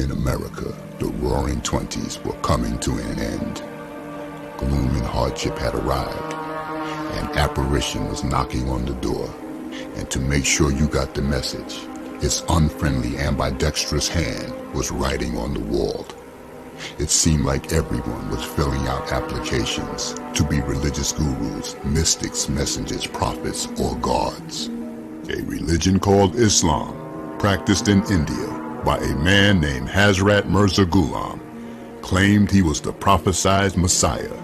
In America, the roaring 20s were coming to an end. Gloom and hardship had arrived. An apparition was knocking on the door. And to make sure you got the message, its unfriendly ambidextrous hand was writing on the wall. It seemed like everyone was filling out applications to be religious gurus, mystics, messengers, prophets, or gods. A religion called Islam, practiced in India by a man named Hazrat Mirza Ghulam, claimed he was the prophesied Messiah,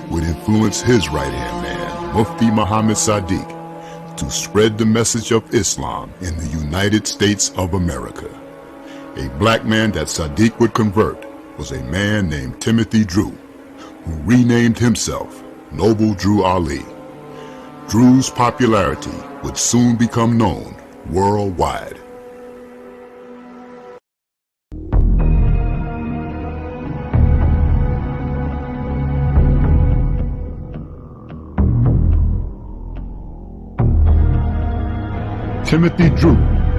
would influence his right-hand man, Mufti Muhammad Sadiq, to spread the message of Islam in the United States of America. A black man that Sadiq would convert was a man named Timothy Drew, who renamed himself Noble Drew Ali. Drew's popularity would soon become known worldwide. Timothy Drew,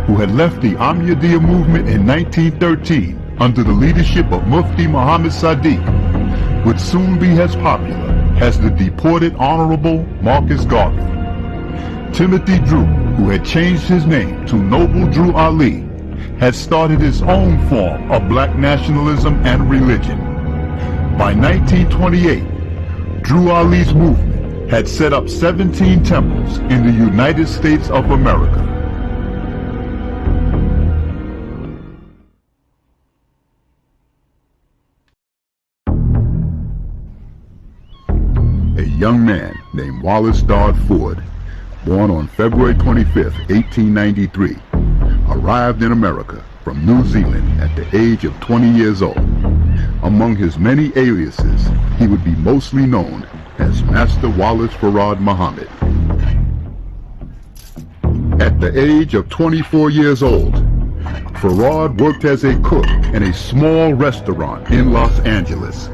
who had left the Ahmadiyya movement in 1913 under the leadership of Mufti Muhammad Sadiq, would soon be as popular as the deported Honorable Marcus Garvey. Timothy Drew, who had changed his name to Noble Drew Ali, had started his own form of black nationalism and religion. By 1928, Drew Ali's movement had set up 17 temples in the United States of America. A young man named Wallace Dodd Ford, born on February 25, 1893, arrived in America from New Zealand at the age of 20 years old. Among his many aliases, he would be mostly known as Master Wallace Farad Muhammad. At the age of 24 years old, Farad worked as a cook in a small restaurant in Los Angeles.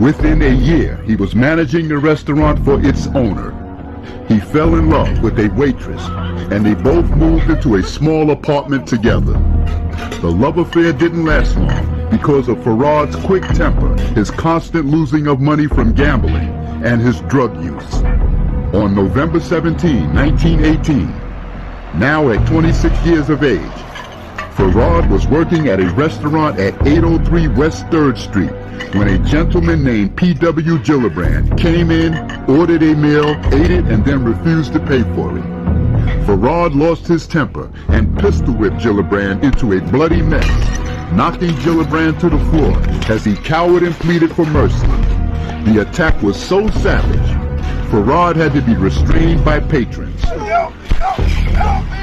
Within a year, he was managing the restaurant for its owner. He fell in love with a waitress, and they both moved into a small apartment together. The love affair didn't last long because of Farad's quick temper, his constant losing of money from gambling, and his drug use. On November 17, 1918, now at 26 years of age, Farad was working at a restaurant at 803 West 3rd Street when a gentleman named P.W. Gillibrand came in, ordered a meal, ate it, and then refused to pay for it. Farad lost his temper and pistol-whipped Gillibrand into a bloody mess, knocking Gillibrand to the floor as he cowered and pleaded for mercy. The attack was so savage, Farad had to be restrained by patrons. Help me!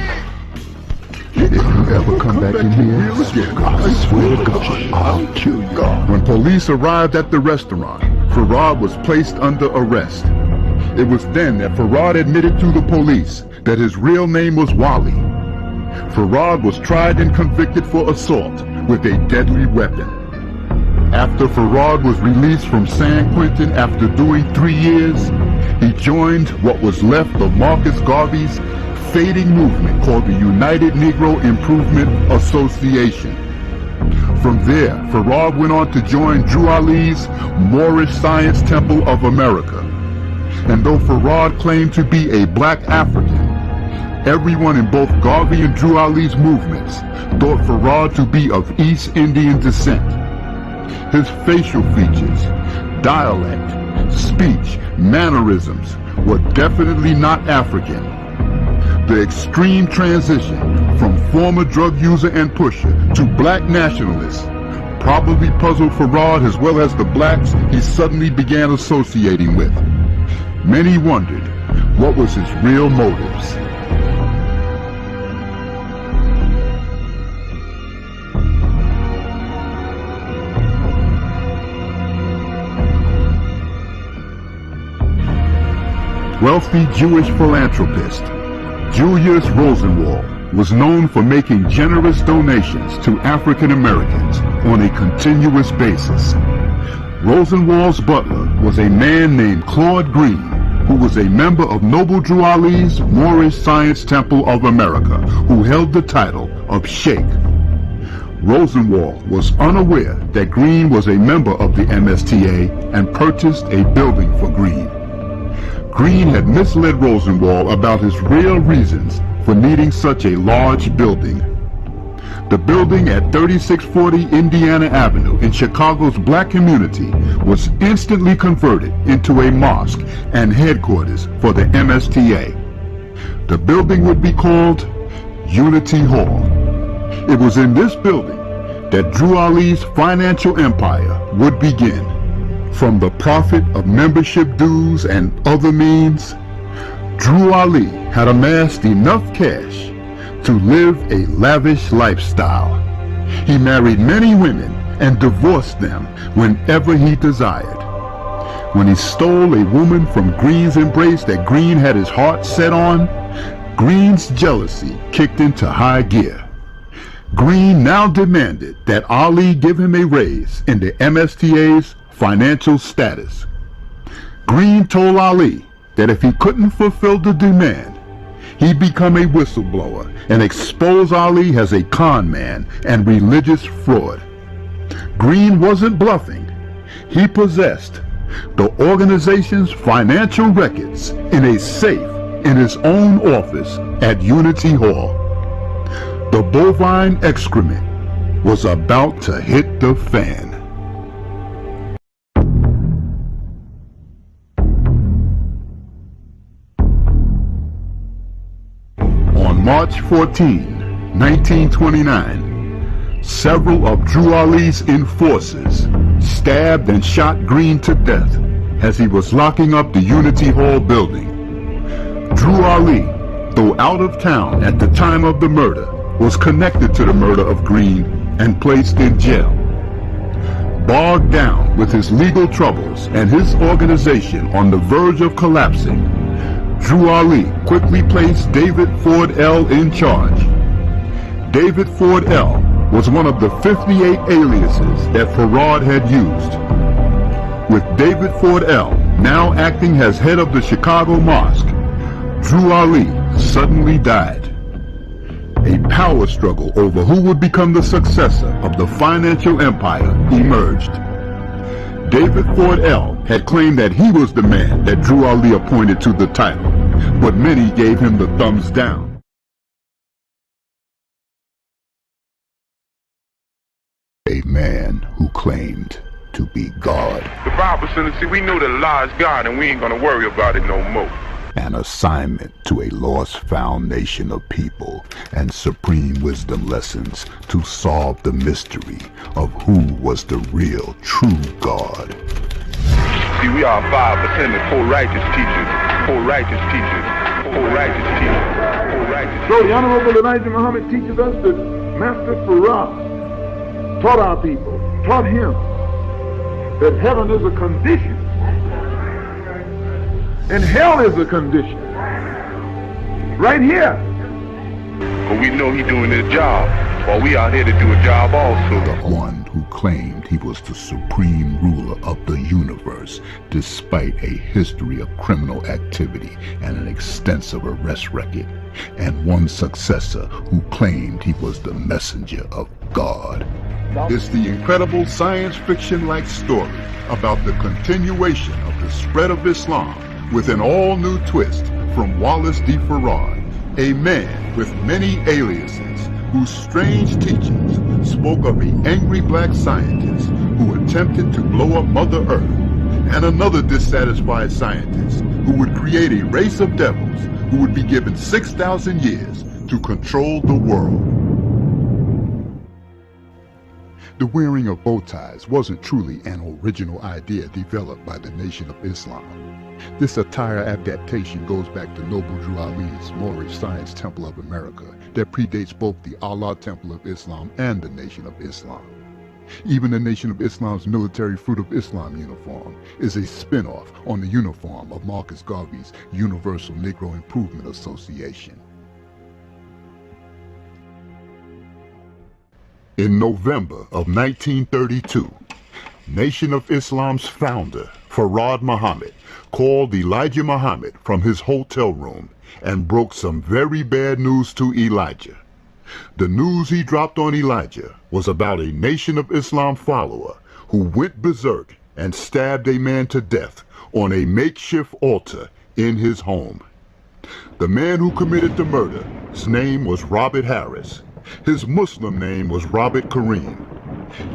If you ever come back in here, I swear to God, I'll kill you. When police arrived at the restaurant, Farad was placed under arrest. It was then that Farad admitted to the police that his real name was Wally. Farad was tried and convicted for assault with a deadly weapon. After Farad was released from San Quentin after doing 3 years, he joined what was left of Marcus Garvey's fading movement called the United Negro Improvement Association. From there, Farad went on to join Drew Ali's Moorish Science Temple of America. And though Farad claimed to be a black African, everyone in both Garvey and Drew Ali's movements thought Farad to be of East Indian descent. His facial features, dialect, speech, mannerisms were definitely not African. The extreme transition from former drug user and pusher to black nationalist probably puzzled Farad as well as the blacks he suddenly began associating with. Many wondered what was his real motives. Wealthy Jewish philanthropist Julius Rosenwald was known for making generous donations to African Americans on a continuous basis. Rosenwald's butler was a man named Claude Green, who was a member of Noble Drew Ali's Moorish Science Temple of America, who held the title of Sheikh. Rosenwald was unaware that Green was a member of the MSTA and purchased a building for Green. Green had misled Rosenwald about his real reasons for needing such a large building. The building at 3640 Indiana Avenue in Chicago's black community was instantly converted into a mosque and headquarters for the MSTA. The building would be called Unity Hall. It was in this building that Drew Ali's financial empire would begin. From the profit of membership dues and other means, Drew Ali had amassed enough cash to live a lavish lifestyle. He married many women and divorced them whenever he desired. When he stole a woman from Green's embrace that Green had his heart set on, Green's jealousy kicked into high gear. Green now demanded that Ali give him a raise in the MSTA's financial status. Green told Ali that if he couldn't fulfill the demand, he'd become a whistleblower and expose Ali as a con man and religious fraud. Green wasn't bluffing. He possessed the organization's financial records in a safe in his own office at Unity Hall. The bovine excrement was about to hit the fan. On March 14, 1929, several of Drew Ali's enforcers stabbed and shot Green to death as he was locking up the Unity Hall building. Drew Ali, though out of town at the time of the murder, was connected to the murder of Green and placed in jail. Bogged down with his legal troubles and his organization on the verge of collapsing, Drew Ali quickly placed David Ford L. in charge. David Ford L. was one of the 58 aliases that Farad had used. With David Ford L. now acting as head of the Chicago Mosque, Drew Ali suddenly died. A power struggle over who would become the successor of the financial empire emerged. David Ford L. had claimed that he was the man that Drew Ali appointed to the title, but many gave him the thumbs down. A man who claimed to be God. The Bible says, see, we know that Allah is God and we ain't gonna worry about it no more. An assignment to a lost-found nation of people and supreme wisdom lessons to solve the mystery of who was the real, true God. See, we are 5% of poor righteous teachers, poor righteous teachers, poor righteous teachers, poor righteous. So the Honorable Elijah Muhammad teaches us that Master Farah taught our people, taught him that heaven is a condition and hell is a condition. Right here. But we know he's doing his job, while we out here to do a job also. The one who claimed he was the supreme ruler of the universe, despite a history of criminal activity and an extensive arrest record, and one successor who claimed he was the messenger of God. It's the incredible science fiction-like story about the continuation of the spread of Islam with an all-new twist from Wallace D. Farad, a man with many aliases whose strange teachings spoke of an angry black scientist who attempted to blow up Mother Earth, and another dissatisfied scientist who would create a race of devils who would be given 6,000 years to control the world. The wearing of bow ties wasn't truly an original idea developed by the Nation of Islam. This attire adaptation goes back to Noble Drew Ali's Moorish Science Temple of America that predates both the Allah Temple of Islam and the Nation of Islam. Even the Nation of Islam's military Fruit of Islam uniform is a spin-off on the uniform of Marcus Garvey's Universal Negro Improvement Association. In November of 1932, Nation of Islam's founder, Farad Muhammad, called Elijah Muhammad from his hotel room and broke some very bad news to Elijah. The news he dropped on Elijah was about a Nation of Islam follower who went berserk and stabbed a man to death on a makeshift altar in his home. The man who committed the murder, his name was Robert Harris. His Muslim name was Robert Kareem.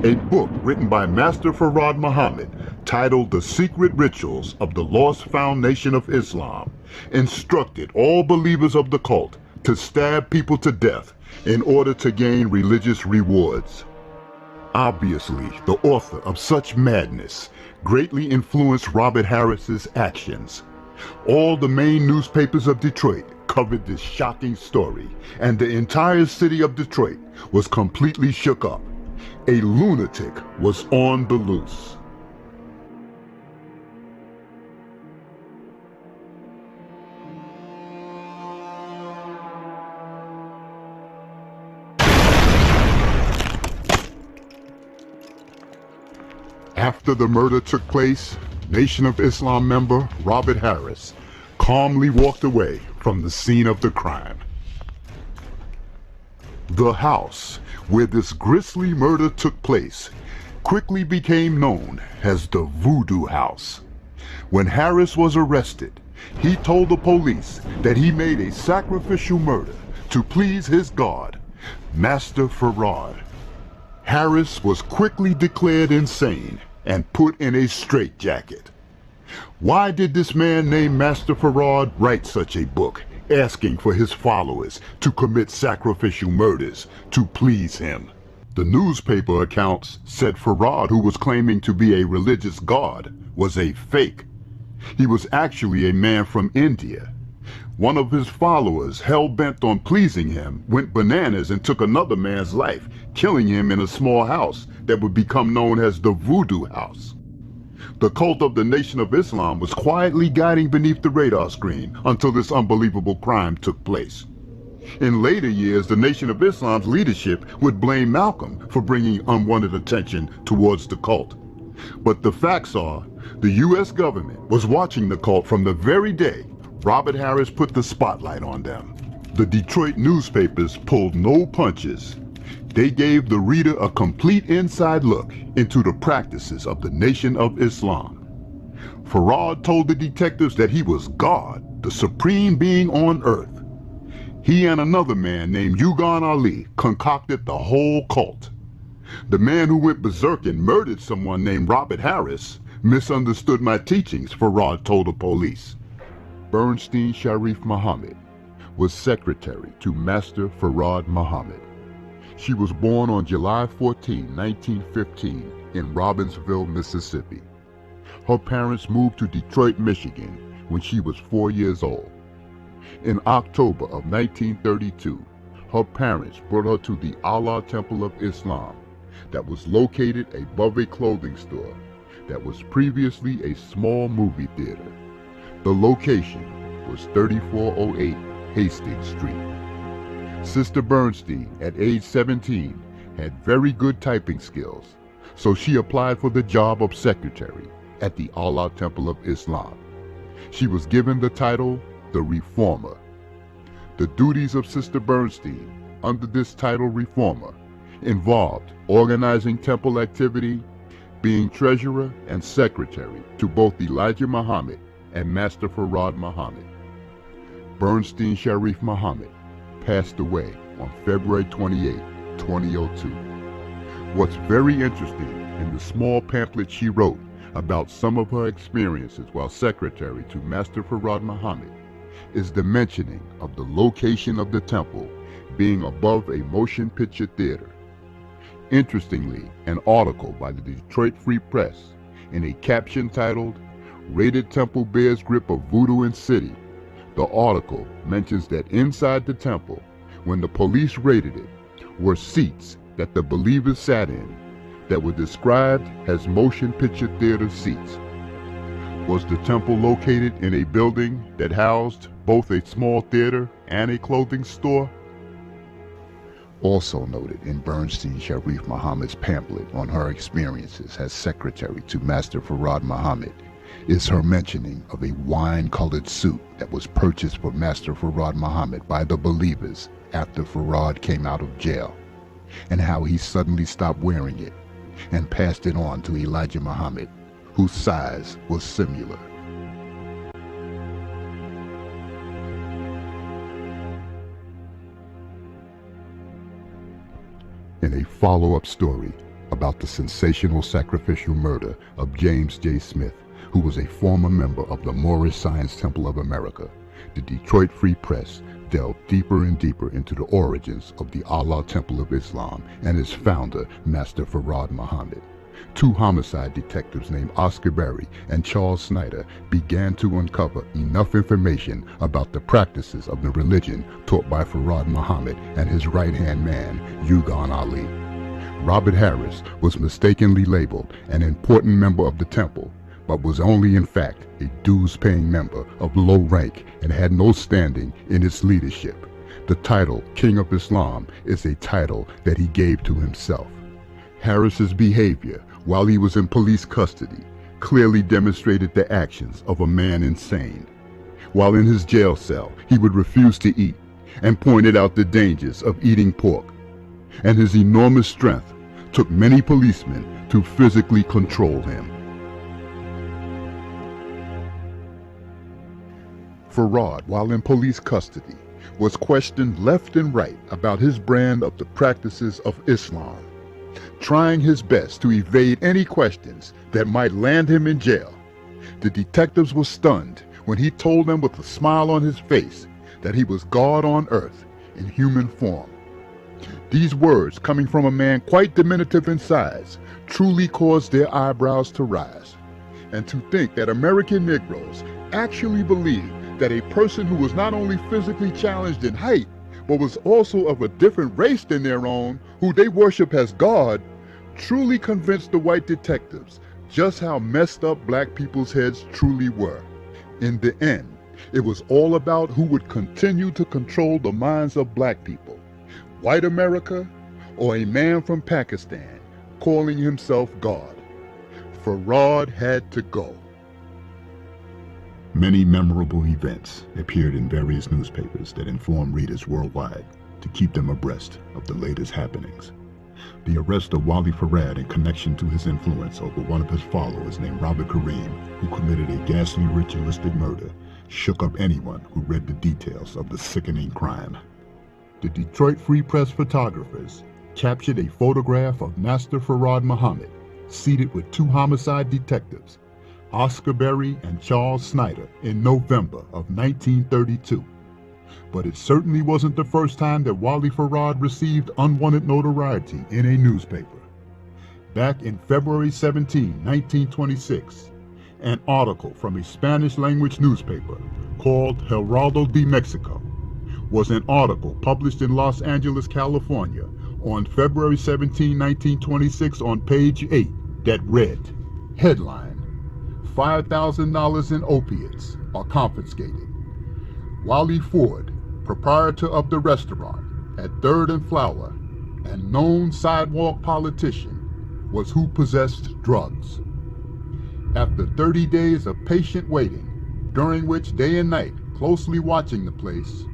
A book written by Master Farad Muhammad titled The Secret Rituals of the Lost Found Nation of Islam instructed all believers of the cult to stab people to death in order to gain religious rewards. Obviously, the author of such madness greatly influenced Robert Harris's actions. All the main newspapers of Detroit covered this shocking story, and the entire city of Detroit was completely shook up. A lunatic was on the loose. After the murder took place, Nation of Islam member Robert Harris calmly walked away from the scene of the crime. The house where this grisly murder took place quickly became known as the Voodoo House. When Harris was arrested, he told the police that he made a sacrificial murder to please his God, Master Farad. Harris was quickly declared insane and put in a straitjacket. Why did this man named Master Farad write such a book, asking for his followers to commit sacrificial murders to please him? The newspaper accounts said Farad, who was claiming to be a religious god, was a fake. He was actually a man from India. One of his followers, hell-bent on pleasing him, went bananas and took another man's life, killing him in a small house that would become known as the Voodoo House. The cult of the Nation of Islam was quietly guiding beneath the radar screen until this unbelievable crime took place. In later years, the Nation of Islam's leadership would blame Malcolm for bringing unwanted attention towards the cult. But the facts are, the U.S. government was watching the cult from the very day Robert Harris put the spotlight on them. The Detroit newspapers pulled no punches. They gave the reader a complete inside look into the practices of the Nation of Islam. Farad told the detectives that he was God, the supreme being on earth. He and another man named Yugan Ali concocted the whole cult. The man who went berserk and murdered someone named Robert Harris misunderstood my teachings, Farad told the police. Bernstein Sharif Muhammad was secretary to Master Farad Muhammad. She was born on July 14, 1915 in Robbinsville, Mississippi. Her parents moved to Detroit, Michigan when she was 4 years old. In October of 1932, her parents brought her to the Allah Temple of Islam that was located above a clothing store that was previously a small movie theater. The location was 3408 Hastings Street. Sister Bernstein, at age 17, had very good typing skills, so she applied for the job of secretary at the Allah Temple of Islam. She was given the title, the Reformer. The duties of Sister Bernstein, under this title Reformer, involved organizing temple activity, being treasurer and secretary to both Elijah Muhammad and Master Farad Muhammad. Bernstein Sharif Muhammad passed away on February 28, 2002. What's very interesting in the small pamphlet she wrote about some of her experiences while secretary to Master Farad Muhammad is the mentioning of the location of the temple being above a motion picture theater. Interestingly, an article by the Detroit Free Press in a caption titled, "Raided Temple Bears Grip of Voodoo in City," the article mentions that inside the temple, when the police raided it, were seats that the believers sat in that were described as motion picture theater seats. Was the temple located in a building that housed both a small theater and a clothing store? Also noted in Bernstein Sharif Muhammad's pamphlet on her experiences as secretary to Master Farad Muhammad is her mentioning of a wine-colored suit that was purchased for Master Farad Muhammad by the believers after Farad came out of jail. and how he suddenly stopped wearing it and passed it on to Elijah Muhammad, whose size was similar. In a follow-up story about the sensational sacrificial murder of James J. Smith, who was a former member of the Moorish Science Temple of America, the Detroit Free Press delved deeper and deeper into the origins of the Allah Temple of Islam and its founder, Master Farad Muhammad. Two homicide detectives named Oscar Berry and Charles Snyder began to uncover enough information about the practices of the religion taught by Farad Muhammad and his right-hand man, Yugan Ali. Robert Harris was mistakenly labeled an important member of the temple, but was only in fact a dues-paying member of low rank and had no standing in its leadership. The title King of Islam is a title that he gave to himself. Harris's behavior while he was in police custody clearly demonstrated the actions of a man insane. While in his jail cell, he would refuse to eat and pointed out the dangers of eating pork, and his enormous strength took many policemen to physically control him. Farad, while in police custody, was questioned left and right about his brand of the practices of Islam, trying his best to evade any questions that might land him in jail. The detectives were stunned when he told them with a smile on his face that he was God on earth in human form. These words, coming from a man quite diminutive in size, truly caused their eyebrows to rise. And to think that American Negroes actually believed that a person who was not only physically challenged in height, but was also of a different race than their own, who they worship as God, truly convinced the white detectives just how messed up black people's heads truly were. In the end, it was all about who would continue to control the minds of black people, white America or a man from Pakistan calling himself God. Farad had to go. Many memorable events appeared in various newspapers that informed readers worldwide to keep them abreast of the latest happenings. The arrest of Wali Farad in connection to his influence over one of his followers named Robert Kareem, who committed a ghastly ritualistic murder, shook up anyone who read the details of the sickening crime. The Detroit Free Press photographers captured a photograph of Master Farad Muhammad seated with two homicide detectives, Oscar Berry and Charles Snyder, in November of 1932. But it certainly wasn't the first time that Wali Farad received unwanted notoriety in a newspaper. Back in February 17, 1926, an article from a Spanish-language newspaper called Heraldo de Mexico was an article published in Los Angeles, California on February 17, 1926 on page 8 that read, headline, $5,000 in opiates are confiscated. Wally Ford, proprietor of the restaurant at 3rd and Flower and known sidewalk politician, was who possessed drugs. After 30 days of patient waiting, during which day and night closely watching the place,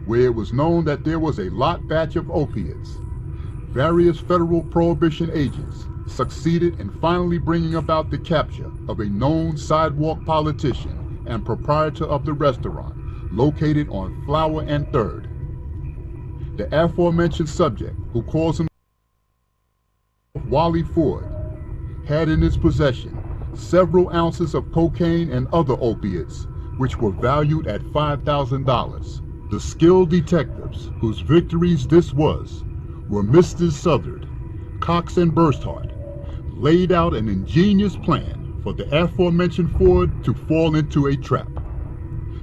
where it was known that there was a lot batch of opiates, various federal prohibition agents succeeded in finally bringing about the capture of a known sidewalk politician and proprietor of the restaurant located on Flower and 3rd. The aforementioned subject, who calls himself Wally Ford, had in his possession several ounces of cocaine and other opiates, which were valued at $5,000. The skilled detectives, whose victories this was, were Mr. Southard, Cox, and Bursthart, laid out an ingenious plan for the aforementioned Ford to fall into a trap.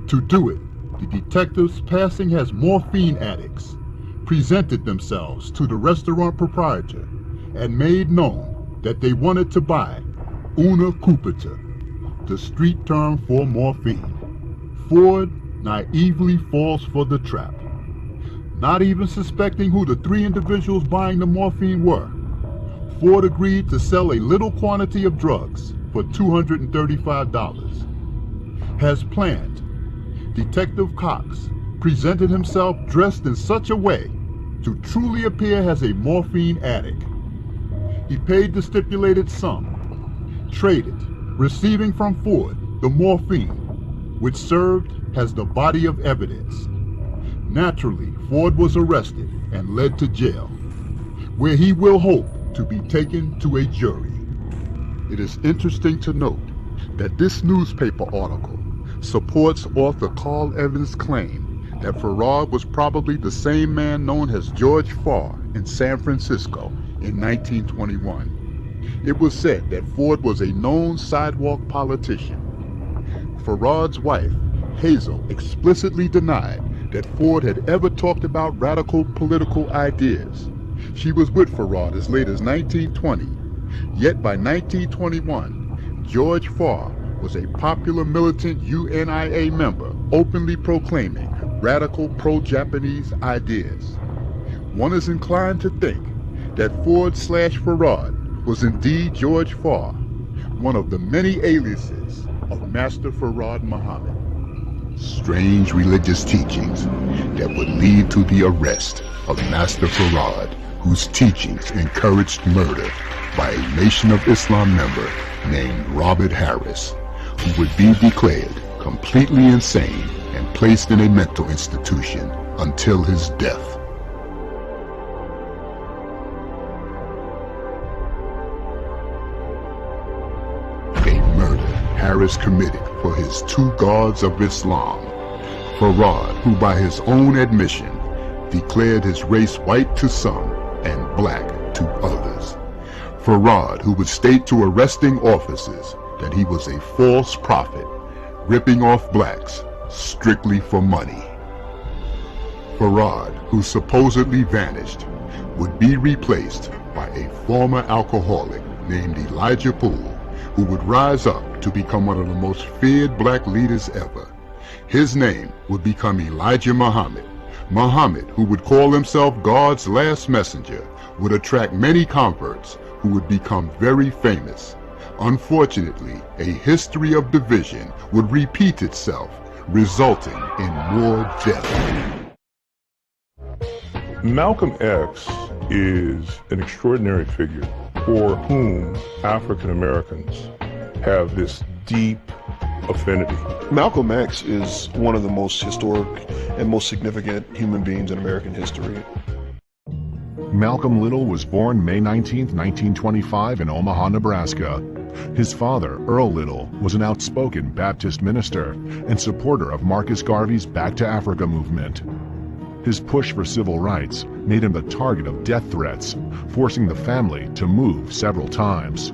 To do it, the detectives, passing as morphine addicts, presented themselves to the restaurant proprietor and made known that they wanted to buy una cupita, the street term for morphine. Ford naively falls for the trap. Not even suspecting who the three individuals buying the morphine were, Ford agreed to sell a little quantity of drugs for $235. As planned, Detective Cox presented himself dressed in such a way to truly appear as a morphine addict. He paid the stipulated sum, traded, receiving from Ford the morphine, which served as the body of evidence. Naturally, Ford was arrested and led to jail, where he will hope to be taken to a jury. It is interesting to note that this newspaper article supports author Carl Evans' claim that Farad was probably the same man known as George Farr in San Francisco in 1921. It was said that Ford was a known sidewalk politician. Farad's wife, Hazel, explicitly denied that Ford had ever talked about radical political ideas. She was with Farad as late as 1920, yet by 1921, George Farr was a popular militant UNIA member openly proclaiming radical pro-Japanese ideas. One is inclined to think that Ford/Farad was indeed George Farr, one of the many aliases of Master Farad Muhammad. Strange religious teachings that would lead to the arrest of Master Farad, whose teachings encouraged murder by a Nation of Islam member named Robert Harris, who would be declared completely insane and placed in a mental institution until his death. A murder Harris committed for his two gods of Islam. Farad, who by his own admission declared his race white to some and black to others. Farad, who would state to arresting officers that he was a false prophet, ripping off blacks strictly for money. Farad, who supposedly vanished, would be replaced by a former alcoholic named Elijah Poole, who would rise up to become one of the most feared black leaders ever. His name would become Elijah Muhammad. Muhammad, who would call himself God's last messenger, would attract many converts who would become very famous. Unfortunately, a history of division would repeat itself, resulting in more death. Malcolm X is an extraordinary figure for whom African Americans have this deep affinity. Malcolm X is one of the most historic and most significant human beings in American history. Malcolm Little was born May 19, 1925 in Omaha, Nebraska. His father, Earl Little, was an outspoken Baptist minister and supporter of Marcus Garvey's Back to Africa movement. His push for civil rights made him the target of death threats, forcing the family to move several times.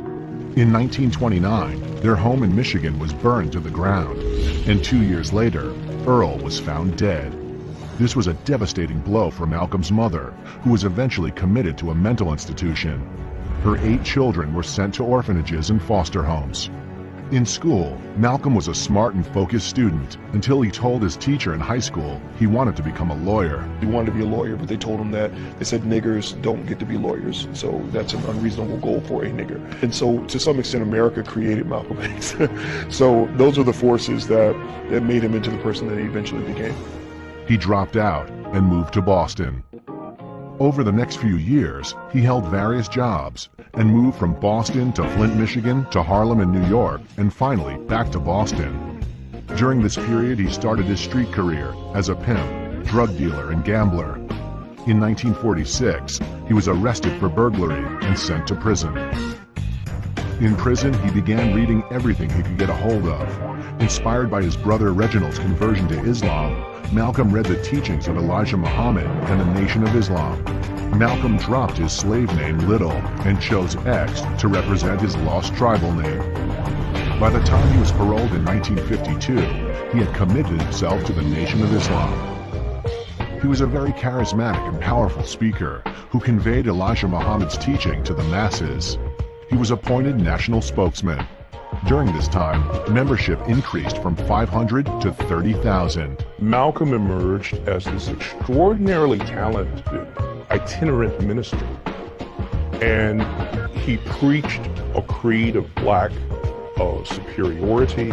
In 1929, their home in Michigan was burned to the ground, and 2 years later, Earl was found dead. This was a devastating blow for Malcolm's mother, who was eventually committed to a mental institution. Her 8 children were sent to orphanages and foster homes. In school, Malcolm was a smart and focused student until he told his teacher in high school he wanted to become a lawyer. He wanted to be a lawyer, but they told him that they said niggers don't get to be lawyers, so that's an unreasonable goal for a nigger. And so, to some extent, America created Malcolm X. So those are the forces that made him into the person that he eventually became. He dropped out and moved to Boston. Over the next few years, he held various jobs and moved from Boston to Flint, Michigan, to Harlem in New York, and finally back to Boston. During this period, he started his street career as a pimp, drug dealer, and gambler. In 1946, he was arrested for burglary and sent to prison. In prison, he began reading everything he could get a hold of. Inspired by his brother Reginald's conversion to Islam, Malcolm read the teachings of Elijah Muhammad and the Nation of Islam. Malcolm dropped his slave name Little and chose X to represent his lost tribal name. By the time he was paroled in 1952, he had committed himself to the Nation of Islam. He was a very charismatic and powerful speaker who conveyed Elijah Muhammad's teaching to the masses. He was appointed national spokesman. During this time, membership increased from 500 to 30,000. Malcolm emerged as this extraordinarily talented, itinerant minister. And he preached a creed of black superiority,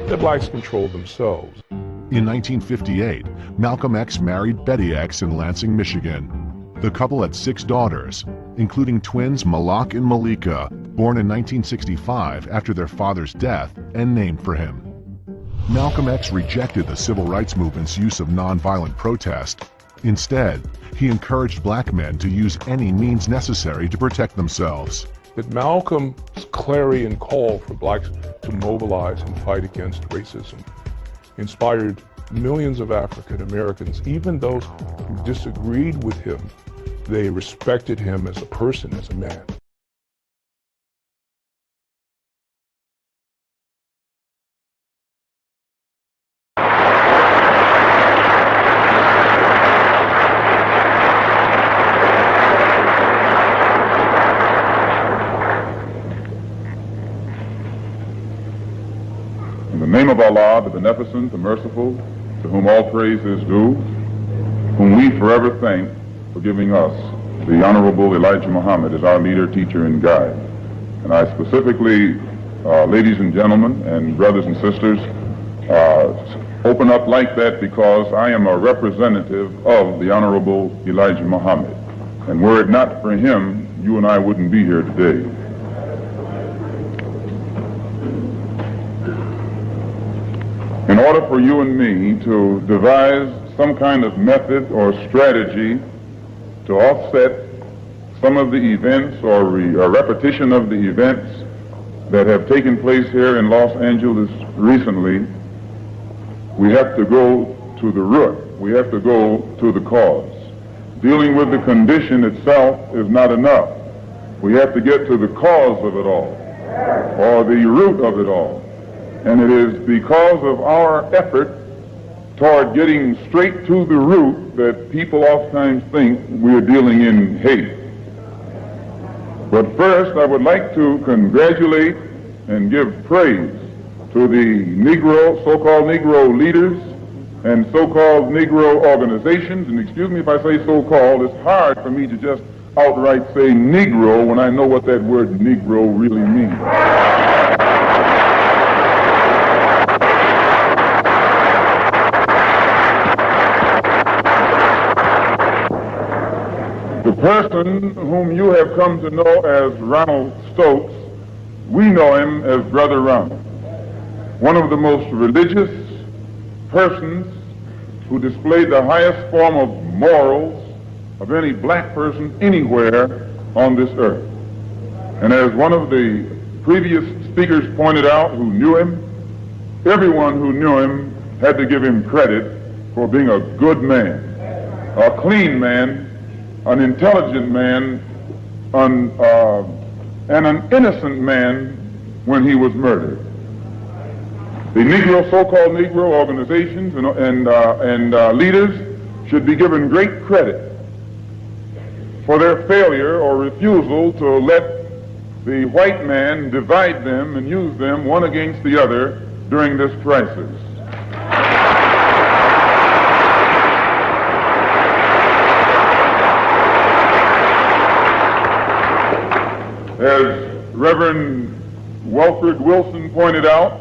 that blacks controlled themselves. In 1958, Malcolm X married Betty X in Lansing, Michigan. The couple had 6 daughters, including twins Malak and Malika, born in 1965 after their father's death and named for him. Malcolm X rejected the civil rights movement's use of nonviolent protest. Instead, he encouraged black men to use any means necessary to protect themselves. That Malcolm's clarion call for blacks to mobilize and fight against racism inspired millions of African Americans, even those who disagreed with him. They respected him as a person, as a man. In the name of Allah, the Beneficent, the Merciful, to whom all praise is due, whom we forever thank for giving us the Honorable Elijah Muhammad as our leader, teacher, and guide. And I specifically, ladies and gentlemen, and brothers and sisters, open up like that because I am a representative of the Honorable Elijah Muhammad. And were it not for him, you and I wouldn't be here today. In order for you and me to devise some kind of method or strategy to offset some of the events or a repetition of the events that have taken place here in Los Angeles recently, we have to go to the root. We have to go to the cause. Dealing with the condition itself is not enough. We have to get to the cause of it all, or the root of it all. And it is because of our effort toward getting straight to the root that people oftentimes think we're dealing in hate. But first, I would like to congratulate and give praise to the Negro, so-called Negro leaders and so-called Negro organizations. And excuse me if I say so-called, it's hard for me to just outright say Negro when I know what that word Negro really means. The person whom you have come to know as Ronald Stokes, we know him as Brother Ronald, one of the most religious persons who displayed the highest form of morals of any black person anywhere on this earth. And as one of the previous speakers pointed out who knew him, everyone who knew him had to give him credit for being a good man, a clean man, an intelligent man, and an innocent man when he was murdered. The Negro, so-called Negro organizations and leaders should be given great credit for their failure or refusal to let the white man divide them and use them one against the other during this crisis. As Reverend Wilfred Wilson pointed out,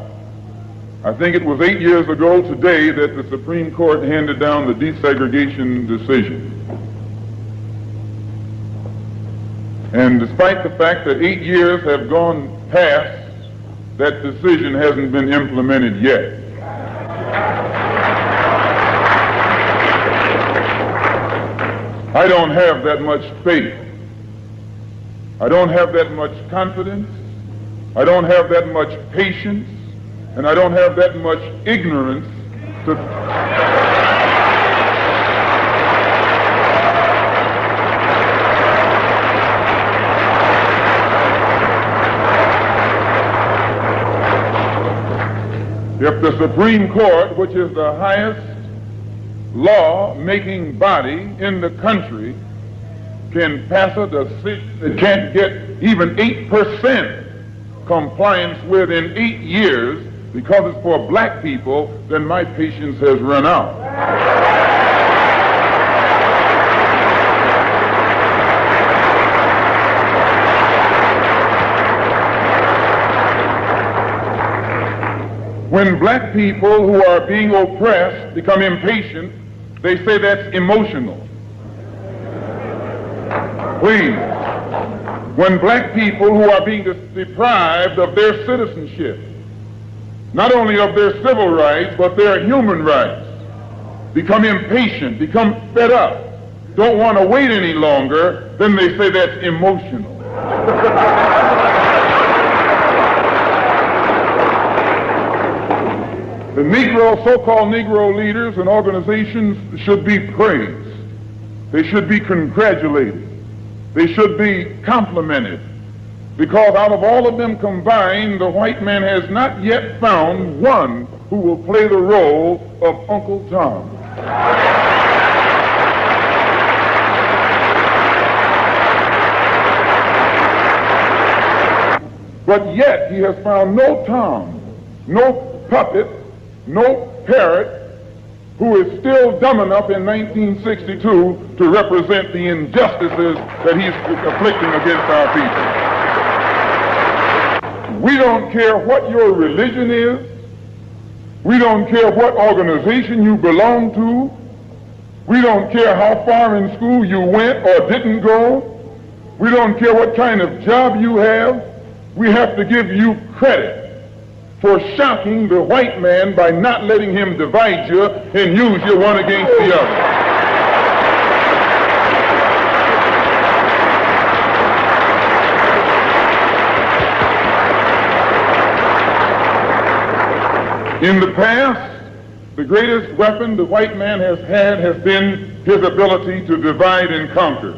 I think it was 8 years ago today that the Supreme Court handed down the desegregation decision. And despite the fact that 8 years have gone past, that decision hasn't been implemented yet. I don't have that much faith. I don't have that much confidence. I don't have that much patience. And I don't have that much ignorance to... If the Supreme Court, which is the highest law-making body in the country, can pass a decision that can't get even 8% compliance within 8 years because it's for black people, then my patience has run out. When black people who are being oppressed become impatient, they say that's emotional. Please. When black people who are being deprived of their citizenship, not only of their civil rights, but their human rights, become impatient, become fed up, don't want to wait any longer, then they say that's emotional. The Negro, so-called Negro leaders and organizations should be praised. They should be congratulated. They should be complimented. Because out of all of them combined, the white man has not yet found one who will play the role of Uncle Tom. But yet he has found no Tom, no puppet, no parrot who is still dumb enough in 1962 to represent the injustices that he's afflicting against our people. We don't care what your religion is. We don't care what organization you belong to. We don't care how far in school you went or didn't go. We don't care what kind of job you have. We have to give you credit for shocking the white man by not letting him divide you and use you one against the other. In the past, the greatest weapon the white man has had has been his ability to divide and conquer.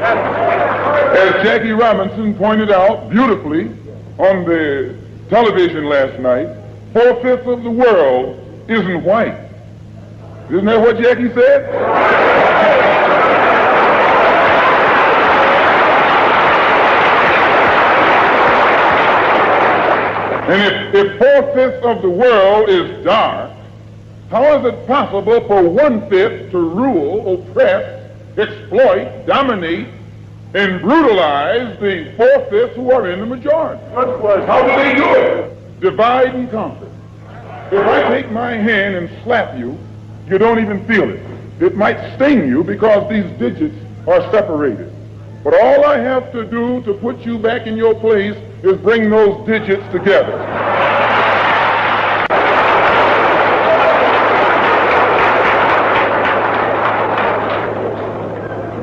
As Jackie Robinson pointed out beautifully on the television last night, 4/5 of the world isn't white. Isn't that what Jackie said? And if 4/5 of the world is dark, how is it possible for 1/5 to rule, oppress, exploit, dominate, and brutalize the 4/5 who are in the majority? How do they do it? Divide and conquer. If I take my hand and slap you, you don't even feel it. It might sting you because these digits are separated. But all I have to do to put you back in your place is bring those digits together.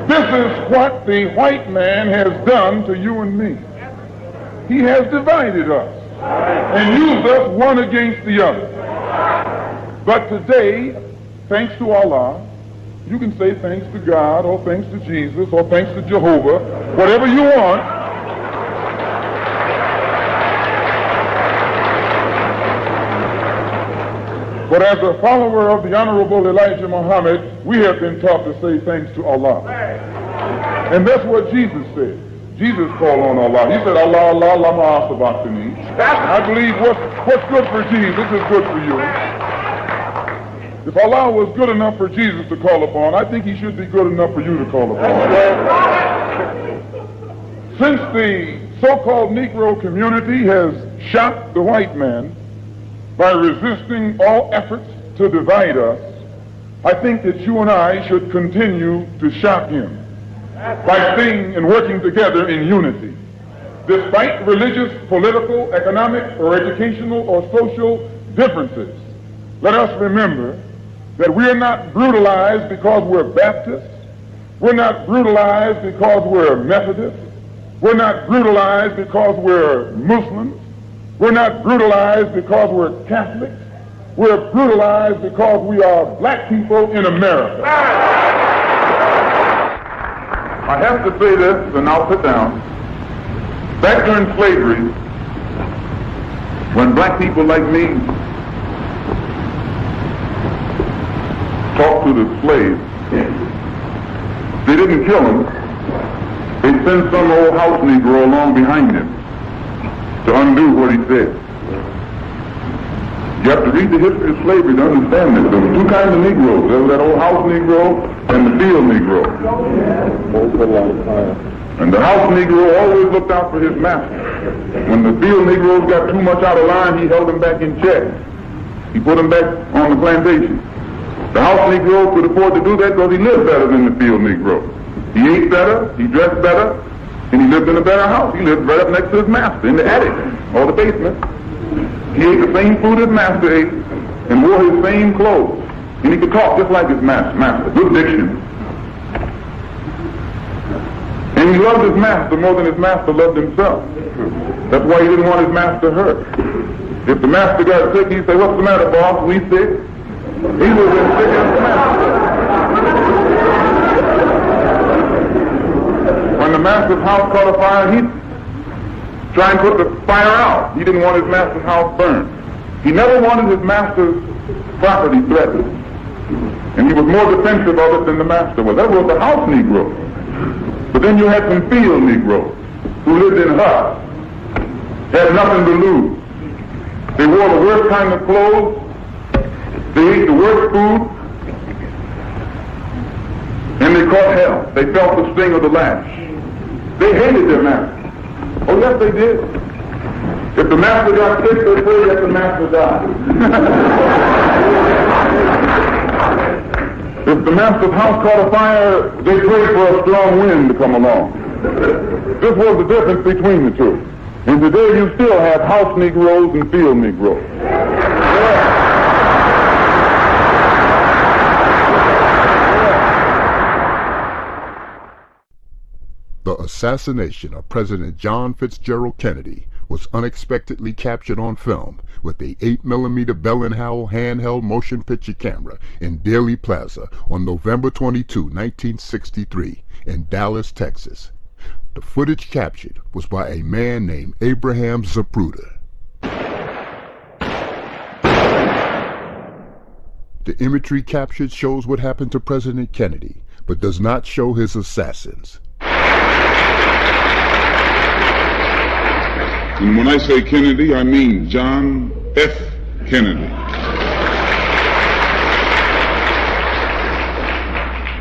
This is what the white man has done to you and me. He has divided us and used us one against the other. But today, thanks to Allah, you can say thanks to God or thanks to Jesus or thanks to Jehovah, whatever you want. But as a follower of the Honorable Elijah Muhammad, we have been taught to say thanks to Allah. And that's what Jesus said. Jesus called on Allah. He said, Allah, Allah, lama asabachthani. I believe what's good for Jesus is good for you. If Allah was good enough for Jesus to call upon, I think he should be good enough for you to call upon. Since the so-called Negro community has shocked the white man by resisting all efforts to divide us, I think that you and I should continue to shock him by staying and working together in unity. Despite religious, political, economic, or educational or social differences, let us remember that we are not brutalized because we're Baptists. We're not brutalized because we're Methodists. We're not brutalized because we're Muslims. We're not brutalized because we're Catholics. We're brutalized because we are black people in America. I have to say this, and I'll sit down. Back during slavery, when black people like me talked to the slaves, they didn't kill him. They sent some old house Negro along behind him to undo what he said. You have to read the history of slavery to understand this. There were two kinds of Negroes. There was that old house Negro and the field Negro. And the house Negro always looked out for his master. When the field Negroes got too much out of line, he held them back in check. He put them back on the plantation. The house Negro could afford to do that because he lived better than the field Negro. He ate better, he dressed better, and he lived in a better house. He lived right up next to his master in the attic or the basement. He ate the same food his master ate and wore his same clothes. And he could talk just like his master. Good diction. And he loved his master more than his master loved himself. That's why he didn't want his master hurt. If the master got sick, he'd say, "What's the matter, boss? We sick?" He would have been sick as the master. When the master's house caught a fire, he'd try and put the fire out. He didn't want his master's house burned. He never wanted his master's property threatened. And he was more defensive of it than the master was. That was the house Negro. But then you had some field Negroes who lived in huts, had nothing to lose. They wore the worst kind of clothes, they ate the worst food, and they caught hell. They felt the sting of the lash. They hated their master. Oh yes, they did. If the master got sick, they prayed that the master died. If the master's house caught a fire, they prayed for a strong wind to come along. This was the difference between the two. And today you still have house Negroes and field Negroes. The assassination of President John Fitzgerald Kennedy was unexpectedly captured on film with a 8mm Bell & Howell handheld motion picture camera in Dealey Plaza on November 22, 1963 in Dallas, Texas. The footage captured was by a man named Abraham Zapruder. The imagery captured shows what happened to President Kennedy, but does not show his assassins. And when I say Kennedy, I mean John F. Kennedy.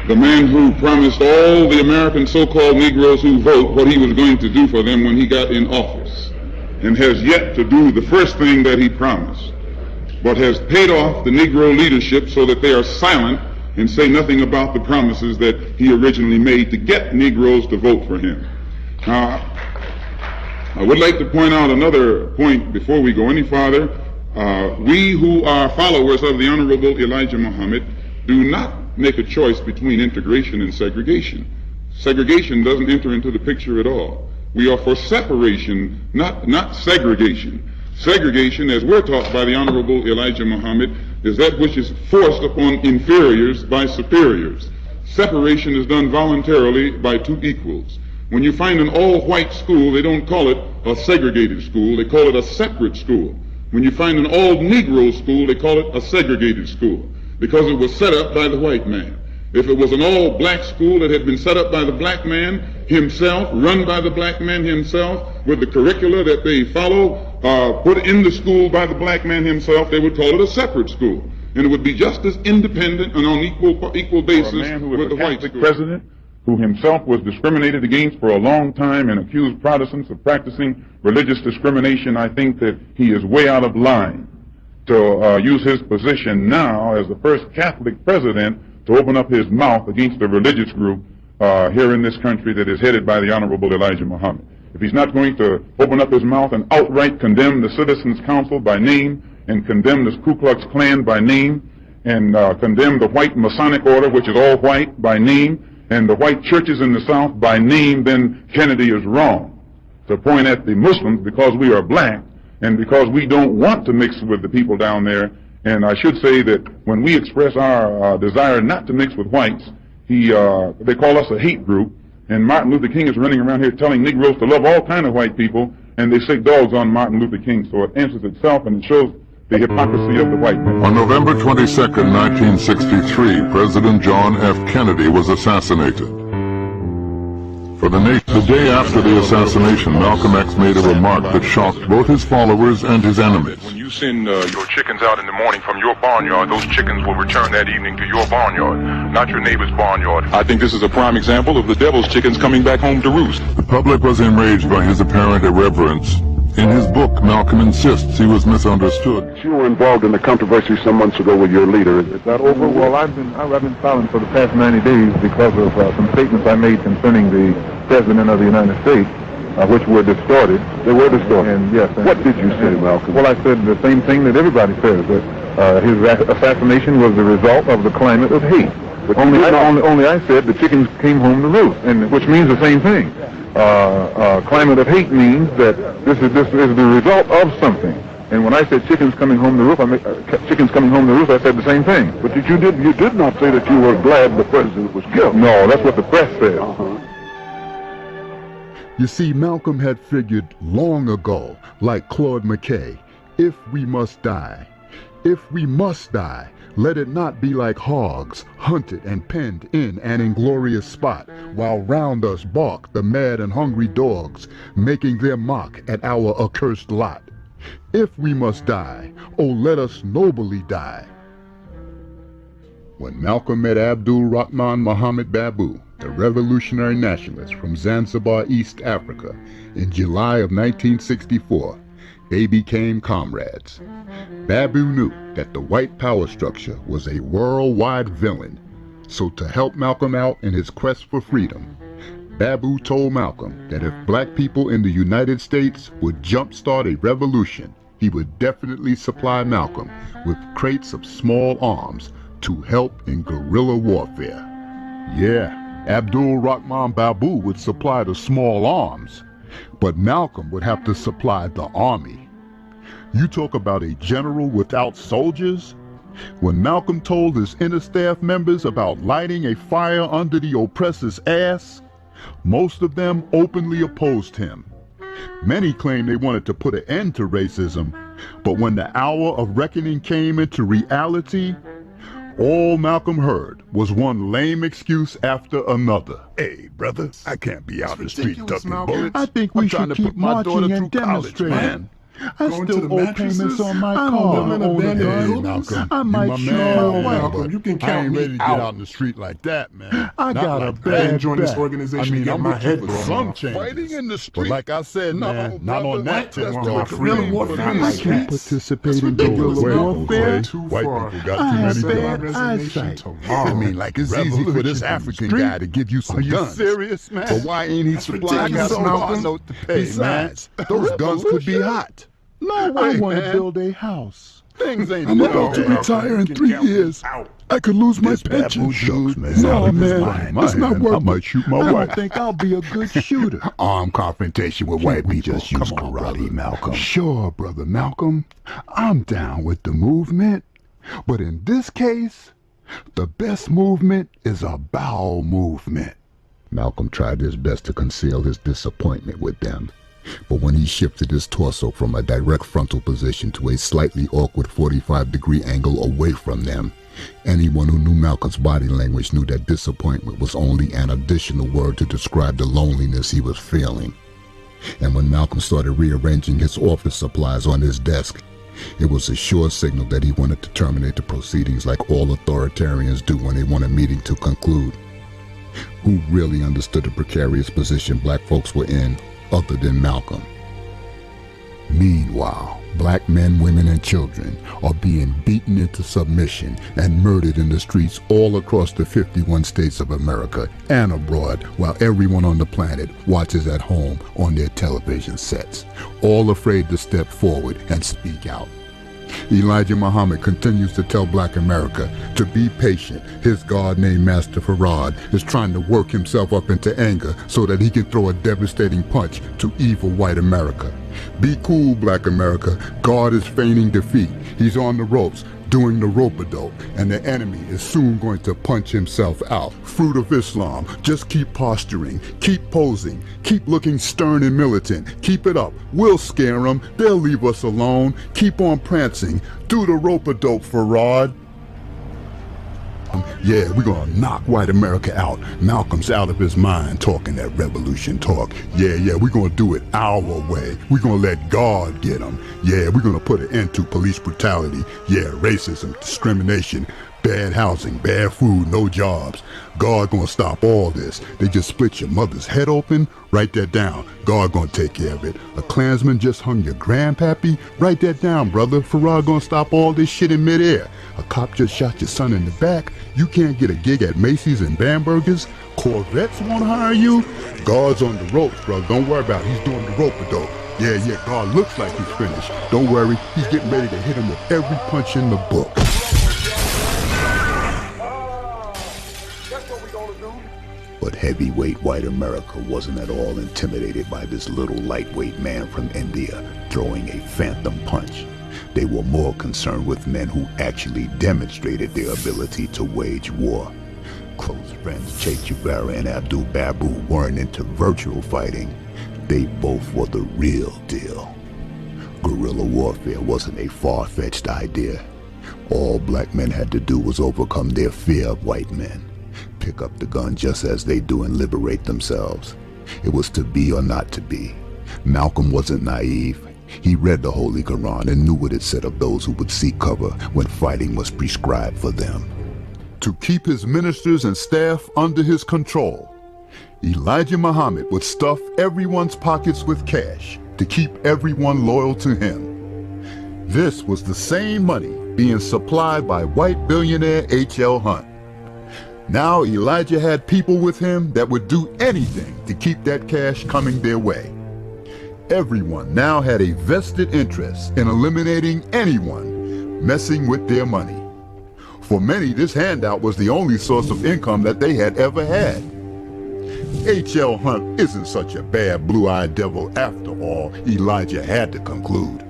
The man who promised all the American so-called Negroes who vote what he was going to do for them when he got in office, and has yet to do the first thing that he promised, but has paid off the Negro leadership so that they are silent and say nothing about the promises that he originally made to get Negroes to vote for him. Now, I would like to point out another point before we go any farther. We who are followers of the Honorable Elijah Muhammad do not make a choice between integration and segregation. Segregation doesn't enter into the picture at all. We are for separation, not segregation. Segregation, as we're taught by the Honorable Elijah Muhammad, is that which is forced upon inferiors by superiors. Separation is done voluntarily by two equals. When you find an all-white school, they don't call it a segregated school, they call it a separate school. When you find an all-Negro school, they call it a segregated school, because it was set up by the white man. If it was an all-black school that had been set up by the black man himself, run by the black man himself, with the curricula that they follow, put in the school by the black man himself, they would call it a separate school. And it would be just as independent and on equal basis with the white school. President who himself was discriminated against for a long time and accused Protestants of practicing religious discrimination, I think that he is way out of line to use his position now as the first Catholic president to open up his mouth against a religious group here in this country that is headed by the Honorable Elijah Muhammad. If he's not going to open up his mouth and outright condemn the Citizens Council by name, and condemn the Ku Klux Klan by name, and condemn the white Masonic order, which is all white, by name, and the white churches in the South by name, then Kennedy is wrong to point at the Muslims because we are black and because we don't want to mix with the people down there. And I should say that when we express our desire not to mix with whites, they call us a hate group, and Martin Luther King is running around here telling Negroes to love all kind of white people, and they sick dogs on Martin Luther King. So it answers itself, and it shows the hypocrisy of the white man. On November 22nd, 1963, President John F. Kennedy was assassinated. For the day after the assassination, Malcolm X made a remark that shocked both his followers and his enemies. When you send your chickens out in the morning from your barnyard, those chickens will return that evening to your barnyard, not your neighbor's barnyard. I think this is a prime example of the devil's chickens coming back home to roost. The public was enraged by his apparent irreverence In his book, Malcolm insists he was misunderstood. You were involved in a controversy some months ago with your leader. Is that over? Well, I've been silent for the past 90 days because of some statements I made concerning the President of the United States, which were distorted. They were distorted. And yes. What did you say, Malcolm? Well, I said the same thing that everybody says, that his assassination was the result of the climate of hate. But only I said the chickens came home to roost, and which means the same thing. Climate of hate means that this is the result of something. And when I said chickens coming home to roost, I said the same thing. But you did not say that you were glad the president was killed. No, that's what the press said. You see, Malcolm had figured long ago, like Claude McKay, if we must die, let it not be like hogs, hunted and penned in an inglorious spot, while round us bark the mad and hungry dogs, making their mock at our accursed lot. If we must die, oh let us nobly die. When Malcolm met Abdul Rahman Muhammad Babu, the revolutionary nationalist from Zanzibar, East Africa, in July of 1964, they became comrades. Babu knew that the white power structure was a worldwide villain, so to help Malcolm out in his quest for freedom, Babu told Malcolm that if black people in the United States would jumpstart a revolution, he would definitely supply Malcolm with crates of small arms to help in guerrilla warfare. Yeah, Abdul Rahman Babu would supply the small arms, but Malcolm would have to supply the army. You talk about a general without soldiers? When Malcolm told his inner staff members about lighting a fire under the oppressor's ass, most of them openly opposed him. Many claimed they wanted to put an end to racism, but when the hour of reckoning came into reality, all Malcolm heard was one lame excuse after another. Hey, brother, I can't be out in the street ducking bullets. I think we should keep marching and demonstrating. I still owe payments on my car. Malcolm, I might shoot my Malcolm, you can count I ain't ready to get out in the street like that, man. I got a bad join this organization to get my head blown some off. changes. Fighting in the street. But like I said, man, not on that tip. I can't participate in guerrilla warfare. White people got I too have many guns. bad eyesight. I mean, like it's easy for this African guy to give you some Are you guns. serious, man? But why ain't he supplying? I got ridiculous, some Malcolm. note to pay, Besides, man. Those guns could be hot. No, I want to man. build a house. Things ain't I'm that about to bad. retire in 3 years. I could lose my pension. Shucks, man. No, man, it's not worth I it. might shoot my I wife. don't think I'll be a good shooter. Armed confrontation with white we people. just use Come on, karate, brother. Malcolm? Sure, brother Malcolm. I'm down with the movement. But in this case, the best movement is a bowel movement. Malcolm tried his best to conceal his disappointment with them. But when he shifted his torso from a direct frontal position to a slightly awkward 45-degree angle away from them, anyone who knew Malcolm's body language knew that disappointment was only an additional word to describe the loneliness he was feeling. And when Malcolm started rearranging his office supplies on his desk, it was a sure signal that he wanted to terminate the proceedings like all authoritarians do when they want a meeting to conclude. Who really understood the precarious position black folks were in other than Malcolm? Meanwhile, black men, women, and children are being beaten into submission and murdered in the streets all across the 51 states of America and abroad, while everyone on the planet watches at home on their television sets, all afraid to step forward and speak out. Elijah Muhammad continues to tell black America to be patient. His God named Master Farad is trying to work himself up into anger so that he can throw a devastating punch to evil white America. Be cool, black America. God is feigning defeat. He's on the ropes, doing the rope-a-dope, and the enemy is soon going to punch himself out. Fruit of Islam, just keep posturing, keep posing, keep looking stern and militant. Keep it up. We'll scare them. They'll leave us alone. Keep on prancing. Do the rope-a-dope, Farad. Yeah, we're gonna knock white America out. Malcolm's out of his mind talking that revolution talk. Yeah, we're gonna do it our way. We're gonna let God get him. Yeah, we're gonna put an end to police brutality. Yeah, racism, discrimination, Bad housing, bad food, no jobs. God gonna stop all this. They just split your mother's head open? Write that down. God gonna take care of it. A Klansman just hung your grandpappy? Write that down, brother. Farrar gonna stop all this shit in midair. A cop just shot your son in the back? You can't get a gig at Macy's and Bamberger's? Corvettes won't hire you? God's on the ropes, brother. Don't worry about it. He's doing the rope-a-dope. Yeah, God looks like he's finished. Don't worry, he's getting ready to hit him with every punch in the book. But heavyweight white America wasn't at all intimidated by this little lightweight man from India throwing a phantom punch. They were more concerned with men who actually demonstrated their ability to wage war. Close friends Che Guevara and Abdul Babu weren't into virtual fighting. They both were the real deal. Guerrilla warfare wasn't a far-fetched idea. All black men had to do was overcome their fear of white men. Pick up the gun just as they do and liberate themselves. It was to be or not to be. Malcolm wasn't naive. He read the Holy Quran and knew what it said of those who would seek cover when fighting was prescribed for them. To keep his ministers and staff under his control, Elijah Muhammad would stuff everyone's pockets with cash to keep everyone loyal to him. This was the same money being supplied by white billionaire H.L. Hunt. Now Elijah had people with him that would do anything to keep that cash coming their way. Everyone now had a vested interest in eliminating anyone messing with their money. For many, this handout was the only source of income that they had ever had. H.L. Hunt isn't such a bad blue-eyed devil after all, Elijah had to conclude.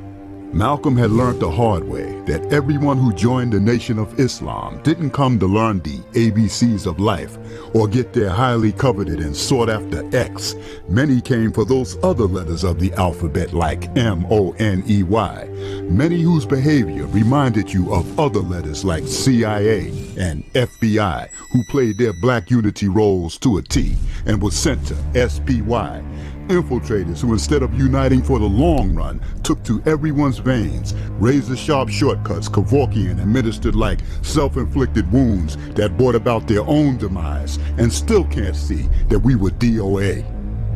Malcolm had learned the hard way that everyone who joined the Nation of Islam didn't come to learn the ABCs of life or get their highly coveted and sought-after X. Many came for those other letters of the alphabet like M-O-N-E-Y, many whose behavior reminded you of other letters like CIA and FBI, who played their black unity roles to a T and was sent to SPY. Infiltrators who, instead of uniting for the long run, took to everyone's veins, razor-sharp shortcuts Kevorkian administered like self-inflicted wounds that brought about their own demise, and still can't see that we were DOA.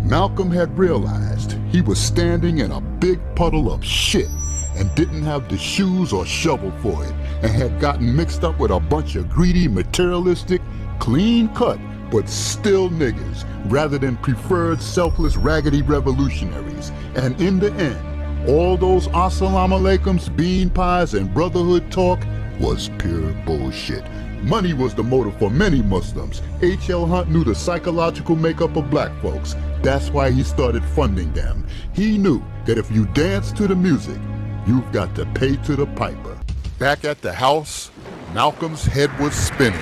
Malcolm had realized he was standing in a big puddle of shit and didn't have the shoes or shovel for it, and had gotten mixed up with a bunch of greedy, materialistic, clean-cut, but still niggas, rather than preferred selfless raggedy revolutionaries. And in the end, all those assalamu alaikums, bean pies, and brotherhood talk was pure bullshit. Money was the motive for many Muslims. H.L. Hunt knew the psychological makeup of black folks. That's why he started funding them. He knew that if you dance to the music, you've got to pay to the piper. Back at the house, Malcolm's head was spinning.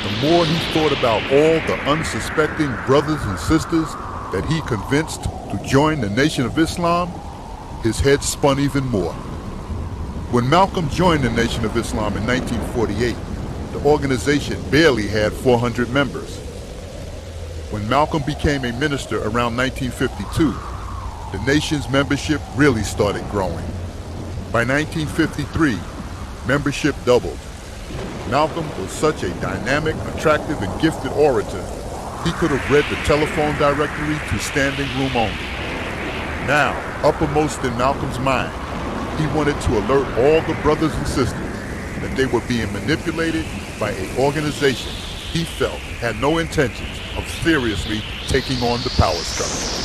The more he thought about all the unsuspecting brothers and sisters that he convinced to join the Nation of Islam, his head spun even more. When Malcolm joined the Nation of Islam in 1948, the organization barely had 400 members. When Malcolm became a minister around 1952, the nation's membership really started growing. By 1953, membership doubled. Malcolm was such a dynamic, attractive, and gifted orator, he could have read the telephone directory to standing room only. Now, uppermost in Malcolm's mind, he wanted to alert all the brothers and sisters that they were being manipulated by an organization he felt had no intentions of seriously taking on the power struggle.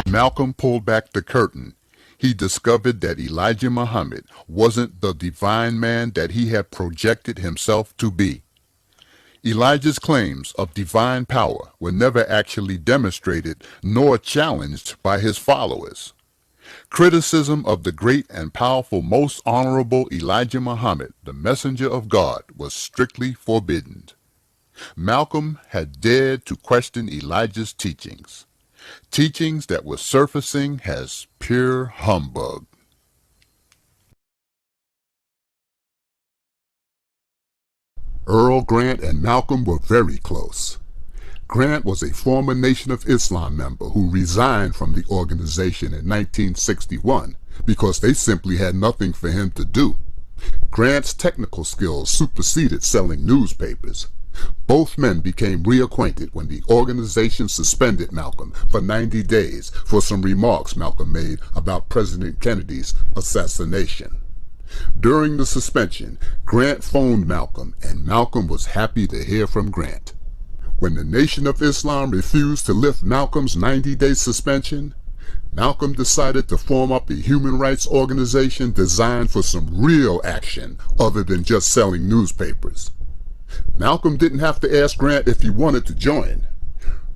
Malcolm pulled back the curtain. He discovered that Elijah Muhammad wasn't the divine man that he had projected himself to be. Elijah's claims of divine power were never actually demonstrated nor challenged by his followers. Criticism of the great and powerful, most honorable Elijah Muhammad, the messenger of God, was strictly forbidden. Malcolm had dared to question Elijah's teachings. Teachings that were surfacing as pure humbug. Earl Grant and Malcolm were very close. Grant was a former Nation of Islam member who resigned from the organization in 1961 because they simply had nothing for him to do. Grant's technical skills superseded selling newspapers. Both men became reacquainted when the organization suspended Malcolm for 90 days for some remarks Malcolm made about President Kennedy's assassination. During the suspension, Grant phoned Malcolm, and Malcolm was happy to hear from Grant. When the Nation of Islam refused to lift Malcolm's 90-day suspension, Malcolm decided to form up a human rights organization designed for some real action other than just selling newspapers. Malcolm didn't have to ask Grant if he wanted to join.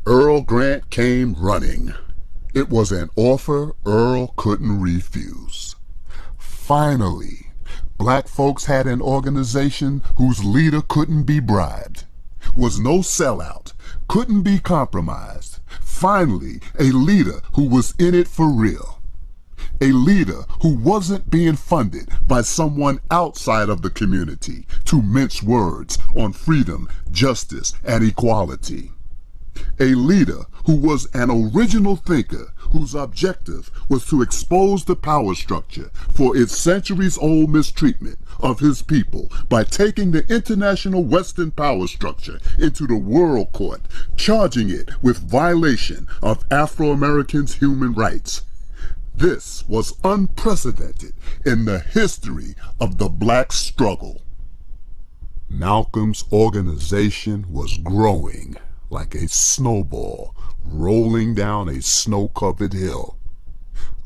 Earl Grant came running. It was an offer Earl couldn't refuse. Finally, black folks had an organization whose leader couldn't be bribed, was no sellout, couldn't be compromised. Finally, a leader who was in it for real. A leader who wasn't being funded by someone outside of the community to mince words on freedom, justice, and equality. A leader who was an original thinker whose objective was to expose the power structure for its centuries-old mistreatment of his people by taking the international Western power structure into the world court, charging it with violation of Afro-Americans' human rights. This was unprecedented in the history of the black struggle. Malcolm's organization was growing like a snowball rolling down a snow-covered hill.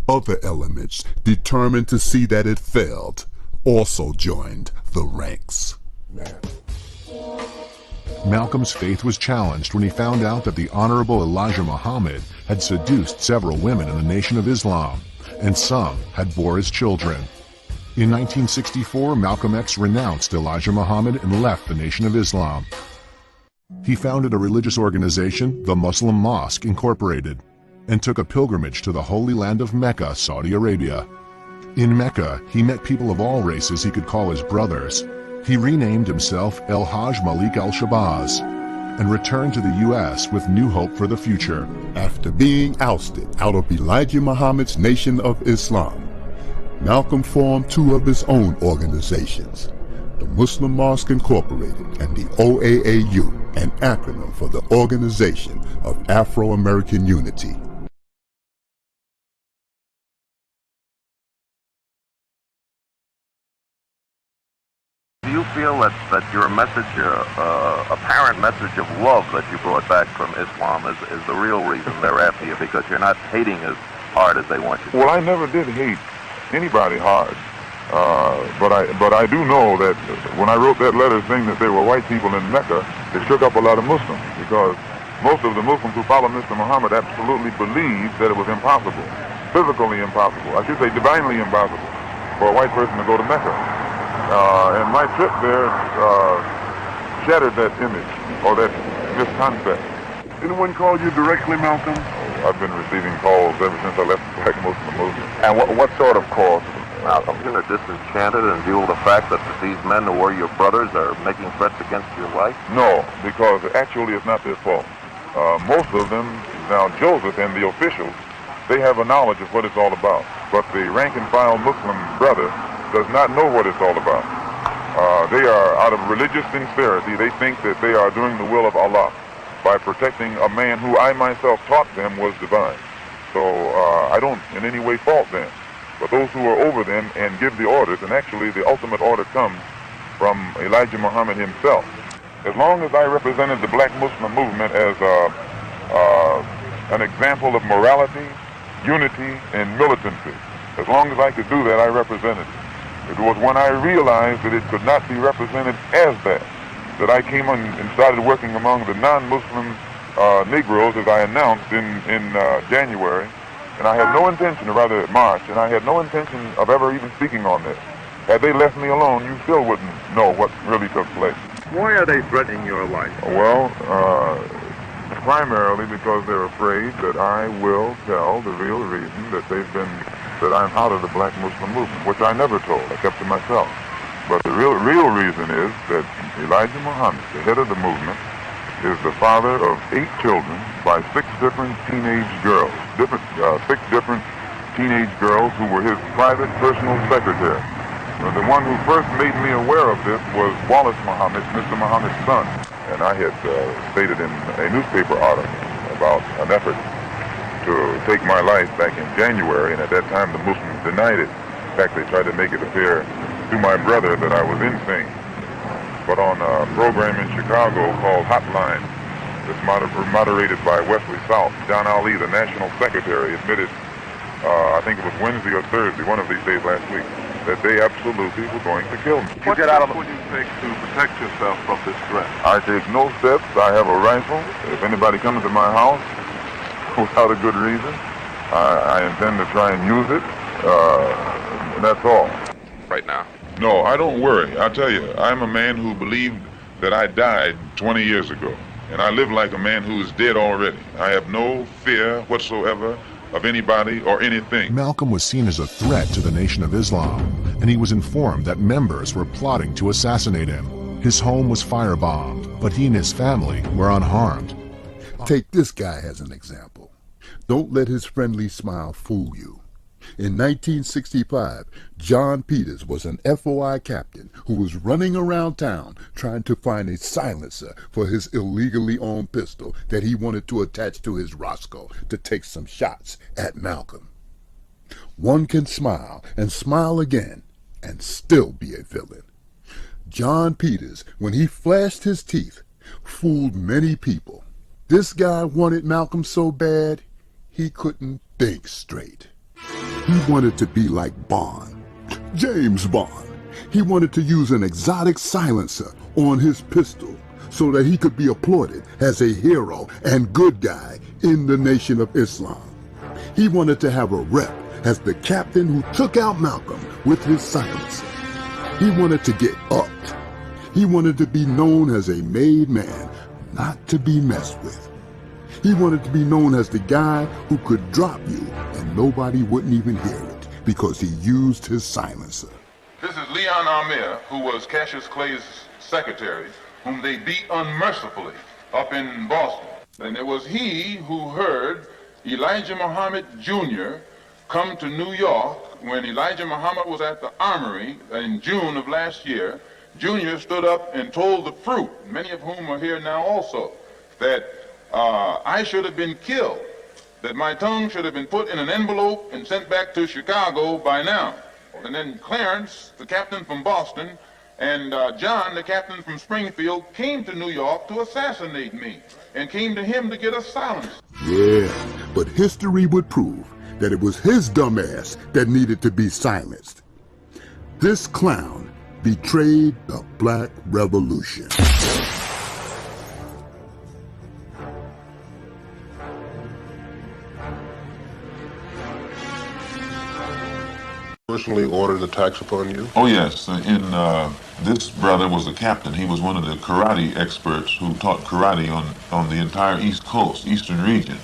Other elements, determined to see that it failed, also joined the ranks. Malcolm's faith was challenged when he found out that the Honorable Elijah Muhammad had seduced several women in the Nation of Islam, and some had bore his children. In 1964, Malcolm X renounced Elijah Muhammad and left the Nation of Islam. He founded a religious organization, the Muslim Mosque Incorporated, and took a pilgrimage to the Holy Land of Mecca, Saudi Arabia. In Mecca, he met people of all races he could call his brothers. He renamed himself El Hajj Malik al-Shabazz and returned to the U.S. with new hope for the future. After being ousted out of Elijah Muhammad's Nation of Islam, Malcolm formed two of his own organizations, the Muslim Mosque Incorporated and the OAAU, an acronym for the Organization of Afro-American Unity. Do you feel that your message, apparent message of love that you brought back from Islam is the real reason they're after you, because you're not hating as hard as they want you to? Well, I never did hate anybody hard. But I do know that when I wrote that letter saying that there were white people in Mecca, it shook up a lot of Muslims, because most of the Muslims who follow Mr. Muhammad absolutely believed that it was impossible, physically impossible, I should say divinely impossible, for a white person to go to Mecca. And my trip there shattered that image, or that misconcept. Anyone call you directly, Malcolm? I've been receiving calls ever since I left the Black Muslim movement. And what sort of calls? Malcolm, you're disenchanted in view of the fact that these men who were your brothers are making threats against your life? No, because actually it's not their fault. Most of them, now Joseph and the officials, they have a knowledge of what it's all about. But the rank-and-file Muslim brother does not know what it's all about. They are, out of religious sincerity, they think that they are doing the will of Allah by protecting a man who I myself taught them was divine. So I don't in any way fault them. But those who are over them and give the orders, and actually the ultimate order comes from Elijah Muhammad himself. As long as I represented the black Muslim movement as an example of morality, unity, and militancy, as long as I could do that, I represented it. It was when I realized that it could not be represented as that I came on and started working among the non-Muslim Negroes, as I announced in January. And I had no intention, or rather March, and I had no intention of ever even speaking on this. Had they left me alone, you still wouldn't know what really took place. Why are they threatening your life? Well, primarily because they're afraid that I will tell the real reason that that I'm out of the black Muslim movement, which I never told, I kept to myself. But the real reason is that Elijah Muhammad, the head of the movement, is the father of 8 children by 6 different teenage girls, 6 different teenage girls who were his private personal secretary. The one who first made me aware of this was Wallace Muhammad, Mr. Muhammad's son. And I had stated in a newspaper article about an effort to take my life back in January, and at that time the Muslims denied it. In fact, they tried to make it appear to my brother that I was insane. But on a program in Chicago called Hotline, that's moderated by Wesley South, John Ali, the national secretary, admitted, I think it was Wednesday or Thursday, one of these days last week, that they absolutely were going to kill me. What steps would you take to protect yourself from this threat? I take no steps. I have a rifle. If anybody comes to my house without a good reason, I intend to try and use it. That's all. Right now. No, I don't worry. I'll tell you, I'm a man who believed that I died 20 years ago. And I live like a man who is dead already. I have no fear whatsoever of anybody or anything. Malcolm was seen as a threat to the Nation of Islam, and he was informed that members were plotting to assassinate him. His home was firebombed, but he and his family were unharmed. Take this guy as an example. Don't let his friendly smile fool you. In 1965, John Peters was an FOI captain who was running around town trying to find a silencer for his illegally owned pistol that he wanted to attach to his Roscoe to take some shots at Malcolm. One can smile and smile again and still be a villain. John Peters, when he flashed his teeth, fooled many people. This guy wanted Malcolm so bad, he couldn't think straight. He wanted to be like Bond, James Bond. He wanted to use an exotic silencer on his pistol so that he could be applauded as a hero and good guy in the Nation of Islam. He wanted to have a rep as the captain who took out Malcolm with his silencer. He wanted to get upped. He wanted to be known as a made man, not to be messed with. He wanted to be known as the guy who could drop you and nobody wouldn't even hear it because he used his silencer. This is Leon Amir, who was Cassius Clay's secretary, whom they beat unmercifully up in Boston. And it was he who heard Elijah Muhammad Jr. come to New York when Elijah Muhammad was at the Armory in June of last year. Jr. stood up and told the fruit, many of whom are here now also, that I should have been killed, that my tongue should have been put in an envelope and sent back to Chicago by now. And then Clarence, the captain from Boston, and John, the captain from Springfield, came to New York to assassinate me and came to him to get us silenced. Yeah, but history would prove that it was his dumb ass that needed to be silenced. This clown betrayed the Black Revolution. Personally ordered attacks upon you? Oh yes, this brother was a captain. He was one of the karate experts who taught karate on the entire East Coast, Eastern region.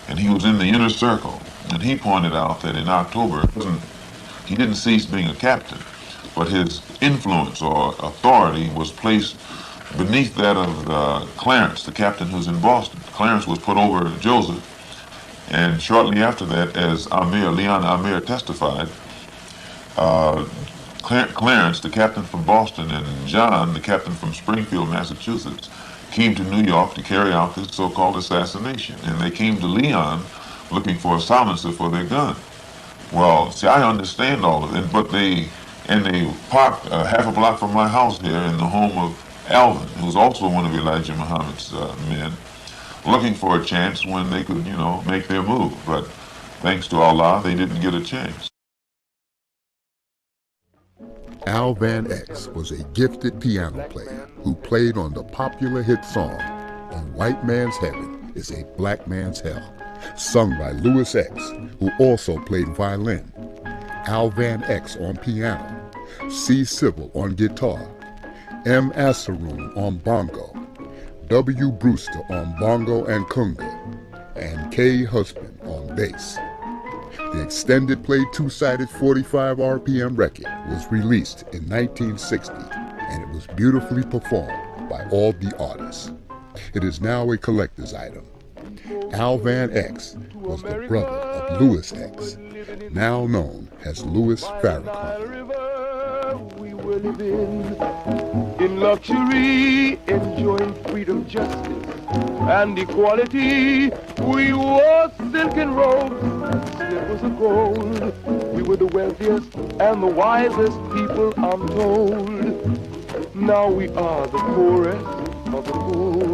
And he was in the inner circle. And he pointed out that in October, he didn't cease being a captain, but his influence or authority was placed beneath that of Clarence, the captain who's in Boston. Clarence was put over Joseph, and shortly after that, as Leon Amir testified, Clarence, the captain from Boston, and John, the captain from Springfield, Massachusetts, came to New York to carry out this so-called assassination. And they came to Leon looking for a silencer for their gun. Well, see, I understand all of it, but they parked half a block from my house here in the home of Alvin, who's also one of Elijah Muhammad's men, looking for a chance when they could, make their move. But thanks to Allah, they didn't get a chance. Al Van X was a gifted piano player who played on the popular hit song, "A White Man's Heaven is a Black Man's Hell," sung by Louis X, who also played violin, Al Van X on piano, C. Civil on guitar, M. Asaroon on bongo, W. Brewster on bongo and conga, and K. Husband on bass. The extended play two-sided 45 RPM record was released in 1960, and it was beautifully performed by all the artists. It is now a collector's item. Al Van X was the brother of Louis X, now known as Louis Farrakhan. We were living in luxury, enjoying freedom, justice, and equality. We wore silken robes and slippers of gold. We were the wealthiest and the wisest people, I'm told. Now we are the poorest of the poor.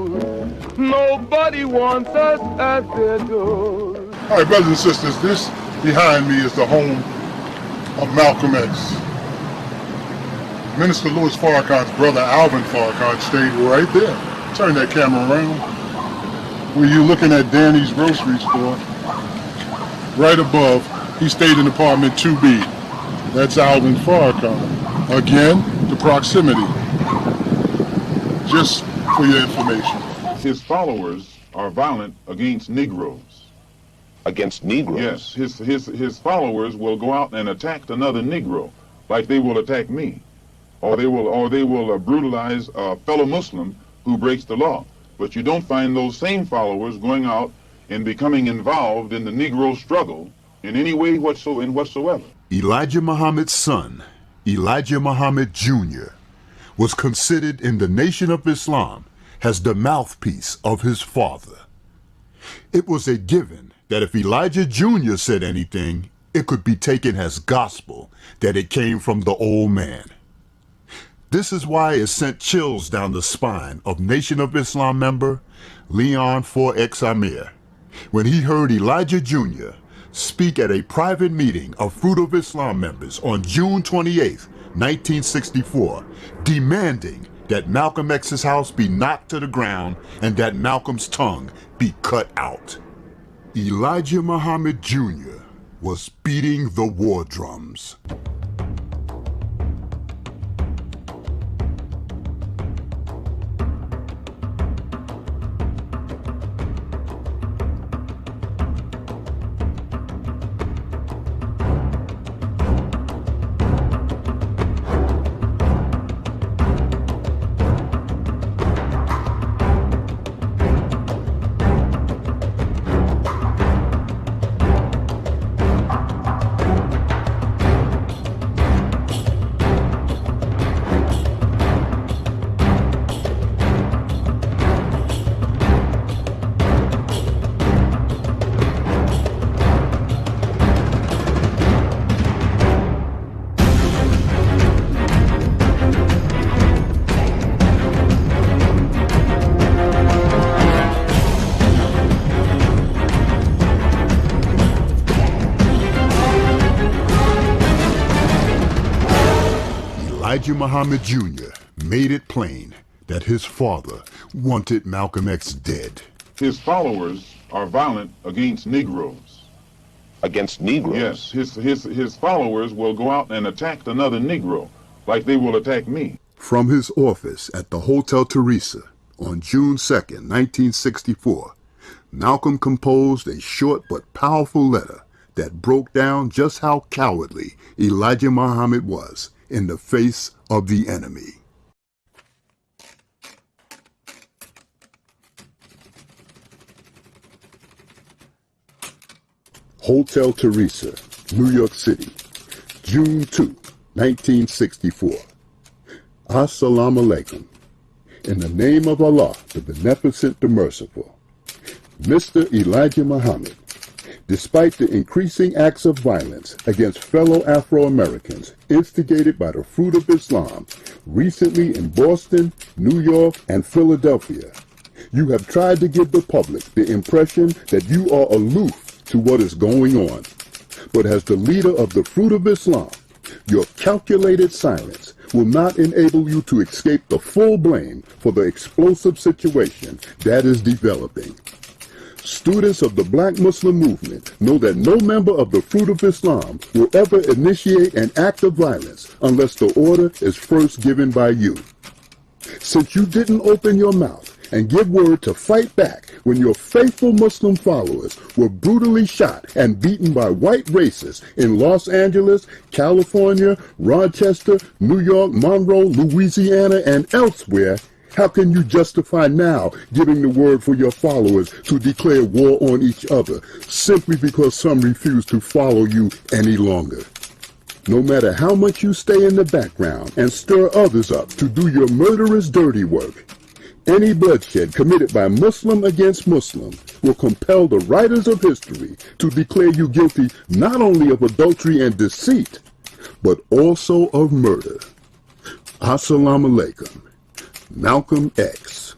Nobody wants us at their door. All right, brothers and sisters, this behind me is the home of Malcolm X. Minister Louis Farrakhan's brother Alvin Farrakhan stayed right there. Turn that camera around. Where you're looking at Danny's grocery store, right above, he stayed in apartment 2B. That's Alvin Farrakhan. Again, the proximity. Just for your information. His followers are violent against Negroes. Against Negroes? Yes, his followers will go out and attack another Negro, like they will attack me, or they will brutalize a fellow Muslim who breaks the law. But you don't find those same followers going out and becoming involved in the Negro struggle in any way whatsoever. Elijah Muhammad's son, Elijah Muhammad Jr., was considered in the Nation of Islam as the mouthpiece of his father. It was a given that if Elijah Jr. said anything, it could be taken as gospel that it came from the old man. This is why it sent chills down the spine of Nation of Islam member Leon 4X Amir when he heard Elijah Jr. speak at a private meeting of Fruit of Islam members on June 28, 1964, demanding that Malcolm X's house be knocked to the ground and that Malcolm's tongue be cut out. Elijah Muhammad Jr. was beating the war drums. Elijah Muhammad Jr. made it plain that his father wanted Malcolm X dead. His followers are violent against Negroes. Against Negroes? Yes, his followers will go out and attack another Negro, like they will attack me. From his office at the Hotel Teresa on June 2nd, 1964, Malcolm composed a short but powerful letter that broke down just how cowardly Elijah Muhammad was in the face of the enemy. Hotel Teresa, New York City, June 2, 1964. Assalamu alaikum. In the name of Allah, the Beneficent, the Merciful. Mr. Elijah Muhammad, despite the increasing acts of violence against fellow Afro-Americans instigated by the Fruit of Islam recently in Boston, New York, and Philadelphia, you have tried to give the public the impression that you are aloof to what is going on. But as the leader of the Fruit of Islam, your calculated silence will not enable you to escape the full blame for the explosive situation that is developing. Students of the Black Muslim movement know that no member of the Fruit of Islam will ever initiate an act of violence unless the order is first given by you. Since you didn't open your mouth and give word to fight back when your faithful Muslim followers were brutally shot and beaten by white racists in Los Angeles, California, Rochester, New York, Monroe, Louisiana, and elsewhere, How can you justify now giving the word for your followers to declare war on each other simply because some refuse to follow you any longer? No matter how much you stay in the background and stir others up to do your murderous dirty work, any bloodshed committed by Muslim against Muslim will compel the writers of history to declare you guilty not only of adultery and deceit, but also of murder. Assalamu alaikum. Malcolm X.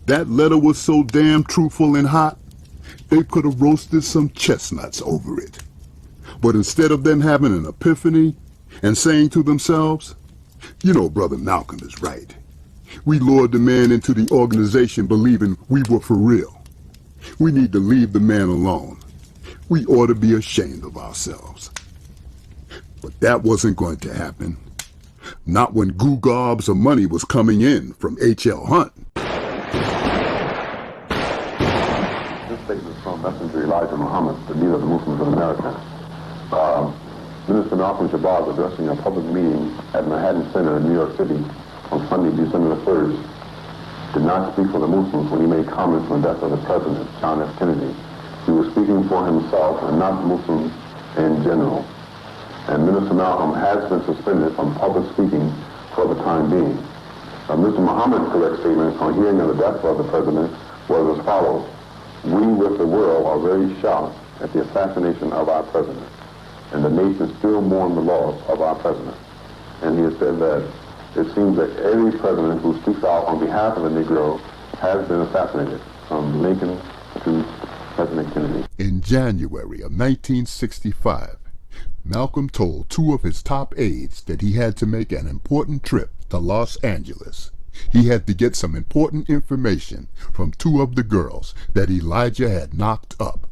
That letter was so damn truthful and hot, they could have roasted some chestnuts over it. But instead of them having an epiphany and saying to themselves, you know, Brother Malcolm is right. We lured the man into the organization believing we were for real. We need to leave the man alone. We ought to be ashamed of ourselves. But that wasn't going to happen. Not when goo gobs of money was coming in from H.L. Hunt. This statement is from Messenger Elijah Muhammad, the leader of the Muslims of America. Minister Malcolm Shabazz, addressing a public meeting at Manhattan Center in New York City on Sunday, December the 3rd, did not speak for the Muslims when he made comments on the death of the President, John F. Kennedy. He was speaking for himself and not Muslims in general. And Minister Malcolm has been suspended from public speaking for the time being. Mr. Muhammad's correct statement on hearing of the death of the President was as follows. We with the world are very shocked at the assassination of our President, and the nation still mourn the loss of our President. And he has said that it seems that every president who speaks out on behalf of the Negro has been assassinated, from Lincoln to President Kennedy. In January of 1965, Malcolm told two of his top aides that he had to make an important trip to Los Angeles. He had to get some important information from two of the girls that Elijah had knocked up.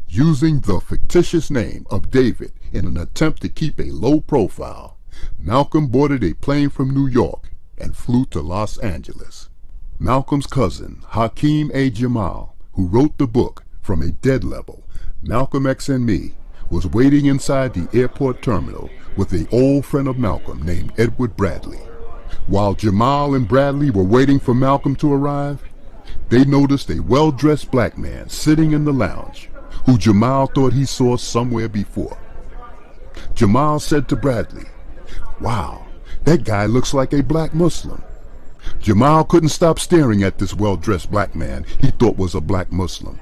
Using the fictitious name of David in an attempt to keep a low profile, Malcolm boarded a plane from New York and flew to Los Angeles. Malcolm's cousin, Hakeem A. Jamal, who wrote the book From a Dead Level, Malcolm X and Me, was waiting inside the airport terminal with an old friend of Malcolm named Edward Bradley. While Jamal and Bradley were waiting for Malcolm to arrive, they noticed a well-dressed black man sitting in the lounge, who Jamal thought he saw somewhere before. Jamal said to Bradley, "Wow, that guy looks like a black Muslim." Jamal couldn't stop staring at this well-dressed black man he thought was a black Muslim.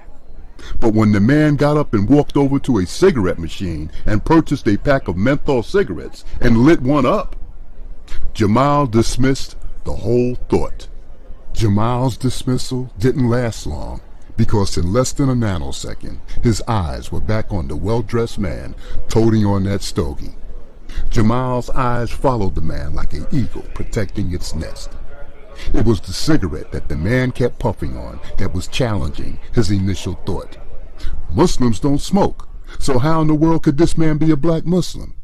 But when the man got up and walked over to a cigarette machine and purchased a pack of menthol cigarettes and lit one up, Jamal dismissed the whole thought. Jamal's dismissal didn't last long, because in less than a nanosecond, his eyes were back on the well-dressed man toting on that stogie. Jamal's eyes followed the man like an eagle protecting its nest. It was the cigarette that the man kept puffing on that was challenging his initial thought. Muslims don't smoke, so how in the world could this man be a black Muslim?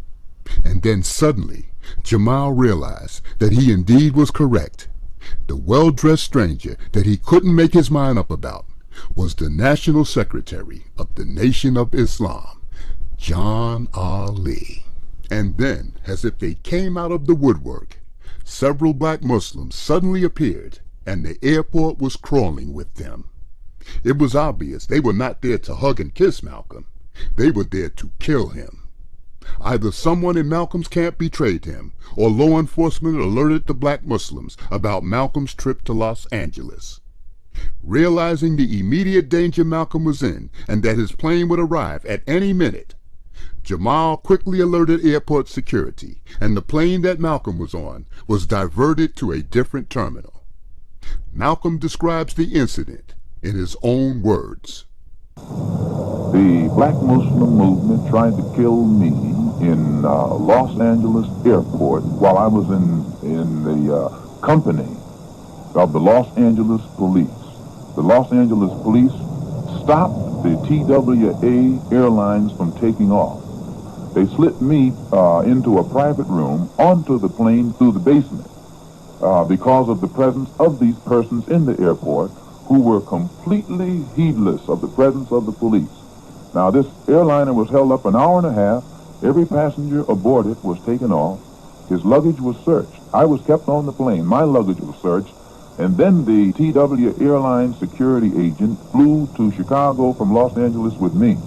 And then suddenly, Jamal realized that he indeed was correct. The well-dressed stranger that he couldn't make his mind up about was the National Secretary of the Nation of Islam, John Ali. And then, as if they came out of the woodwork, several black Muslims suddenly appeared, and the airport was crawling with them. It was obvious they were not there to hug and kiss Malcolm. They were there to kill him. Either someone in Malcolm's camp betrayed him, or law enforcement alerted the black Muslims about Malcolm's trip to Los Angeles. Realizing the immediate danger Malcolm was in, and that his plane would arrive at any minute, Jamal quickly alerted airport security, and the plane that Malcolm was on was diverted to a different terminal. Malcolm describes the incident in his own words. The black Muslim movement tried to kill me in Los Angeles airport while I was in the company of the Los Angeles police. The Los Angeles police stopped the TWA Airlines from taking off. They slipped me into a private room onto the plane through the basement because of the presence of these persons in the airport who were completely heedless of the presence of the police. Now, this airliner was held up an hour and a half. Every passenger aboard it was taken off. His luggage was searched. I was kept on the plane. My luggage was searched. And then the TW Airlines security agent flew to Chicago from Los Angeles with me.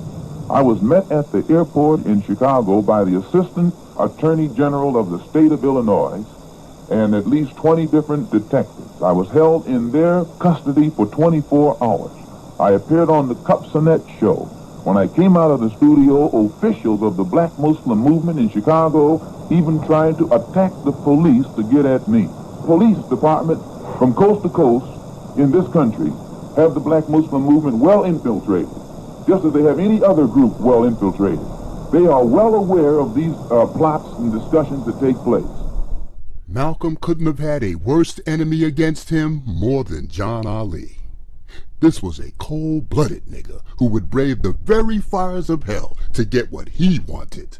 I was met at the airport in Chicago by the Assistant Attorney General of the state of Illinois and at least 20 different detectives. I was held in their custody for 24 hours. I appeared on the Cupsonet show. When I came out of the studio, officials of the Black Muslim movement in Chicago even tried to attack the police to get at me. Police department from coast to coast in this country have the Black Muslim movement well infiltrated, just as they have any other group well infiltrated. They are well aware of these plots and discussions that take place. Malcolm couldn't have had a worse enemy against him more than John Ali. This was a cold-blooded nigga who would brave the very fires of hell to get what he wanted.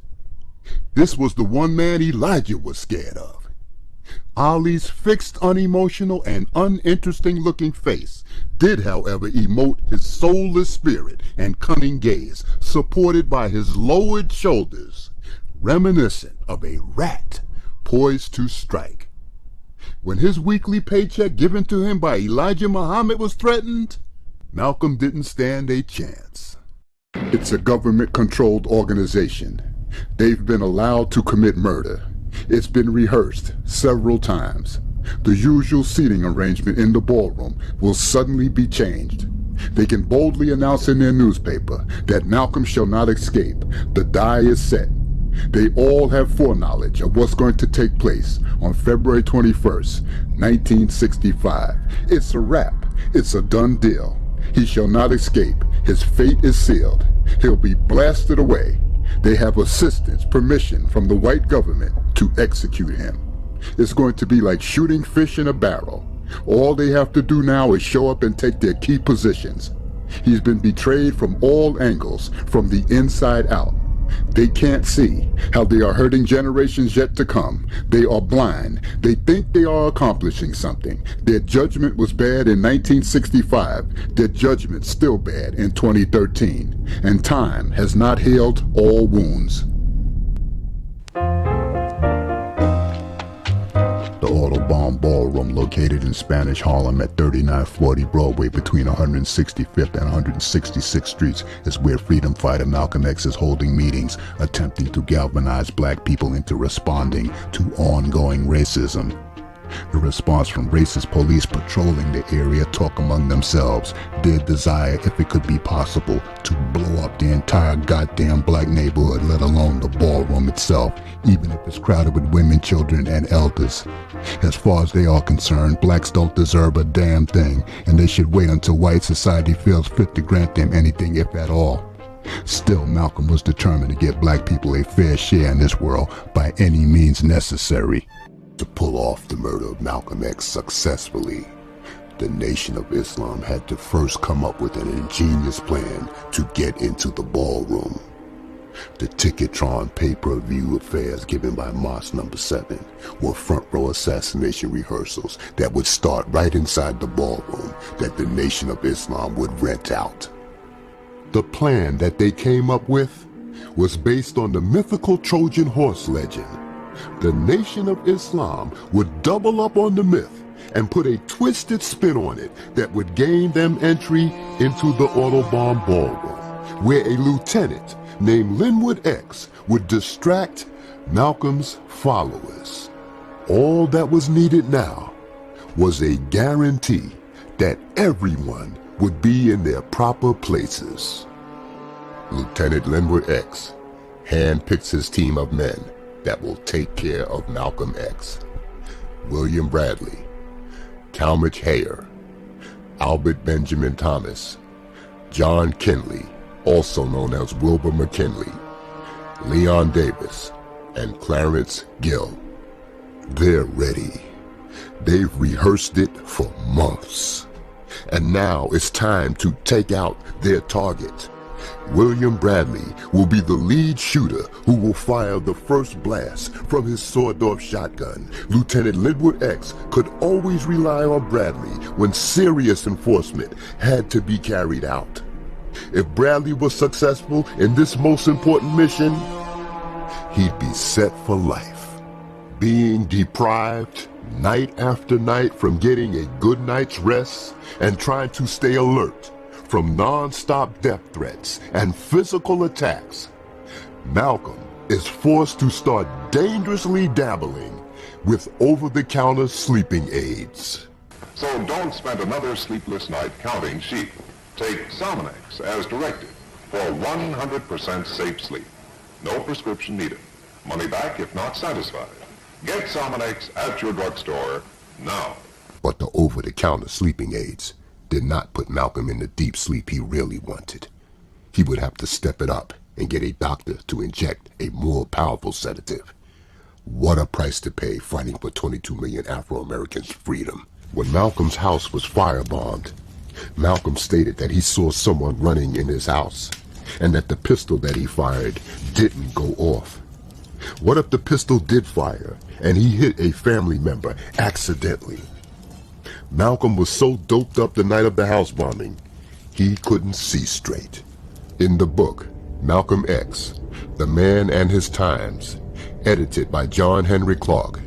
This was the one man Elijah was scared of. Ali's fixed, unemotional, and uninteresting-looking face did, however, emote his soulless spirit and cunning gaze, supported by his lowered shoulders, reminiscent of a rat poised to strike. When his weekly paycheck given to him by Elijah Muhammad was threatened, Malcolm didn't stand a chance. It's a government-controlled organization. They've been allowed to commit murder. It's been rehearsed several times. The usual seating arrangement in the ballroom will suddenly be changed. They can boldly announce in their newspaper that Malcolm shall not escape. The die is set. They all have foreknowledge of what's going to take place on February 21st, 1965. It's a wrap. It's a done deal. He shall not escape. His fate is sealed. He'll be blasted away. They have assistance, permission from the white government to execute him. It's going to be like shooting fish in a barrel. All they have to do now is show up and take their key positions. He's been betrayed from all angles, from the inside out. They can't see how they are hurting generations yet to come. They are blind. They think they are accomplishing something. Their judgment was bad in 1965. Their judgment's still bad in 2013. And time has not healed all wounds. The Autobahn Ballroom, located in Spanish Harlem at 3940 Broadway between 165th and 166th Streets, is where freedom fighter Malcolm X is holding meetings, attempting to galvanize black people into responding to ongoing racism. The response from racist police patrolling the area talk among themselves. Their desire, if it could be possible, to blow up the entire goddamn black neighborhood, let alone the ballroom itself, even if it's crowded with women, children, and elders. As far as they are concerned, blacks don't deserve a damn thing, and they should wait until white society feels fit to grant them anything, if at all. Still, Malcolm was determined to get black people a fair share in this world by any means necessary. To pull off the murder of Malcolm X successfully, the Nation of Islam had to first come up with an ingenious plan to get into the ballroom. The Ticketron pay-per-view affairs given by Mosque No. 7 were front-row assassination rehearsals that would start right inside the ballroom that the Nation of Islam would rent out. The plan that they came up with was based on the mythical Trojan horse legend. The Nation of Islam would double up on the myth and put a twisted spin on it that would gain them entry into the Autobahn Ballroom, where a lieutenant named Linwood X would distract Malcolm's followers. All that was needed now was a guarantee that everyone would be in their proper places. Lieutenant Linwood X handpicks his team of men that will take care of Malcolm X. William Bradley, Talmadge Hayer, Albert Benjamin Thomas, John Kinley, also known as Wilbur McKinley, Leon Davis, and Clarence Gill. They're ready. They've rehearsed it for months. And now it's time to take out their target. William Bradley will be the lead shooter who will fire the first blast from his sawed-off shotgun. Lieutenant Linwood X could always rely on Bradley when serious enforcement had to be carried out. If Bradley was successful in this most important mission, he'd be set for life. Being deprived night after night from getting a good night's rest and trying to stay alert from non-stop death threats and physical attacks, Malcolm is forced to start dangerously dabbling with over-the-counter sleeping aids. So don't spend another sleepless night counting sheep. Take Sominex as directed for 100% safe sleep. No prescription needed. Money back if not satisfied. Get Sominex at your drugstore now. But the over-the-counter sleeping aids did not put Malcolm in the deep sleep he really wanted. He would have to step it up and get a doctor to inject a more powerful sedative. What a price to pay fighting for 22 million Afro-Americans' freedom. When Malcolm's house was firebombed, Malcolm stated that he saw someone running in his house and that the pistol that he fired didn't go off. What if the pistol did fire and he hit a family member accidentally? Malcolm was so doped up the night of the house bombing, he couldn't see straight. In the book, Malcolm X, The Man and His Times, edited by John Henry Clark,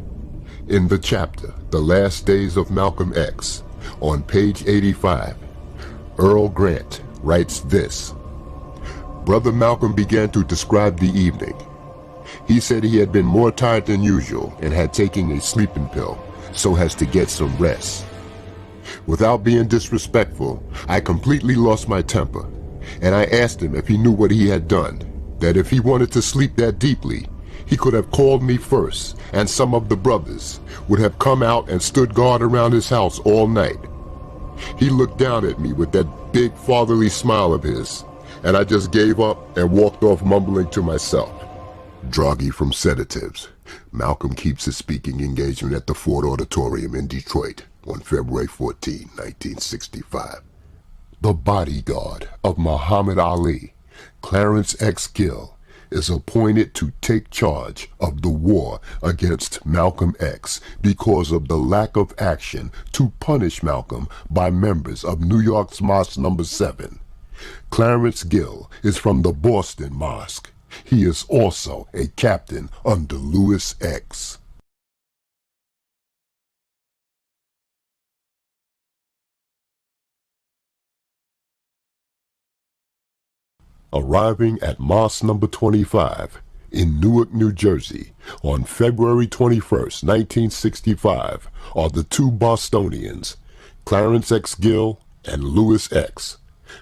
in the chapter, The Last Days of Malcolm X, on page 85, Earl Grant writes this: Brother Malcolm began to describe the evening. He said he had been more tired than usual and had taken a sleeping pill so as to get some rest. Without being disrespectful, I completely lost my temper, and I asked him if he knew what he had done, that if he wanted to sleep that deeply, he could have called me first, and some of the brothers would have come out and stood guard around his house all night. He looked down at me with that big fatherly smile of his, and I just gave up and walked off mumbling to myself. Druggy from sedatives, Malcolm keeps his speaking engagement at the Ford Auditorium in Detroit on February 14, 1965. The bodyguard of Muhammad Ali, Clarence X. Gill, is appointed to take charge of the war against Malcolm X because of the lack of action to punish Malcolm by members of New York's Mosque No. 7. Clarence Gill is from the Boston Mosque. He is also a captain under Lewis X. Arriving at Mosque No. 25 in Newark, New Jersey on February 21, 1965 are the two Bostonians, Clarence X. Gill and Lewis X.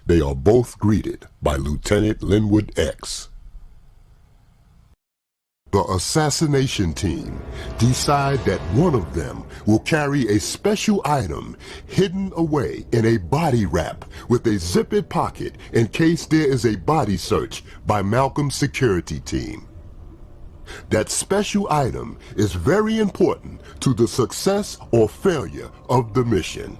They are both greeted by Lieutenant Linwood X. The assassination team decide that one of them will carry a special item hidden away in a body wrap with a zippered pocket in case there is a body search by Malcolm's security team. That special item is very important to the success or failure of the mission.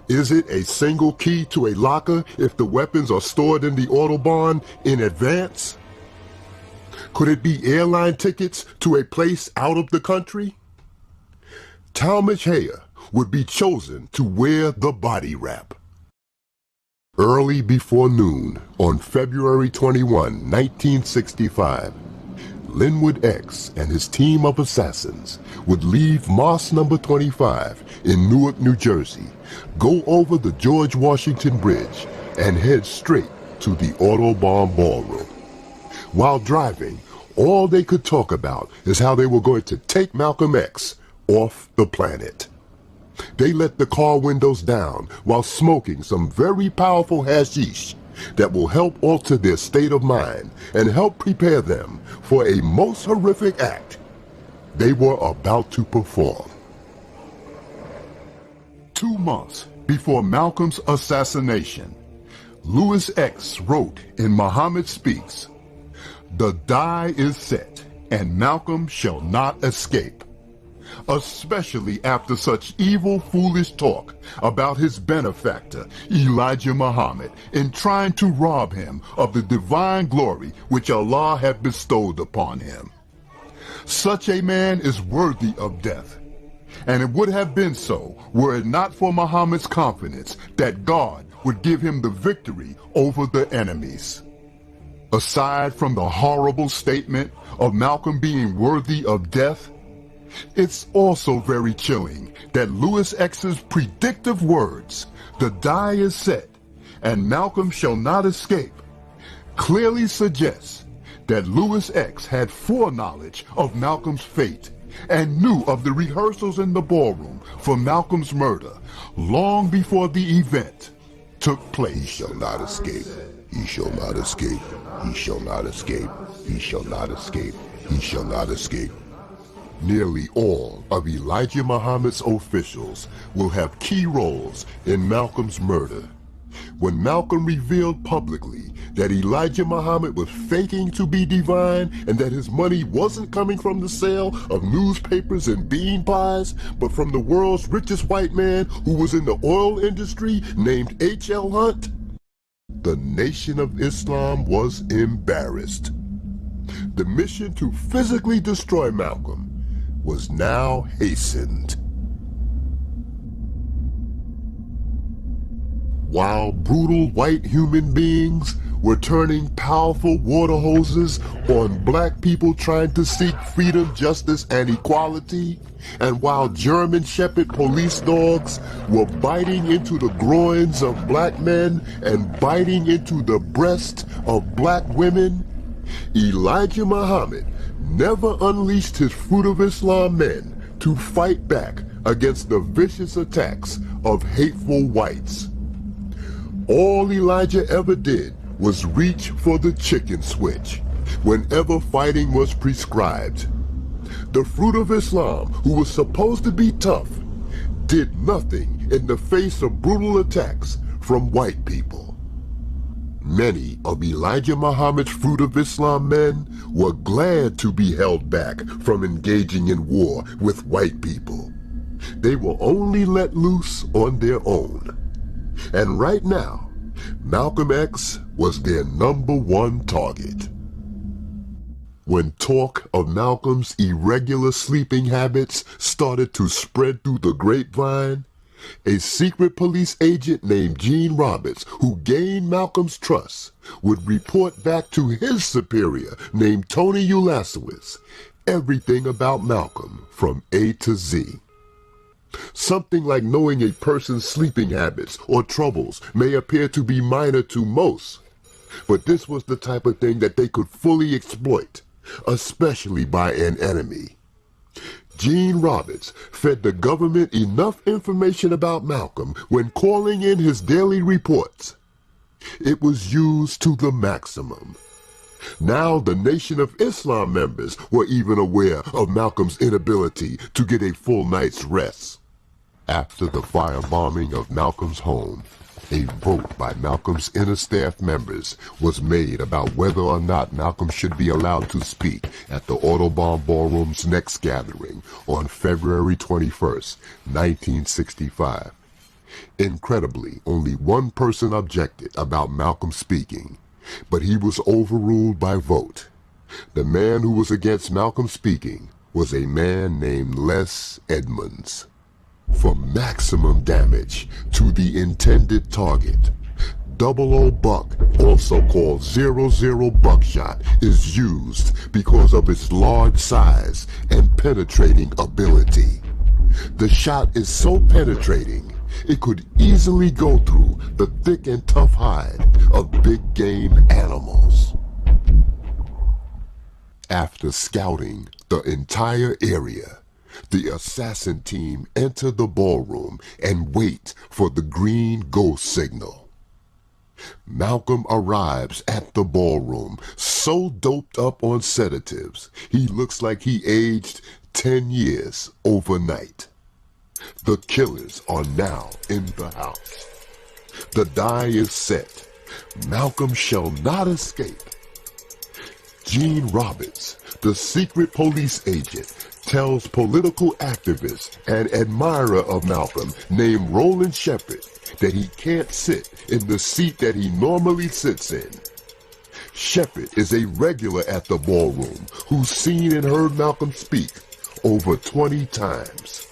Is it a single key to a locker if the weapons are stored in the Autobahn in advance? Could it be airline tickets to a place out of the country? Talmadge Hayer would be chosen to wear the body wrap. Early before noon on February 21, 1965, Linwood X and his team of assassins would leave Mosque No. 25 in Newark, New Jersey, go over the George Washington Bridge, and head straight to the Autobahn Ballroom. While driving, all they could talk about is how they were going to take Malcolm X off the planet. They let the car windows down while smoking some very powerful hashish that will help alter their state of mind and help prepare them for a most horrific act they were about to perform. 2 months before Malcolm's assassination, Lewis X wrote in Muhammad Speaks, "The die is set, and Malcolm shall not escape," especially after such evil, foolish talk about his benefactor, Elijah Muhammad, in trying to rob him of the divine glory which Allah had bestowed upon him. Such a man is worthy of death, and it would have been so were it not for Muhammad's confidence that God would give him the victory over the enemies. Aside from the horrible statement of Malcolm being worthy of death, It's also very chilling that Louis X's predictive words, "The die is set, and Malcolm shall not escape," clearly suggests that Louis X had foreknowledge of Malcolm's fate and knew of the rehearsals in the ballroom for Malcolm's murder long before the event took place. He shall not escape. He shall not escape. He shall not escape. He shall not escape. He shall not escape. Nearly all of Elijah Muhammad's officials will have key roles in Malcolm's murder. When Malcolm revealed publicly that Elijah Muhammad was faking to be divine and that his money wasn't coming from the sale of newspapers and bean pies, but from the world's richest white man who was in the oil industry named H.L. Hunt, the Nation of Islam was embarrassed. The mission to physically destroy Malcolm was now hastened. While brutal white human beings were turning powerful water hoses on black people trying to seek freedom, justice, and equality, and while German Shepherd police dogs were biting into the groins of black men and biting into the breasts of black women, Elijah Muhammad never unleashed his Fruit of Islam men to fight back against the vicious attacks of hateful whites. All Elijah ever did was reach for the chicken switch whenever fighting was prescribed. The Fruit of Islam, who was supposed to be tough, did nothing in the face of brutal attacks from white people. Many of Elijah Muhammad's Fruit of Islam men were glad to be held back from engaging in war with white people. They were only let loose on their own. And right now, Malcolm X was their #1 target. When talk of Malcolm's irregular sleeping habits started to spread through the grapevine, a secret police agent named Gene Roberts, who gained Malcolm's trust, would report back to his superior named Tony Ulasewicz everything about Malcolm from A to Z. Something like knowing a person's sleeping habits or troubles may appear to be minor to most, but this was the type of thing that they could fully exploit, especially by an enemy. Gene Roberts fed the government enough information about Malcolm when calling in his daily reports. It was used to the maximum. Now the Nation of Islam members were even aware of Malcolm's inability to get a full night's rest. After the firebombing of Malcolm's home, a vote by Malcolm's inner staff members was made about whether or not Malcolm should be allowed to speak at the Autobahn Ballroom's next gathering on February 21st, 1965. Incredibly, only one person objected about Malcolm speaking, but he was overruled by vote. The man who was against Malcolm speaking was a man named Les Edmonds. For maximum damage to the intended target, 00 buck, also called 00 buckshot, is used because of its large size and penetrating ability. The shot is so penetrating, it could easily go through the thick and tough hide of big game animals. After scouting the entire area, the assassin team enter the ballroom and wait for the green go signal. Malcolm arrives at the ballroom so doped up on sedatives, he looks like he aged 10 years overnight. The killers are now in the house. The die is set. Malcolm shall not escape. Gene Roberts, the secret police agent, tells political activist and admirer of Malcolm named Roland Shepherd that he can't sit in the seat that he normally sits in. Shepherd is a regular at the ballroom who's seen and heard Malcolm speak over 20 times.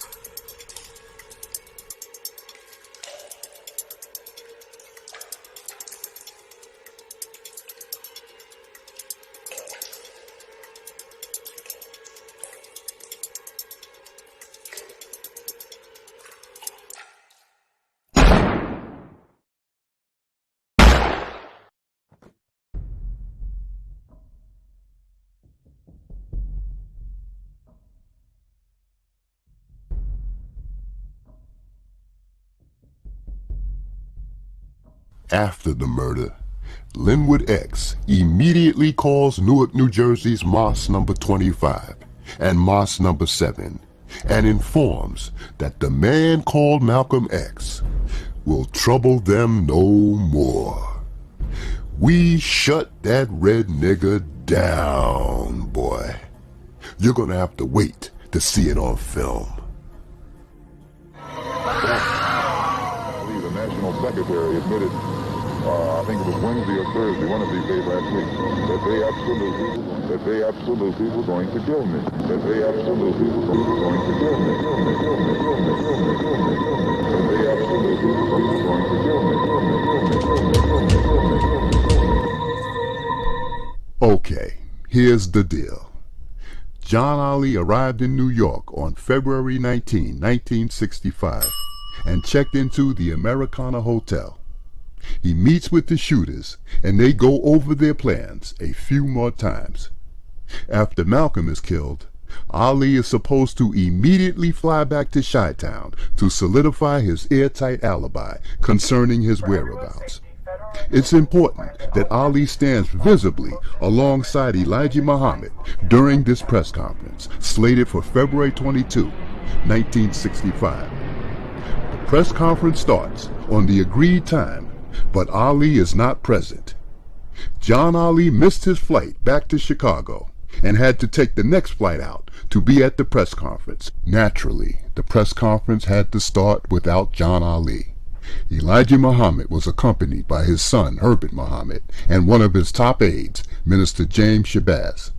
After the murder, Linwood X immediately calls Newark, New Jersey's Mosque number 25 and Mosque number 7 and informs that the man called Malcolm X will trouble them no more. We shut that red nigger down, boy. You're gonna have to wait to see it on film. The National Secretary admitted, I think it was Wednesday or Thursday, one of these days last week, that they absolutely were going to kill me. That they absolutely were going to kill me. That they absolutely were going to kill me. Okay, here's the deal. John Ali arrived in New York on February 19, 1965, and checked into the Americana Hotel. He meets with the shooters, and they go over their plans a few more times. After Malcolm is killed, Ali is supposed to immediately fly back to Chi-Town to solidify his airtight alibi concerning his whereabouts. It's important that Ali stands visibly alongside Elijah Muhammad during this press conference, slated for February 22, 1965. The press conference starts on the agreed time, but Ali is not present. John Ali missed his flight back to Chicago and had to take the next flight out to be at the press conference. Naturally, the press conference had to start without John Ali. Elijah Muhammad was accompanied by his son Herbert Muhammad and one of his top aides, Minister James Shabazz.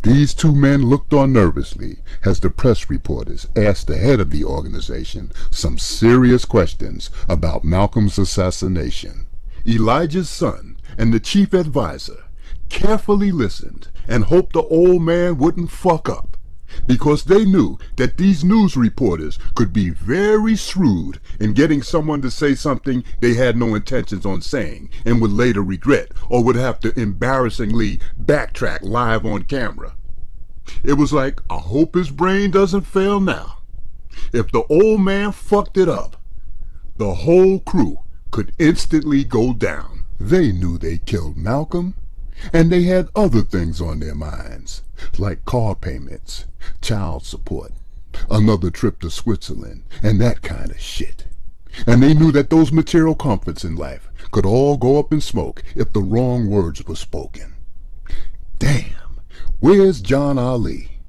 These two men looked on nervously as the press reporters asked the head of the organization some serious questions about Malcolm's assassination. Elijah's son and the chief advisor carefully listened and hoped the old man wouldn't fuck up, because they knew that these news reporters could be very shrewd in getting someone to say something they had no intentions on saying and would later regret, or would have to embarrassingly backtrack live on camera. It was like, I hope his brain doesn't fail now. If the old man fucked it up, the whole crew could instantly go down. They knew they killed Malcolm, and they had other things on their minds, like car payments, child support, another trip to Switzerland, and that kind of shit. And they knew that those material comforts in life could all go up in smoke if the wrong words were spoken. Damn, where's John Ali?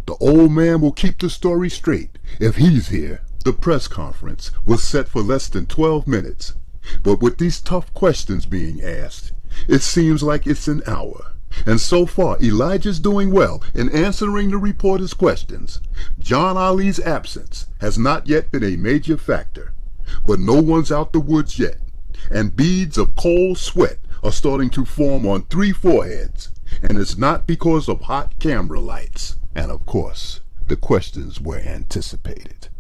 The old man will keep the story straight if he's here. The press conference was set for less than 12 minutes, but with these tough questions being asked, it seems like it's an hour. And so far, Elijah's doing well in answering the reporters' questions. John Ali's absence has not yet been a major factor, but no one's out the woods yet, and beads of cold sweat are starting to form on 3 foreheads, and it's not because of hot camera lights. And of course, the questions were anticipated.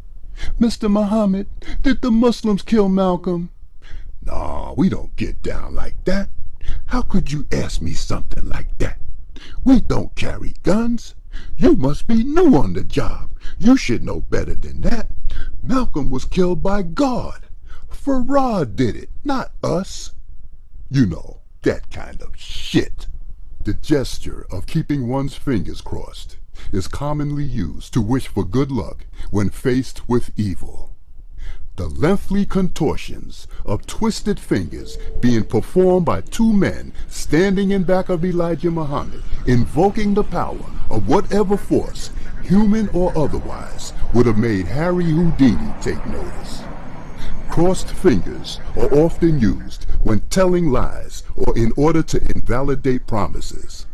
Mr. Muhammad, did the Muslims kill Malcolm? No, we don't get down like that. How could you ask me something like that? We don't carry guns. You must be new on the job. You should know better than that. Malcolm was killed by God. Farad did it, not us. You know, that kind of shit. The gesture of keeping one's fingers crossed is commonly used to wish for good luck when faced with evil. The lengthy contortions of twisted fingers being performed by 2 men standing in back of Elijah Muhammad, invoking the power of whatever force, human or otherwise, would have made Harry Houdini take notice. Crossed fingers are often used when telling lies or in order to invalidate promises.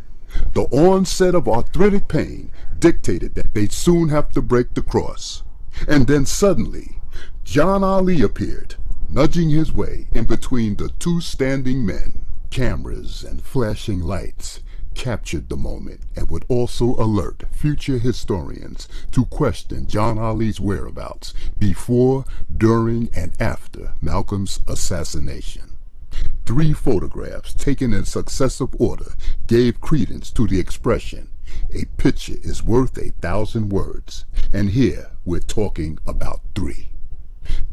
The onset of arthritic pain dictated that they'd soon have to break the cross. And then suddenly, John Ali appeared, nudging his way in between the 2 standing men. Cameras and flashing lights captured the moment and would also alert future historians to question John Ali's whereabouts before, during, and after Malcolm's assassination. 3 photographs taken in successive order gave credence to the expression, "A picture is worth 1,000 words," and here we're talking about 3.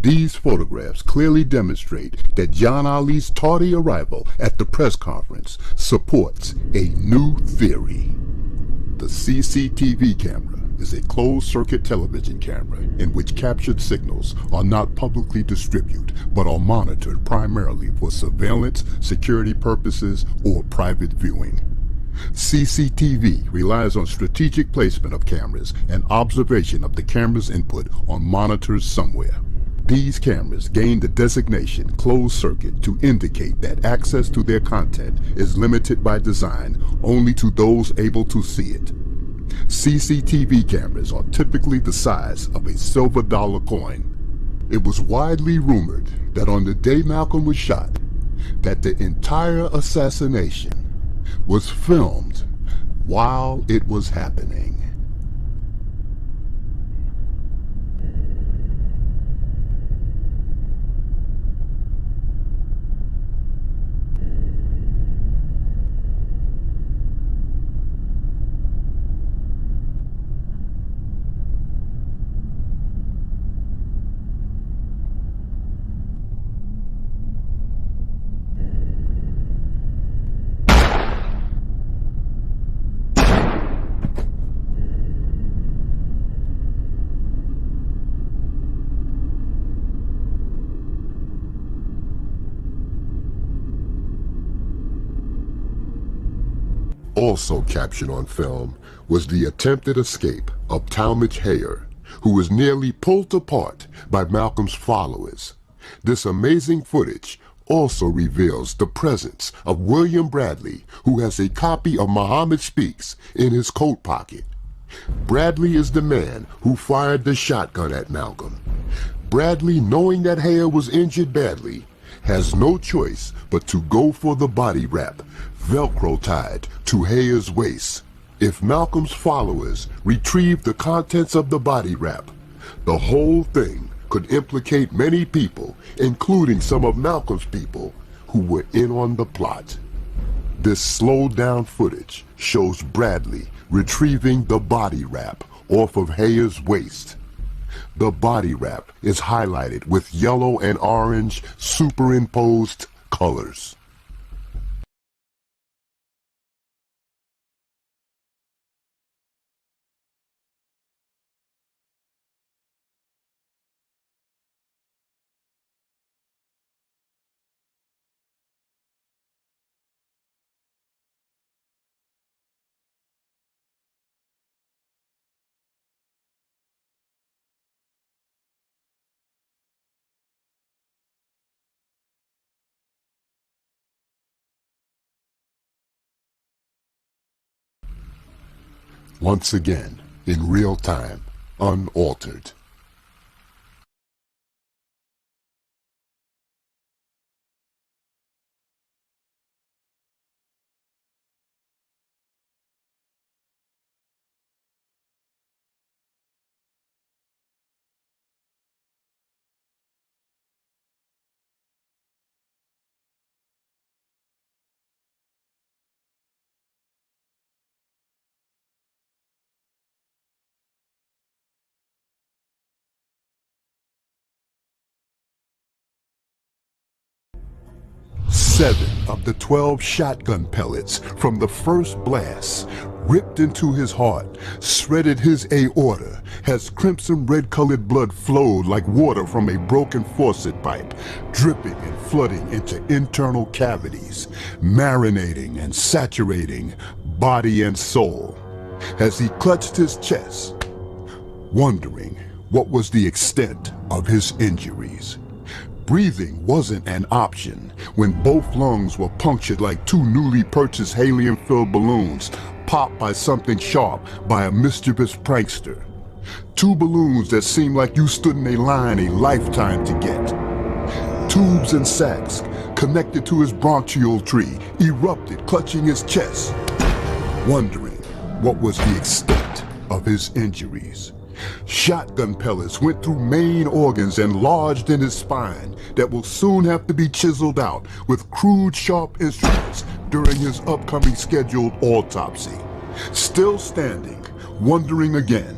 These photographs clearly demonstrate that John Ali's tardy arrival at the press conference supports a new theory. The CCTV camera is a closed-circuit television camera in which captured signals are not publicly distributed but are monitored primarily for surveillance, security purposes, or private viewing. CCTV relies on strategic placement of cameras and observation of the camera's input on monitors somewhere. These cameras gain the designation closed circuit to indicate that access to their content is limited by design only to those able to see it. CCTV cameras are typically the size of a silver dollar coin. It was widely rumored that on the day Malcolm was shot, that the entire assassination was filmed while it was happening. Also captured on film was the attempted escape of Talmadge Hayer, who was nearly pulled apart by Malcolm's followers. This amazing footage also reveals the presence of William Bradley, who has a copy of Muhammad Speaks in his coat pocket. Bradley is the man who fired the shotgun at Malcolm. Bradley, knowing that Hayer was injured badly, has no choice but to go for the body wrap, Velcro tied to Hayer's waist. If Malcolm's followers retrieve the contents of the body wrap, the whole thing could implicate many people, including some of Malcolm's people who were in on the plot. This slowed down footage shows Bradley retrieving the body wrap off of Hayer's waist. The body wrap is highlighted with yellow and orange superimposed colors. Once again, in real time, unaltered. Seven of the 12 shotgun pellets from the first blast ripped into his heart, shredded his aorta, as crimson red-colored blood flowed like water from a broken faucet pipe, dripping and flooding into internal cavities, marinating and saturating body and soul. As he clutched his chest, wondering what was the extent of his injuries. Breathing wasn't an option when both lungs were punctured like two newly purchased helium-filled balloons popped by something sharp by a mischievous prankster. Two balloons that seemed like you stood in a line a lifetime to get. Tubes and sacs connected to his bronchial tree erupted, clutching his chest, wondering what was the extent of his injuries. Shotgun pellets went through main organs and lodged in his spine that will soon have to be chiseled out with crude sharp instruments during his upcoming scheduled autopsy. Still standing, wondering again,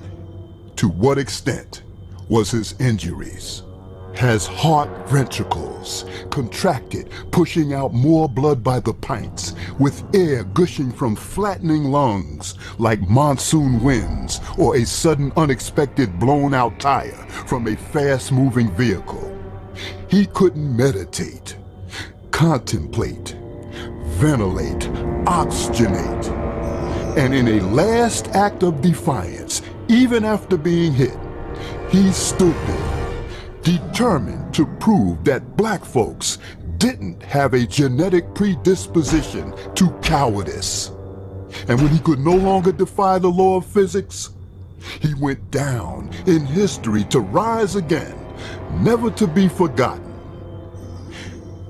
to what extent was his injuries? has heart ventricles, contracted, pushing out more blood by the pints, with air gushing from flattening lungs like monsoon winds or a sudden unexpected blown-out tire from a fast-moving vehicle. He couldn't meditate, contemplate, ventilate, oxygenate. And in a last act of defiance, even after being hit, he stood there, determined to prove that black folks didn't have a genetic predisposition to cowardice. And when he could no longer defy the law of physics, he went down in history to rise again, never to be forgotten.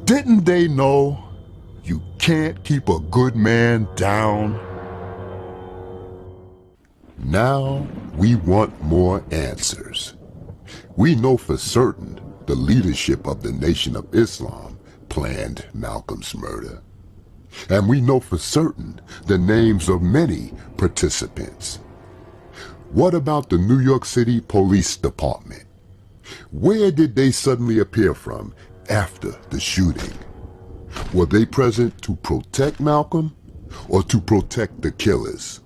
Didn't they know you can't keep a good man down? Now we want more answers. We know for certain the leadership of the Nation of Islam planned Malcolm's murder. And we know for certain the names of many participants. What about the New York City Police Department? Where did they suddenly appear from after the shooting? Were they present to protect Malcolm or to protect the killers?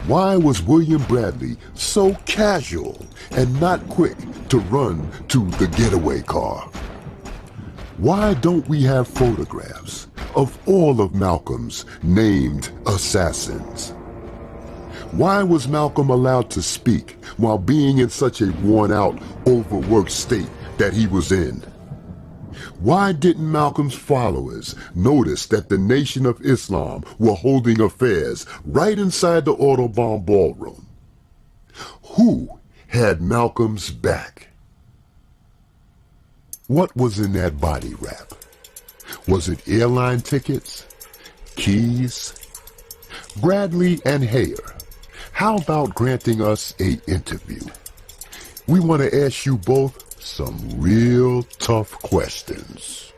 Why was William Bradley so casual and not quick to run to the getaway car? Why don't we have photographs of all of Malcolm's named assassins? Why was Malcolm allowed to speak while being in such a worn-out, overworked state that he was in? Why didn't Malcolm's followers notice that the Nation of Islam were holding affairs right inside the Autobahn ballroom? Who had Malcolm's back? What was in that body wrap? Was it airline tickets? Keys? Bradley and Hayer, how about granting us an interview? We want to ask you both some real tough questions.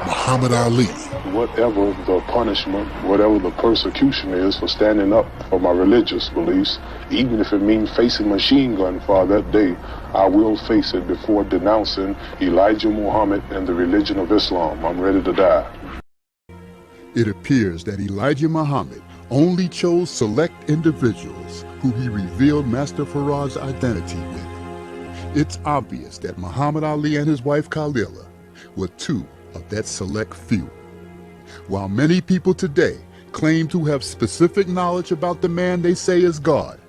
Muhammad Ali. Whatever the punishment, whatever the persecution is for standing up for my religious beliefs, even if it means facing machine gun fire that day, I will face it before denouncing Elijah Muhammad and the religion of Islam. I'm ready to die. It appears that Elijah Muhammad only chose select individuals who he revealed Master Farad's identity with. It's obvious that Muhammad Ali and his wife Khalila were two of that select few. While many people today claim to have specific knowledge about the man they say is God,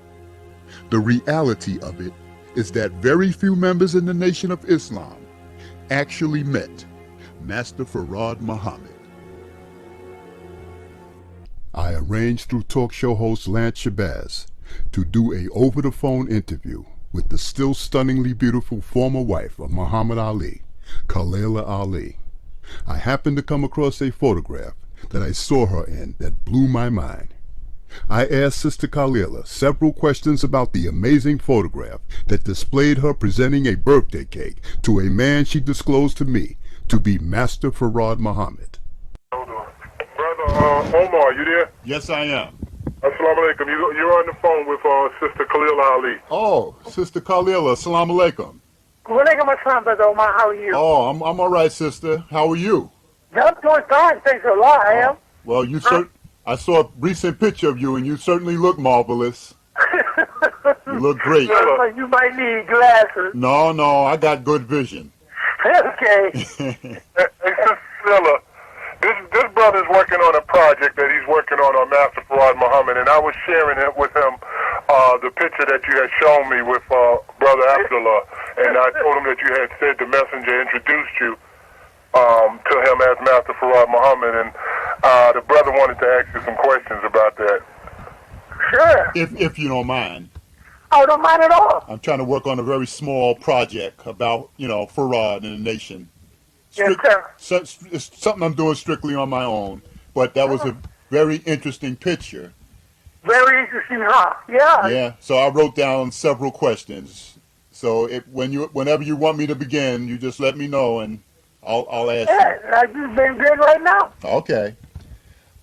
the reality of it is that very few members in the Nation of Islam actually met Master Farad Muhammad. I arranged through talk show host Lance Shabazz to do a over-the-phone interview with the still stunningly beautiful former wife of Muhammad Ali, Khalila Ali. I happened to come across a photograph that I saw her in that blew my mind. I asked Sister Khalila several questions about the amazing photograph that displayed her presenting a birthday cake to a man she disclosed to me to be Master Farad Muhammad. Brother Omar, you there? Yes, I am. Assalamu alaikum. You're on the phone with Sister Khalil Ali. Oh, Sister Khalila, assalamu alaikum. Walaikum assalam, Brother Omar. How are you? Oh, I'm all right, sister. How are you? I'm doing fine. Thanks a lot. I am. Well, I saw a recent picture of you, and you certainly look marvelous. You look great. You might need glasses. No, I got good vision. Okay. Hey, Sister Khalila, this brother's working on a project that he's working on Master Farad Muhammad, and I was sharing it with him, the picture that you had shown me with Brother Abdullah, and I told him that you had said the messenger introduced you to him as Master Farad Muhammad, and the brother wanted to ask you some questions about that. Sure. If you don't mind. I don't mind at all. I'm trying to work on a very small project about, Farad and the nation. Yes, sir. It's something I'm doing strictly on my own, but that was a very interesting picture. Very interesting, huh? Yeah. Yeah. So I wrote down several questions. So whenever you want me to begin, you just let me know and I'll ask you. Yeah, I just been good right now. Okay.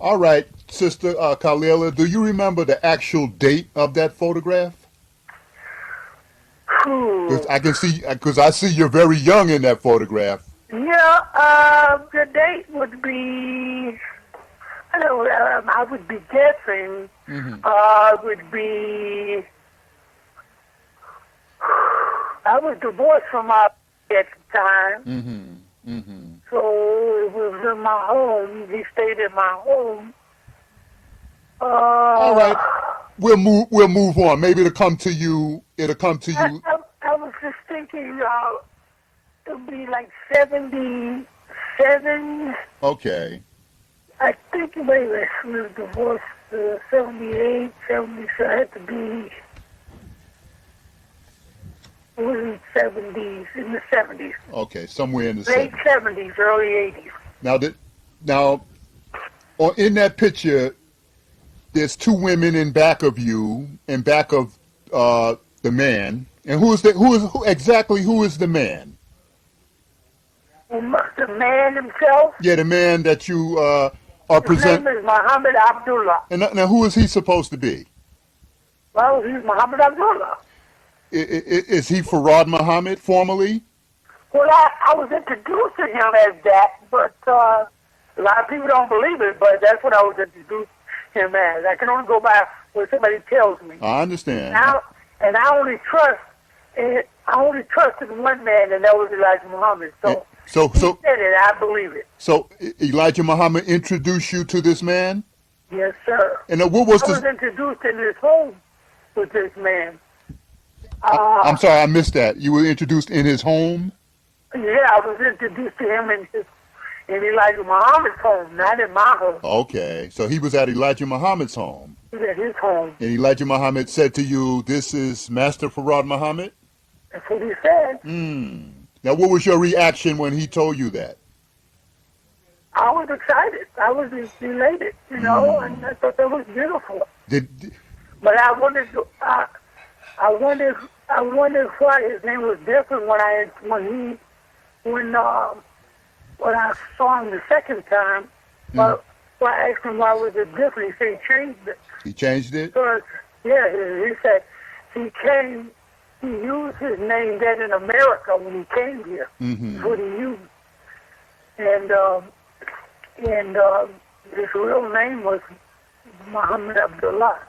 All right, Sister Kalila, do you remember the actual date of that photograph? Because I see you're very young in that photograph. Yeah, the date would be, I don't know, I would be guessing, would be, I was divorced from my at the time. So it was in my home. He stayed in my home. All right, we'll move on. Maybe it'll come to you. I was just thinking, it would be like 77. Okay. I think maybe we was divorced 78, 77. It had to be. It was in the 70s. Okay, somewhere in the late 70s, early 80s. Now, in that picture, there's two women in back of you, in back of the man. And who is the man? The man himself? Yeah, the man that you are presenting. His name is Muhammad Abdullah. And now, who is he supposed to be? Well, he's Muhammad Abdullah. Is he Farad Muhammad formerly? Well, I was introduced to him as that, but a lot of people don't believe it, but that's what I was introduced to him as. I can only go by what somebody tells me. I understand. And I only trusted one man, and that was Elijah Muhammad. So he said it, I believe it. So Elijah Muhammad introduced you to this man? Yes, sir. And what was I was introduced in his home with this man. I'm sorry, I missed that. You were introduced in his home? Yeah, I was introduced to him in Elijah Muhammad's home, not in my home. Okay, so he was at Elijah Muhammad's home. He was at his home. And Elijah Muhammad said to you, "This is Master Farad Muhammad?" That's what he said. Now, what was your reaction when he told you that? I was excited. I was elated, and I thought that was beautiful. But I wondered why his name was different when I saw him the second time. But I asked him why was it different. He said he changed it. He changed it? Because, yeah, he said he used his name then in America when he came here. That's what he used. And his real name was Muhammad Abdullah.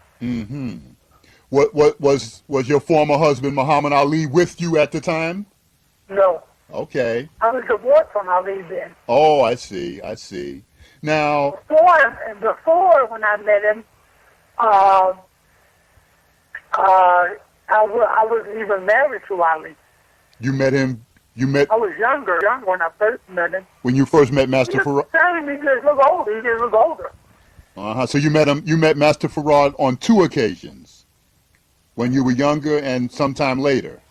What was your former husband Muhammad Ali with you at the time? No. Okay. I was divorced from Ali then. Oh, I see. Now, before when I met him, I wasn't even married to Ali. You met him. I was younger when I first met him. When you first met Master Farad. He just looked older. He just looked older. So you met Master Farad on two occasions, when you were younger and sometime later.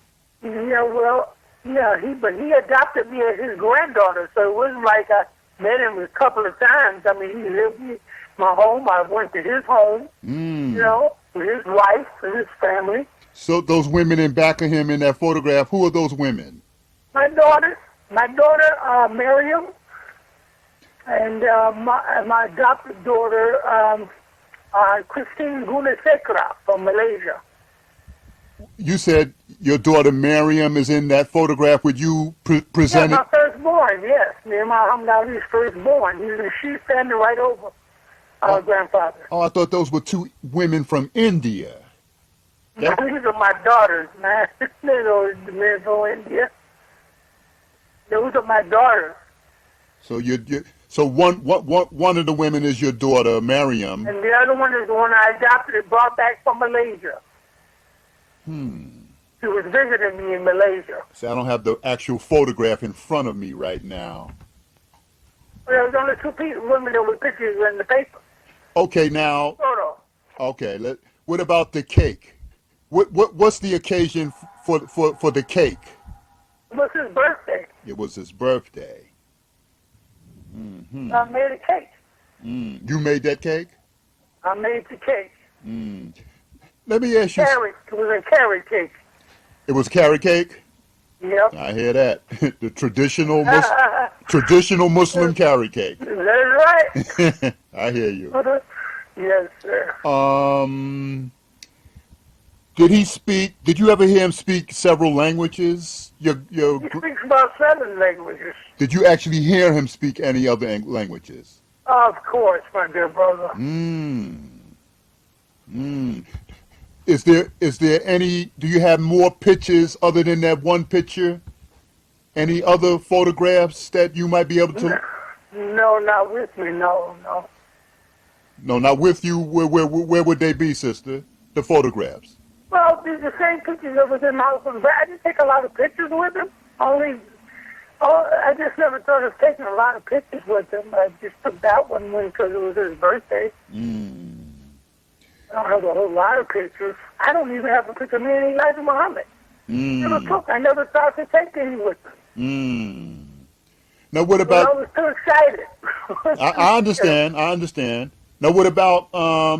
Yeah, well, yeah, but he adopted me as his granddaughter, so it wasn't like I met him a couple of times. I mean, he lived in my home. I went to his home, with his wife and his family. So those women in back of him in that photograph, who are those women? My daughter, Miriam, and my adopted daughter, Christine Gunasekara from Malaysia. You said your daughter Miriam is in that photograph with you presented? Yeah, my firstborn, yes. Muhammad Ali's firstborn. She's standing right over our grandfather. Oh, I thought those were two women from India. These are my daughters, man. They're from India. Those are my daughters. So so one of the women is your daughter, Miriam. And the other one is the one I adopted and brought back from Malaysia. She was visiting me in Malaysia. See, I don't have the actual photograph in front of me right now. Well, there was only two women that were pictures in the paper. Okay, now. Photo. Okay, what about the cake? What's the occasion for the cake? It was his birthday. It was his birthday. I made a cake. You made that cake? I made the cake. Let me ask you. Carrot. It was a carrot cake. It was carrot cake? Yep. I hear that. The traditional Muslim carrot cake. That's right. I hear you. Yes, sir. Did you ever hear him speak several languages? He speaks about 7 languages. Did you actually hear him speak any other languages? Of course, my dear brother. Is there any, do you have more pictures other than that one picture? Any other photographs that you might be able to? No, not with me, no. No, not with you. Where would they be, sister? The photographs. Well, these are the same pictures that was in my house. I didn't take a lot of pictures with him. I just never thought of taking a lot of pictures with him. I just took that one because it was his birthday. I don't have a whole lot of pictures. I don't even have a picture of me and Elijah Muhammad. I never thought to take any with him. Now, what about? I was too excited. I understand. Now, what about?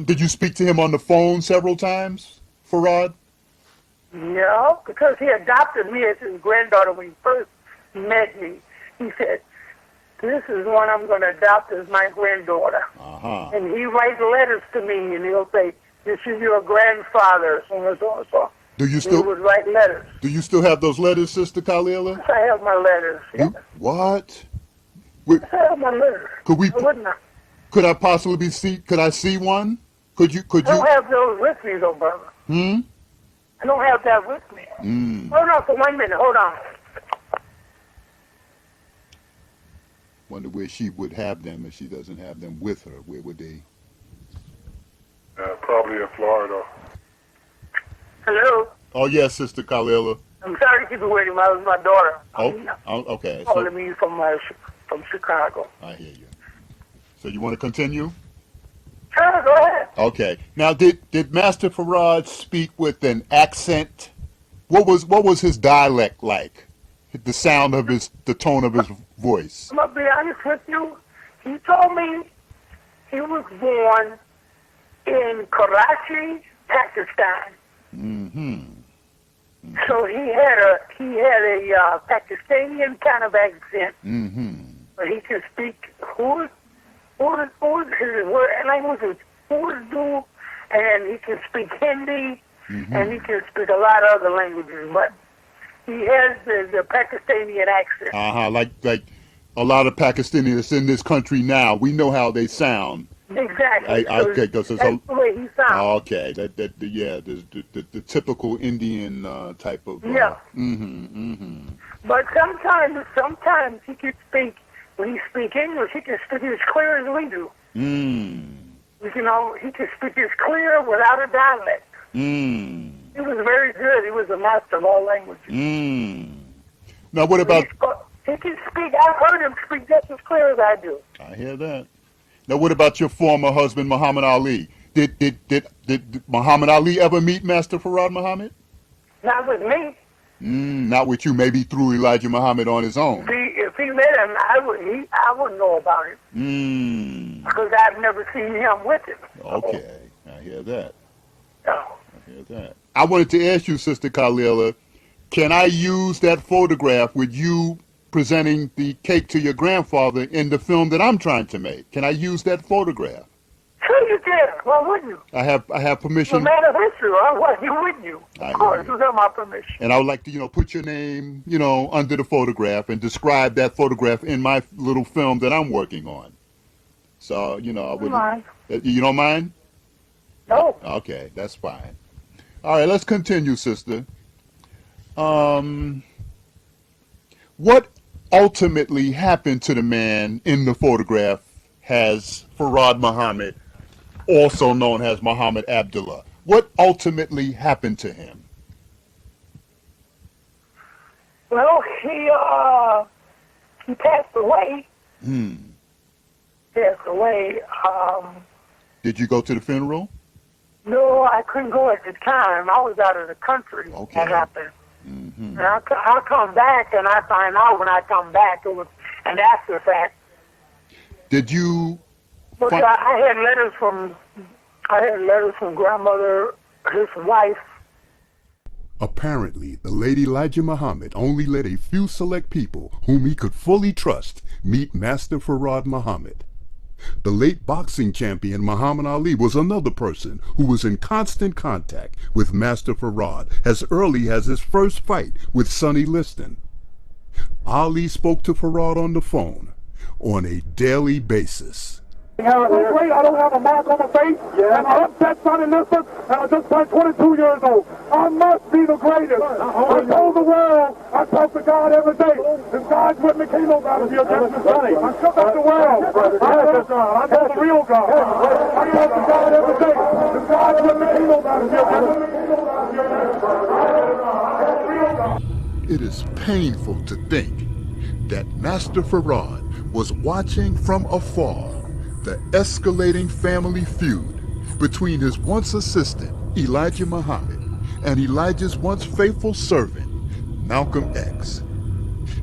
Did you speak to him on the phone several times, Farad? No, because he adopted me as his granddaughter when he first met me. He said, "This is one I'm going to adopt as my granddaughter." And he writes letters to me, and he'll say, "This is your grandfather," so and so and so. Do you still? He would write letters. Do you still have those letters, Sister Kalila? I have my letters. Yes. What? I have my letters. Could I possibly see? Could I see one? Could you? I don't have those with me, though, brother. I don't have that with me. Hold on for 1 minute. Hold on. Wonder where she would have them if she doesn't have them with her. Where would they? Probably in Florida. Hello? Oh, yes, Sister Kalila. I'm sorry to keep you waiting. That was my daughter. Okay. Calling me from Chicago. I hear you. So you want to continue? Sure, go ahead. Okay. Now, did Master Farad speak with an accent? What was his dialect like? The sound of the tone of his voice. I'm gonna be honest with you. He told me he was born in Karachi, Pakistan. So he had a Pakistani kind of accent. But he can speak his language is Urdu, and he can speak Hindi, and he can speak a lot of other languages. But he has the Pakistani accent. Like a lot of Pakistanis in this country now. We know how they sound. Exactly. That's the way he sounds. Okay, the typical Indian type of. Yeah. But sometimes he can speak. When he speaks English, he can speak as clear as we do. He can speak as clear without a dialect. He was very good. He was a master of all languages. Now, what about? He can speak. I've heard him speak just as clear as I do. I hear that. Now, what about your former husband, Muhammad Ali? Did Muhammad Ali ever meet Master Farad Muhammad? Not with me. Not with you. Maybe through Elijah Muhammad on his own. If he met him, I wouldn't know about it. Because I've never seen him with him. Okay, I hear that. Oh. I hear that. I wanted to ask you, Sister Kalila, can I use that photograph with you presenting the cake to your grandfather in the film that I'm trying to make? Can I use that photograph? Sure you can. Why wouldn't you? I have permission. It's a matter of history. Why wouldn't you? Of course, you have my permission. And I would like to, put your name, under the photograph and describe that photograph in my little film that I'm working on. So, I would. Mind. You don't mind? No. Okay, that's fine. All right, let's continue, sister. What ultimately happened to the man in the photograph has Farad Muhammad, also known as Muhammad Abdullah? What ultimately happened to him? Well, he passed away. Passed away. Did you go to the funeral? No, I couldn't go at the time. I was out of the country. Okay. That happened. And I'll come back, and I find out when I come back it was an after fact. Did you? But I had letters from I had letters from grandmother, his wife. Apparently, the late Elijah Muhammad only let a few select people whom he could fully trust meet Master Farad Muhammad. The late boxing champion Muhammad Ali was another person who was in constant contact with Master Farad as early as his first fight with Sonny Liston. Ali spoke to Farad on the phone on a daily basis. Great, I don't have a mark on my face, and I upset Sonny Liston, and I just turned 22 years old. I must be the greatest. I told the world, I talk to God every day. If God's with me, can't nobody be against me. I shook up the world. I told God. I told the real God. I talk to God every day. If God's with me, can't nobody be against me. It is painful to think that Master Farad was watching from afar the escalating family feud between his once assistant, Elijah Muhammad, and Elijah's once faithful servant, Malcolm X.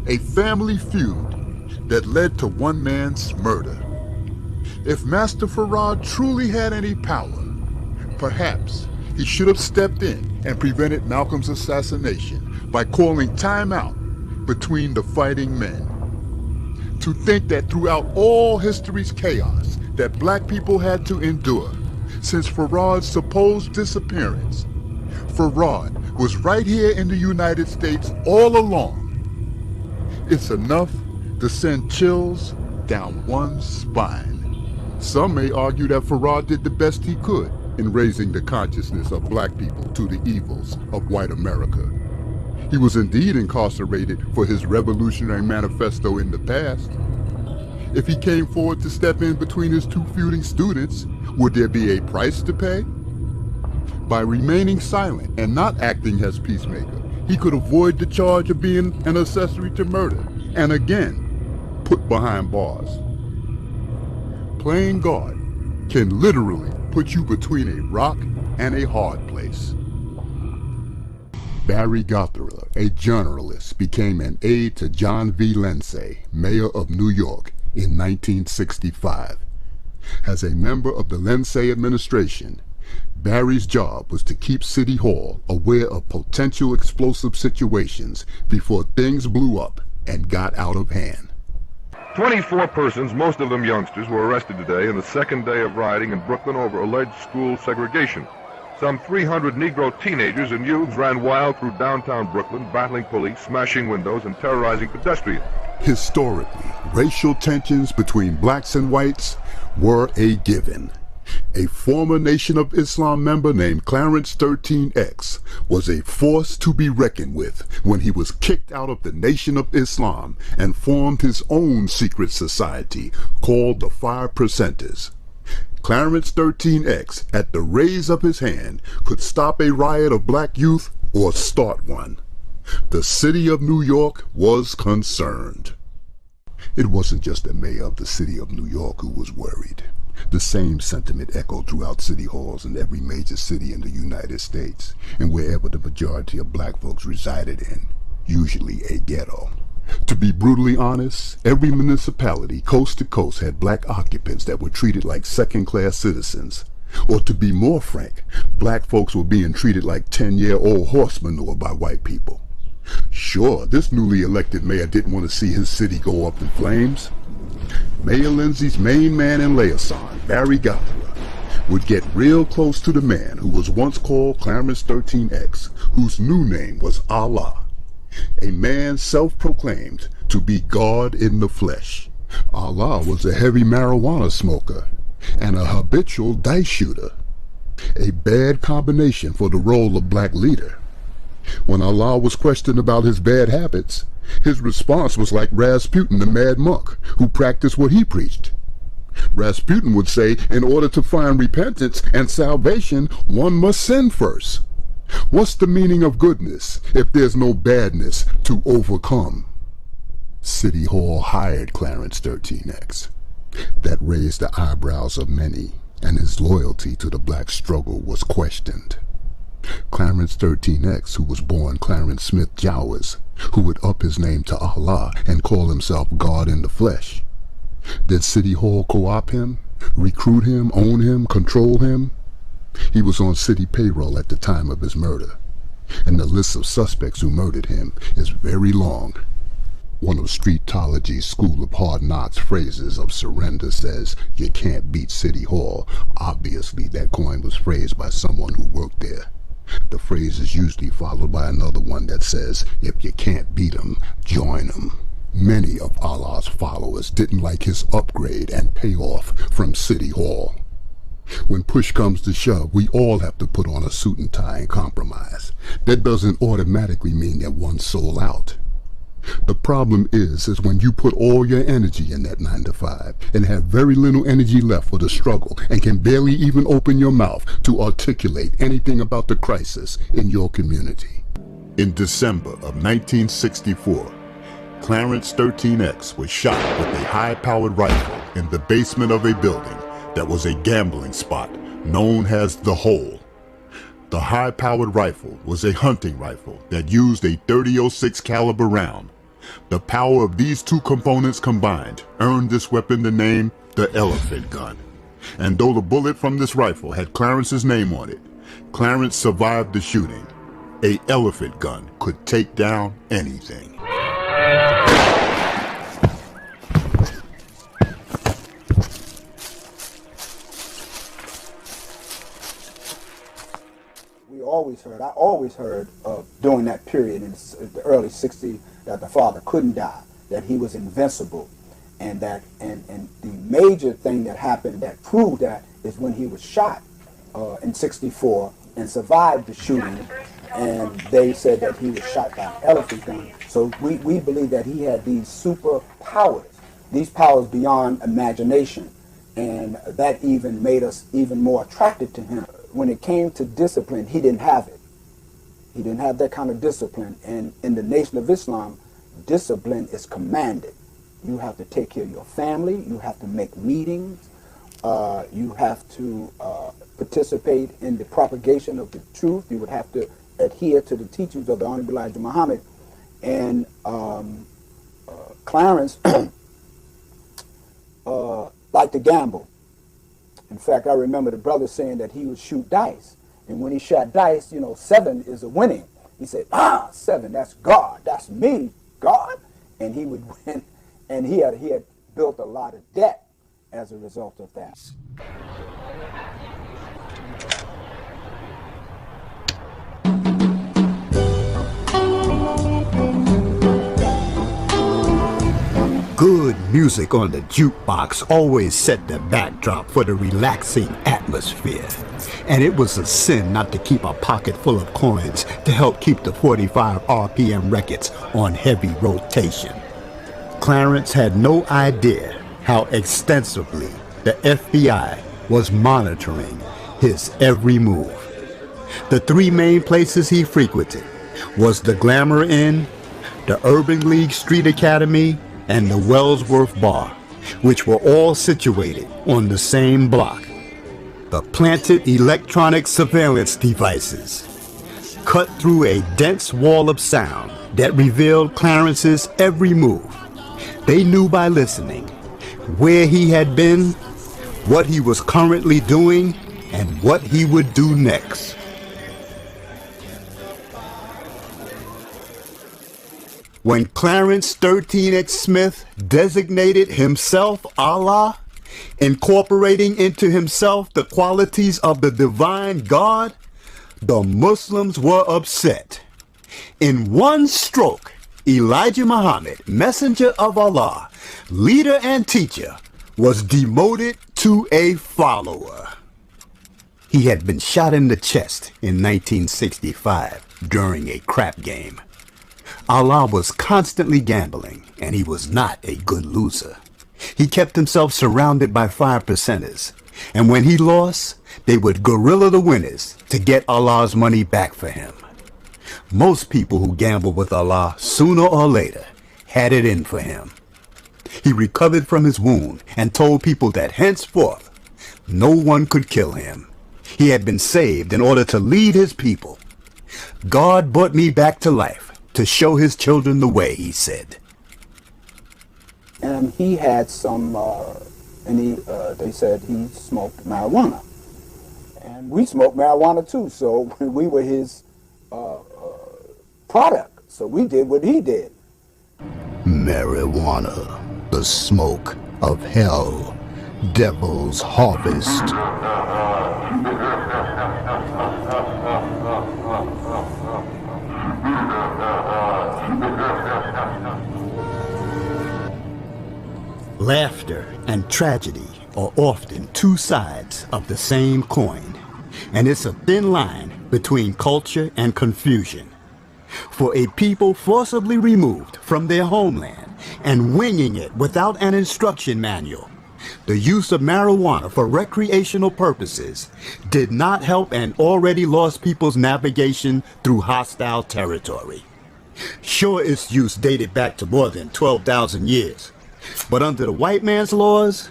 A family feud that led to one man's murder. If Master Farad truly had any power, perhaps he should have stepped in and prevented Malcolm's assassination by calling time out between the fighting men. To think that throughout all history's chaos that black people had to endure since Farad's supposed disappearance, Farad was right here in the United States all along. It's enough to send chills down one's spine. Some may argue that Farad did the best he could in raising the consciousness of black people to the evils of white America. He was indeed incarcerated for his revolutionary manifesto in the past. If he came forward to step in between his two feuding students, would there be a price to pay? By remaining silent and not acting as peacemaker, he could avoid the charge of being an accessory to murder, and again, put behind bars. Playing God can literally put you between a rock and a hard place. Barry Gothard, a journalist, became an aide to John V. Lindsay, mayor of New York, in 1965. As a member of the Lindsay administration, Barry's job was to keep City Hall aware of potential explosive situations before things blew up and got out of hand. 24 persons, most of them youngsters, were arrested today in the second day of rioting in Brooklyn over alleged school segregation. Some 300 Negro teenagers and youths ran wild through downtown Brooklyn, battling police, smashing windows, and terrorizing pedestrians. Historically, racial tensions between blacks and whites were a given. A former Nation of Islam member named Clarence 13X was a force to be reckoned with when he was kicked out of the Nation of Islam and formed his own secret society called the 5%ers. Clarence 13X, at the raise of his hand, could stop a riot of black youth or start one. The city of New York was concerned. It wasn't just the mayor of the city of New York who was worried. The same sentiment echoed throughout city halls in every major city in the United States, and wherever the majority of black folks resided in, usually a ghetto. To be brutally honest, every municipality coast to coast had black occupants that were treated like second-class citizens. Or to be more frank, black folks were being treated like 10-year-old horse manure by white people. Sure, this newly elected mayor didn't want to see his city go up in flames. Mayor Lindsay's main man in liaison, Barry Gothard, would get real close to the man who was once called Clarence 13X, whose new name was Allah. A man self-proclaimed to be God in the flesh. Allah was a heavy marijuana smoker and a habitual dice shooter. A bad combination for the role of black leader. When Allah was questioned about his bad habits, his response was like Rasputin, the mad monk, who practiced what he preached. Rasputin would say, in order to find repentance and salvation, one must sin first. What's the meaning of goodness if there's no badness to overcome? City Hall hired Clarence 13X. That raised the eyebrows of many, and his loyalty to the black struggle was questioned. Clarence 13X, who was born Clarence Smith Jowers, who would up his name to Allah and call himself God in the flesh. Did City Hall co-opt him, recruit him, own him, control him? He was on city payroll at the time of his murder, and the list of suspects who murdered him is very long. One of Streetology's School of Hard Knocks phrases of surrender says, "You can't beat City Hall." Obviously, that coin was phrased by someone who worked there. The phrase is usually followed by another one that says, "If you can't beat 'em, join 'em." Many of Allah's followers didn't like his upgrade and payoff from City Hall. When push comes to shove, we all have to put on a suit and tie and compromise. That doesn't automatically mean that one's sold out. The problem is when you put all your energy in that 9 to 5 and have very little energy left for the struggle and can barely even open your mouth to articulate anything about the crisis in your community. In December of 1964, Clarence 13X was shot with a high-powered rifle in the basement of a building that was a gambling spot known as The Hole. The high-powered rifle was a hunting rifle that used a .30-06 caliber round. The power of these two components combined earned this weapon the name the Elephant Gun. And though the bullet from this rifle had Clarence's name on it, Clarence survived the shooting. A elephant gun could take down anything. I always heard during that period in the early 60s that the father couldn't die, that he was invincible, and that and the major thing that happened that proved that is when he was shot in 64 and survived the shooting, and they said that he was shot by an elephant gun. So we believe that he had these super powers, these powers beyond imagination, and that even made us even more attracted to him. When it came to discipline, he didn't have it. He didn't have that kind of discipline. And in the Nation of Islam, discipline is commanded. You have to take care of your family. You have to make meetings. You have to participate in the propagation of the truth. You would have to adhere to the teachings of the Honorable Elijah Muhammad. And Clarence liked to gamble. In fact, I remember the brother saying that he would shoot dice. And when he shot dice, 7 is a winning. He said, 7, that's God, that's me, God. And he would win. And he had built a lot of debt as a result of that. Good music on the jukebox always set the backdrop for the relaxing atmosphere. And it was a sin not to keep a pocket full of coins to help keep the 45 RPM records on heavy rotation. Clarence had no idea how extensively the FBI was monitoring his every move. The 3 main places he frequented was the Glamour Inn, the Urban League Street Academy, and the Wellsworth Bar, which were all situated on the same block. The planted electronic surveillance devices cut through a dense wall of sound that revealed Clarence's every move. They knew by listening where he had been, what he was currently doing, and what he would do next. When Clarence 13X Smith designated himself Allah, incorporating into himself the qualities of the divine God, the Muslims were upset. In one stroke, Elijah Muhammad, messenger of Allah, leader and teacher, was demoted to a follower. He had been shot in the chest in 1965 during a crap game. Allah was constantly gambling, and he was not a good loser. He kept himself surrounded by 5%ers, and when he lost, they would guerrilla the winners to get Allah's money back for him. Most people who gamble with Allah, sooner or later, had it in for him. He recovered from his wound and told people that henceforth, no one could kill him. He had been saved in order to lead his people. God brought me back to life to show his children the way, he said. And he had some, they said he smoked marijuana. And And we smoked marijuana too, so we were his product. So we did what he did. Marijuana, the smoke of hell, devil's harvest. Laughter and tragedy are often two sides of the same coin, and it's a thin line between culture and confusion. For a people forcibly removed from their homeland and winging it without an instruction manual, the use of marijuana for recreational purposes did not help an already lost people's navigation through hostile territory. Sure, its use dated back to more than 12,000 years, but under the white man's laws,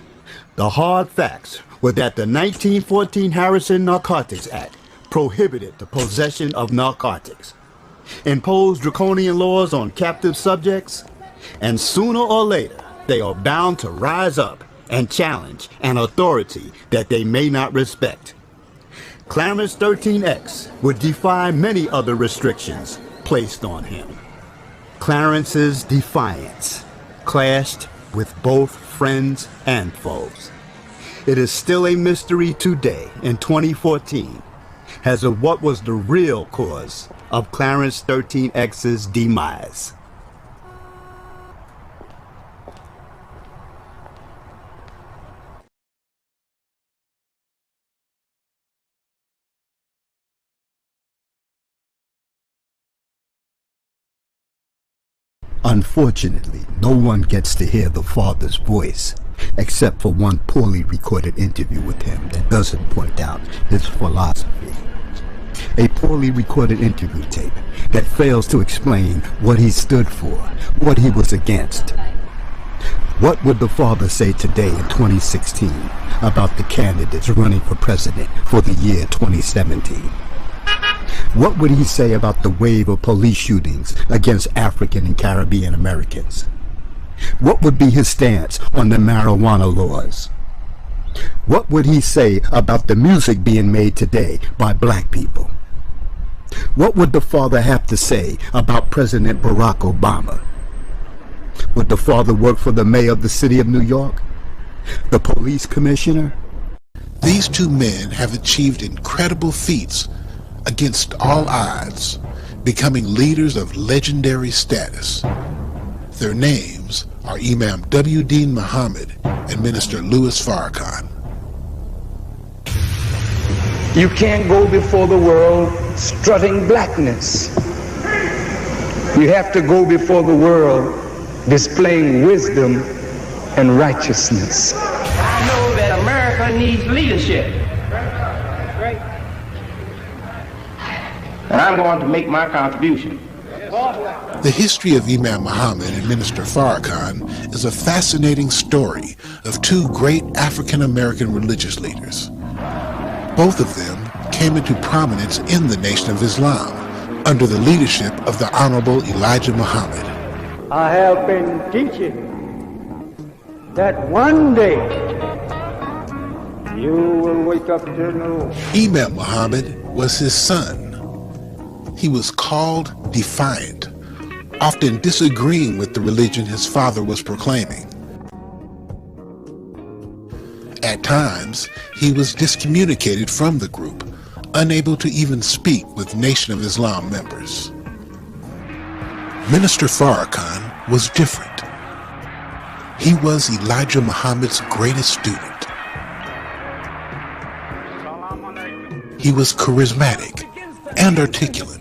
the hard facts were that the 1914 Harrison Narcotics Act prohibited the possession of narcotics, imposed draconian laws on captive subjects, and sooner or later they are bound to rise up and challenge an authority that they may not respect. Clarence 13X would defy many other restrictions placed on him. Clarence's defiance clashed with both friends and foes. It is still a mystery today in 2014 as of what was the real cause of Clarence 13X's demise. Unfortunately, no one gets to hear the father's voice, except for one poorly recorded interview with him that doesn't point out his philosophy. A poorly recorded interview tape that fails to explain what he stood for, what he was against. What would the father say today in 2016 about the candidates running for president for the year 2017? What would he say about the wave of police shootings against African and Caribbean Americans? What would be his stance on the marijuana laws? What would he say about the music being made today by black people? What would the father have to say about President Barack Obama? Would the father work for the mayor of the city of New York? The police commissioner? These two men have achieved incredible feats against all odds, becoming leaders of legendary status. Their names are Imam W. Dean Muhammad and Minister Louis Farrakhan. You can't go before the world strutting blackness. You have to go before the world displaying wisdom and righteousness. I know that America needs leadership. And I'm going to make my contribution. The history of Imam Muhammad and Minister Farrakhan is a fascinating story of two great African-American religious leaders. Both of them came into prominence in the Nation of Islam under the leadership of the Honorable Elijah Muhammad. I have been teaching that one day you will wake up to know. Imam Muhammad was his son. He was called defiant, often disagreeing with the religion his father was proclaiming. At times, he was discommunicated from the group, unable to even speak with Nation of Islam members. Minister Farrakhan was different. He was Elijah Muhammad's greatest student. He was charismatic and articulate,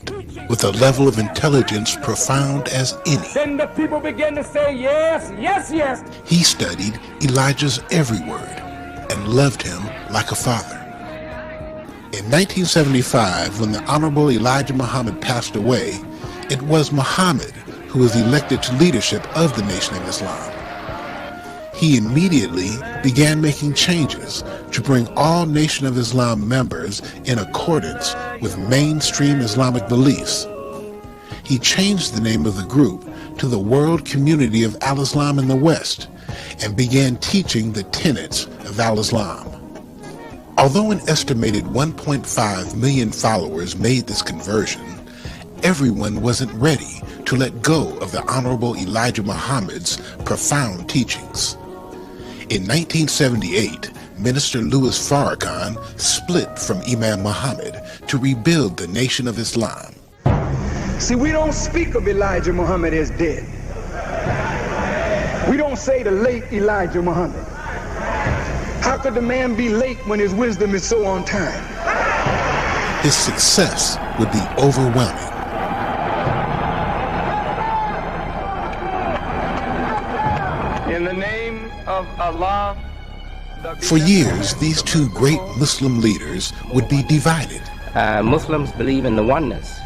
with a level of intelligence profound as any. Then the people began to say, yes, yes, yes. He studied Elijah's every word and loved him like a father. In 1975, when the Honorable Elijah Muhammad passed away, it was Muhammad who was elected to leadership of the Nation of Islam. He immediately began making changes to bring all Nation of Islam members in accordance with mainstream Islamic beliefs. He changed the name of the group to the World Community of Al-Islam in the West and began teaching the tenets of Al-Islam. Although an estimated 1.5 million followers made this conversion, everyone wasn't ready to let go of the Honorable Elijah Muhammad's profound teachings. In 1978, Minister Louis Farrakhan split from Imam Muhammad to rebuild the Nation of Islam. See, we don't speak of Elijah Muhammad as dead. We don't say the late Elijah Muhammad. How could the man be late when his wisdom is so on time? His success would be overwhelming. In the name of Allah. For years, these two great Muslim leaders would be divided. Muslims believe in the oneness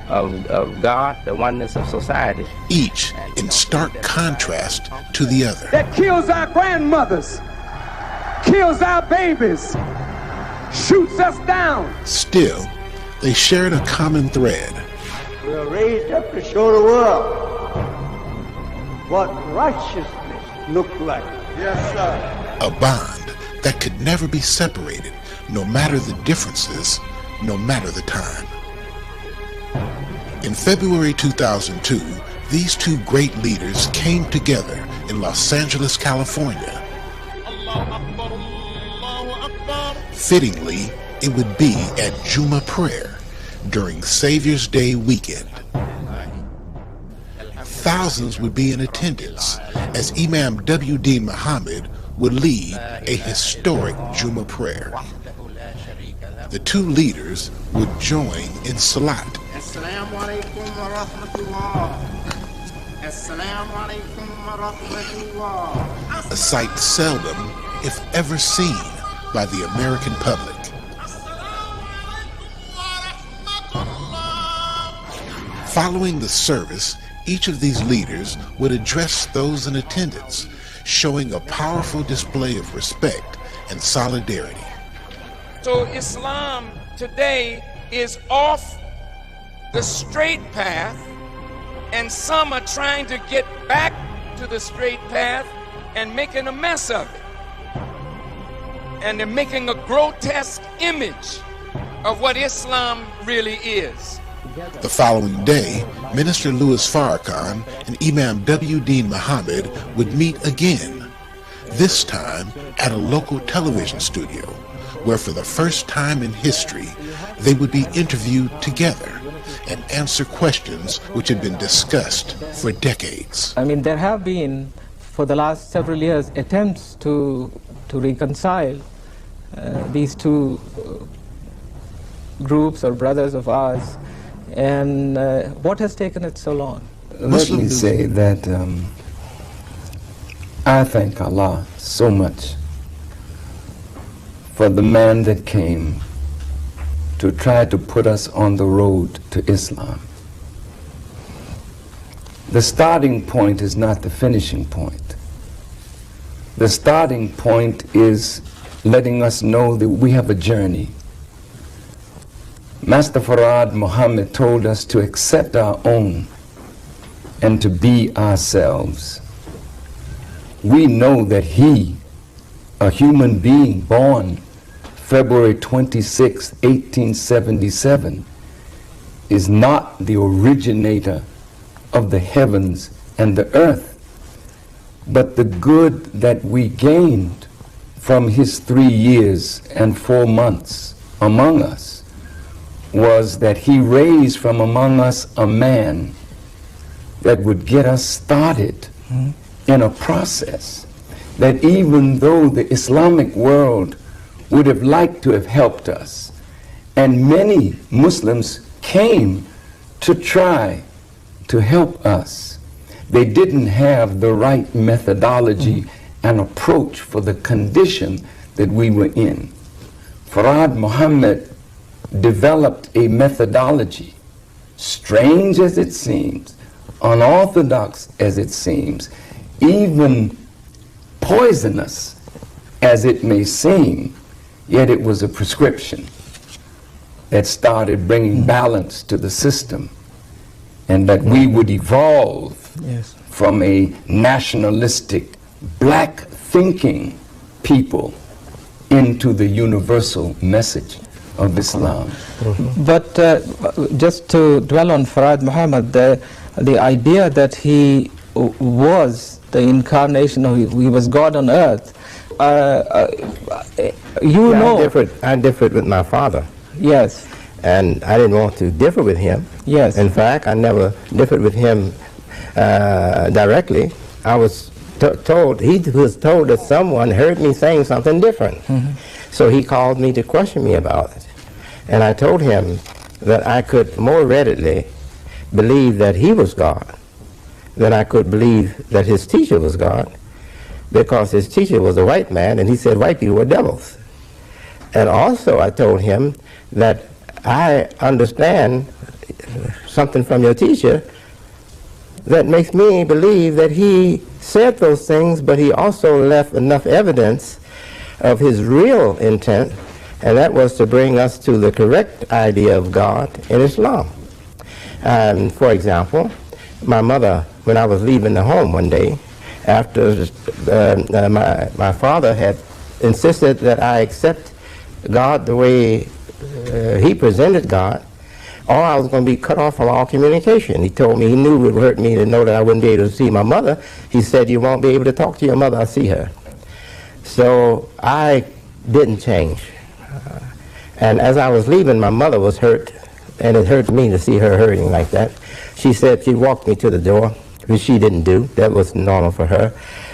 of God, the oneness of society. Each in stark contrast to the other. That kills our grandmothers, kills our babies, shoots us down. Still, they shared a common thread. We are raised up to show the world what righteousness looked like. Yes, sir. A bond that could never be separated, no matter the differences, no matter the time. In February 2002, these two great leaders came together in Los Angeles, California. Fittingly, it would be at Juma prayer during Savior's Day weekend. Thousands would be in attendance as Imam W.D. Muhammad would lead a historic Juma prayer. The two leaders would join in Salat, Assalamu alaikum wa rahmatullah. Assalamu alaikum wa rahmatullah. a sight seldom, if ever seen, by the American public. Following the service, each of these leaders would address those in attendance, showing a powerful display of respect and solidarity. So Islam today is off the straight path, and some are trying to get back to the straight path and making a mess of it. And they're making a grotesque image of what Islam really is. The following day, Minister Louis Farrakhan and Imam W.D. Muhammad would meet again, this time at a local television studio, where for the first time in history, they would be interviewed together and answer questions which had been discussed for decades. I mean, there have been, for the last several years, attempts to reconcile these two groups or brothers of ours. And what has taken it so long? Let me say that I thank Allah so much for the man that came to try to put us on the road to Islam. The starting point is not the finishing point. The starting point is letting us know that we have a journey. Master Farad Muhammad told us to accept our own and to be ourselves. We know that he, a human being born February 26, 1877, is not the originator of the heavens and the earth, but the good that we gained from his 3 years and 4 months among us was that he raised from among us a man that would get us started in a process that even though the Islamic world would have liked to have helped us, and many Muslims came to try to help us, they didn't have the right methodology and approach for the condition that we were in. Farad Muhammad developed a methodology, strange as it seems, unorthodox as it seems, even poisonous as it may seem, yet it was a prescription that started bringing balance to the system, and that we would evolve from a nationalistic, black thinking people into the universal message of Islam. But just to dwell on Farad Muhammad, the idea that he was the incarnation, or he was God on earth, you know. I differed with my father. Yes. And I didn't want to differ with him. Yes. In fact, I never differed with him directly. I was told, he was told that someone heard me saying something different. So he called me to question me about it. And I told him that I could more readily believe that he was God than I could believe that his teacher was God, because his teacher was a white man, and he said white people were devils. And also I told him that I understand something from your teacher that makes me believe that he said those things, but he also left enough evidence of his real intent, and that was to bring us to the correct idea of God in Islam. For example, my mother, when I was leaving the home one day, after my father had insisted that I accept God the way he presented God, or I was going to be cut off from all communication. He told me he knew it would hurt me to know that I wouldn't be able to see my mother. He said, you won't be able to talk to your mother, I'll see her. So I didn't change. And as I was leaving, my mother was hurt, and it hurt me to see her hurting like that. She said she walked me to the door, which she didn't do. That was normal for her.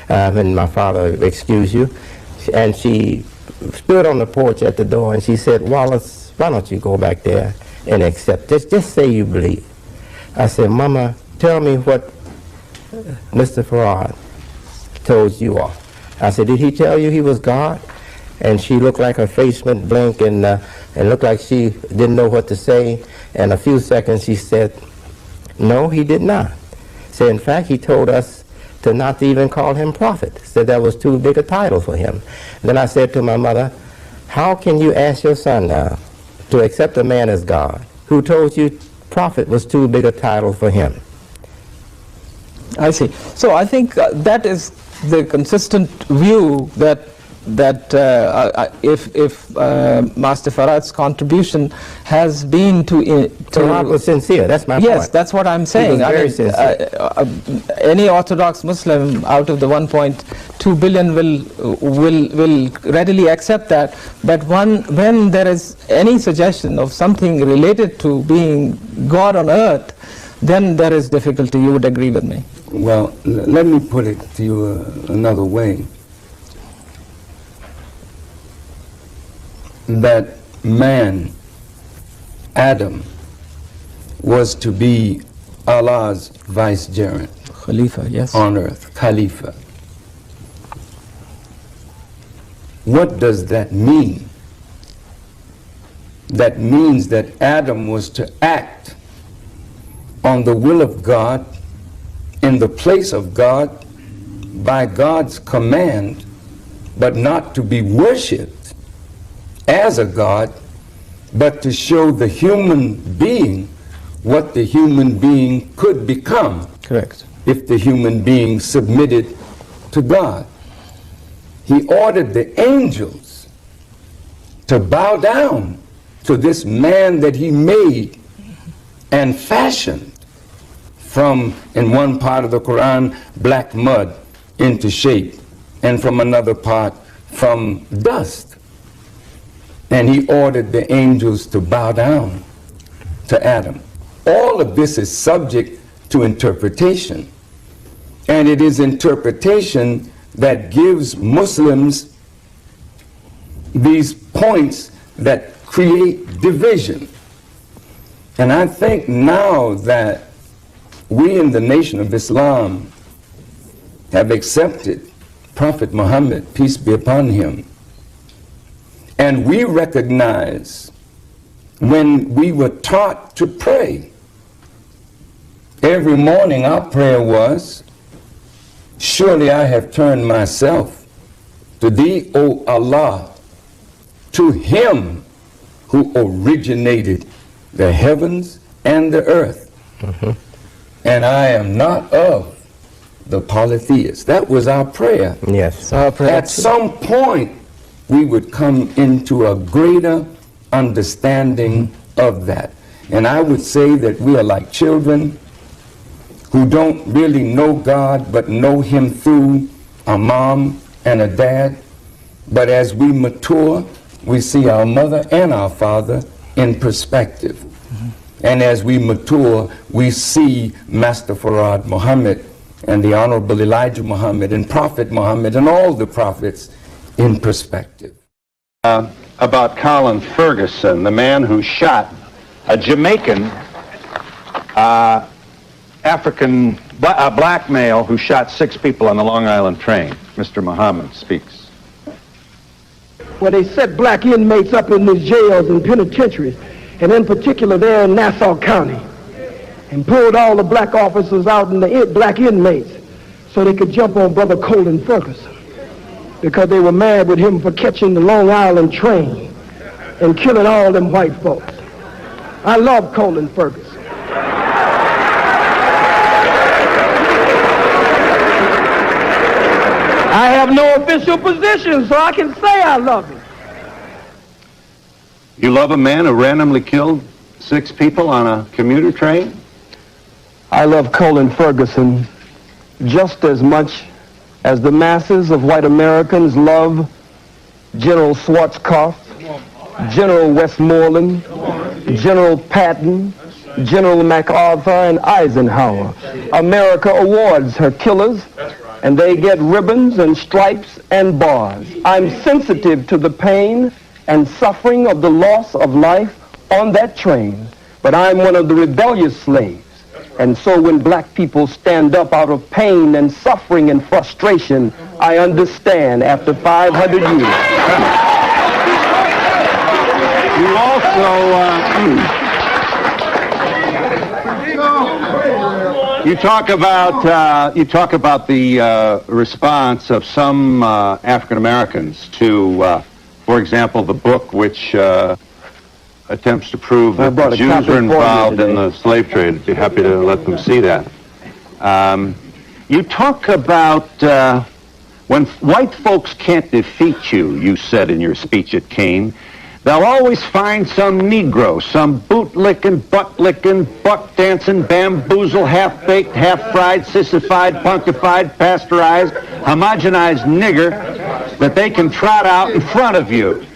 And my father excused you. And she stood on the porch at the door, and she said, Wallace, why don't you go back there and accept this? Just say you believe. I said, Mama, tell me what Mr. Farad told you all. I said, did he tell you he was God? And she looked like her face went blank, and looked like she didn't know what to say. And a few seconds she said, no, he did not. So in fact, he told us to not even call him prophet. Said that was too big a title for him. Then I said to my mother, how can you ask your son now to accept a man as God who told you prophet was too big a title for him? I see. So I think that is the consistent view that if Master Farad's contribution has been to Farad was sincere. That's my point. Yes, that's what I'm saying. He was very sincere. Any Orthodox Muslim out of the 1.2 billion will readily accept that. But when there is any suggestion of something related to being God on earth, then there is difficulty. You would agree with me? Well, let me put it to you another way. That man, Adam, was to be Allah's vicegerent. Khalifa, yes. On earth, Khalifa. What does that mean? That means that Adam was to act on the will of God, in the place of God, by God's command, but not to be worshipped as a God, but to show the human being what the human being could become. Correct. If the human being submitted to God. He ordered the angels to bow down to this man that he made and fashioned from, in one part of the Quran, black mud into shape, and from another part, from dust. And he ordered the angels to bow down to Adam. All of this is subject to interpretation. And it is interpretation that gives Muslims these points that create division. And I think now that we in the Nation of Islam have accepted Prophet Muhammad, peace be upon him, and we recognize when we were taught to pray, every morning our prayer was, surely I have turned myself to thee, O Allah, to him who originated the heavens and the earth. And I am not of the polytheists. That was our prayer. Yes. At some point, we would come into a greater understanding of that. And I would say that we are like children who don't really know God, but know Him through a mom and a dad. But as we mature, we see our mother and our father in perspective. And as we mature, we see Master Farad Muhammad and the Honorable Elijah Muhammad and Prophet Muhammad and all the prophets in perspective. About Colin Ferguson, the man who shot a Jamaican black male who shot 6 people on the Long Island train. Mr. Muhammad speaks. Where they set black inmates up in these jails and penitentiaries, and in particular there in Nassau County, and pulled all the black officers out and the black inmates so they could jump on Brother Colin Ferguson, because they were mad with him for catching the Long Island train and killing all them white folks. I love Colin Ferguson. I have no official position, so I can say I love him. You love a man who randomly killed 6 people on a commuter train? I love Colin Ferguson just as much as the masses of white Americans love General Schwarzkopf, General Westmoreland, General Patton, General MacArthur, and Eisenhower. America awards her killers, and they get ribbons and stripes and bars. I'm sensitive to the pain and suffering of the loss of life on that train, but I'm one of the rebellious slaves. And so when black people stand up out of pain and suffering and frustration, I understand after 500 years. You also, you talk about the response of some African Americans to, for example, the book which attempts to prove that the Jews were involved in the slave trade. I'd be happy to let them see that. You talk about when white folks can't defeat you, you said in your speech at Kane, they'll always find some Negro, some boot-licking, butt-licking, buck-dancing, bamboozle, half-baked, half-fried, sissified, punkified, pasteurized, homogenized nigger that they can trot out in front of you.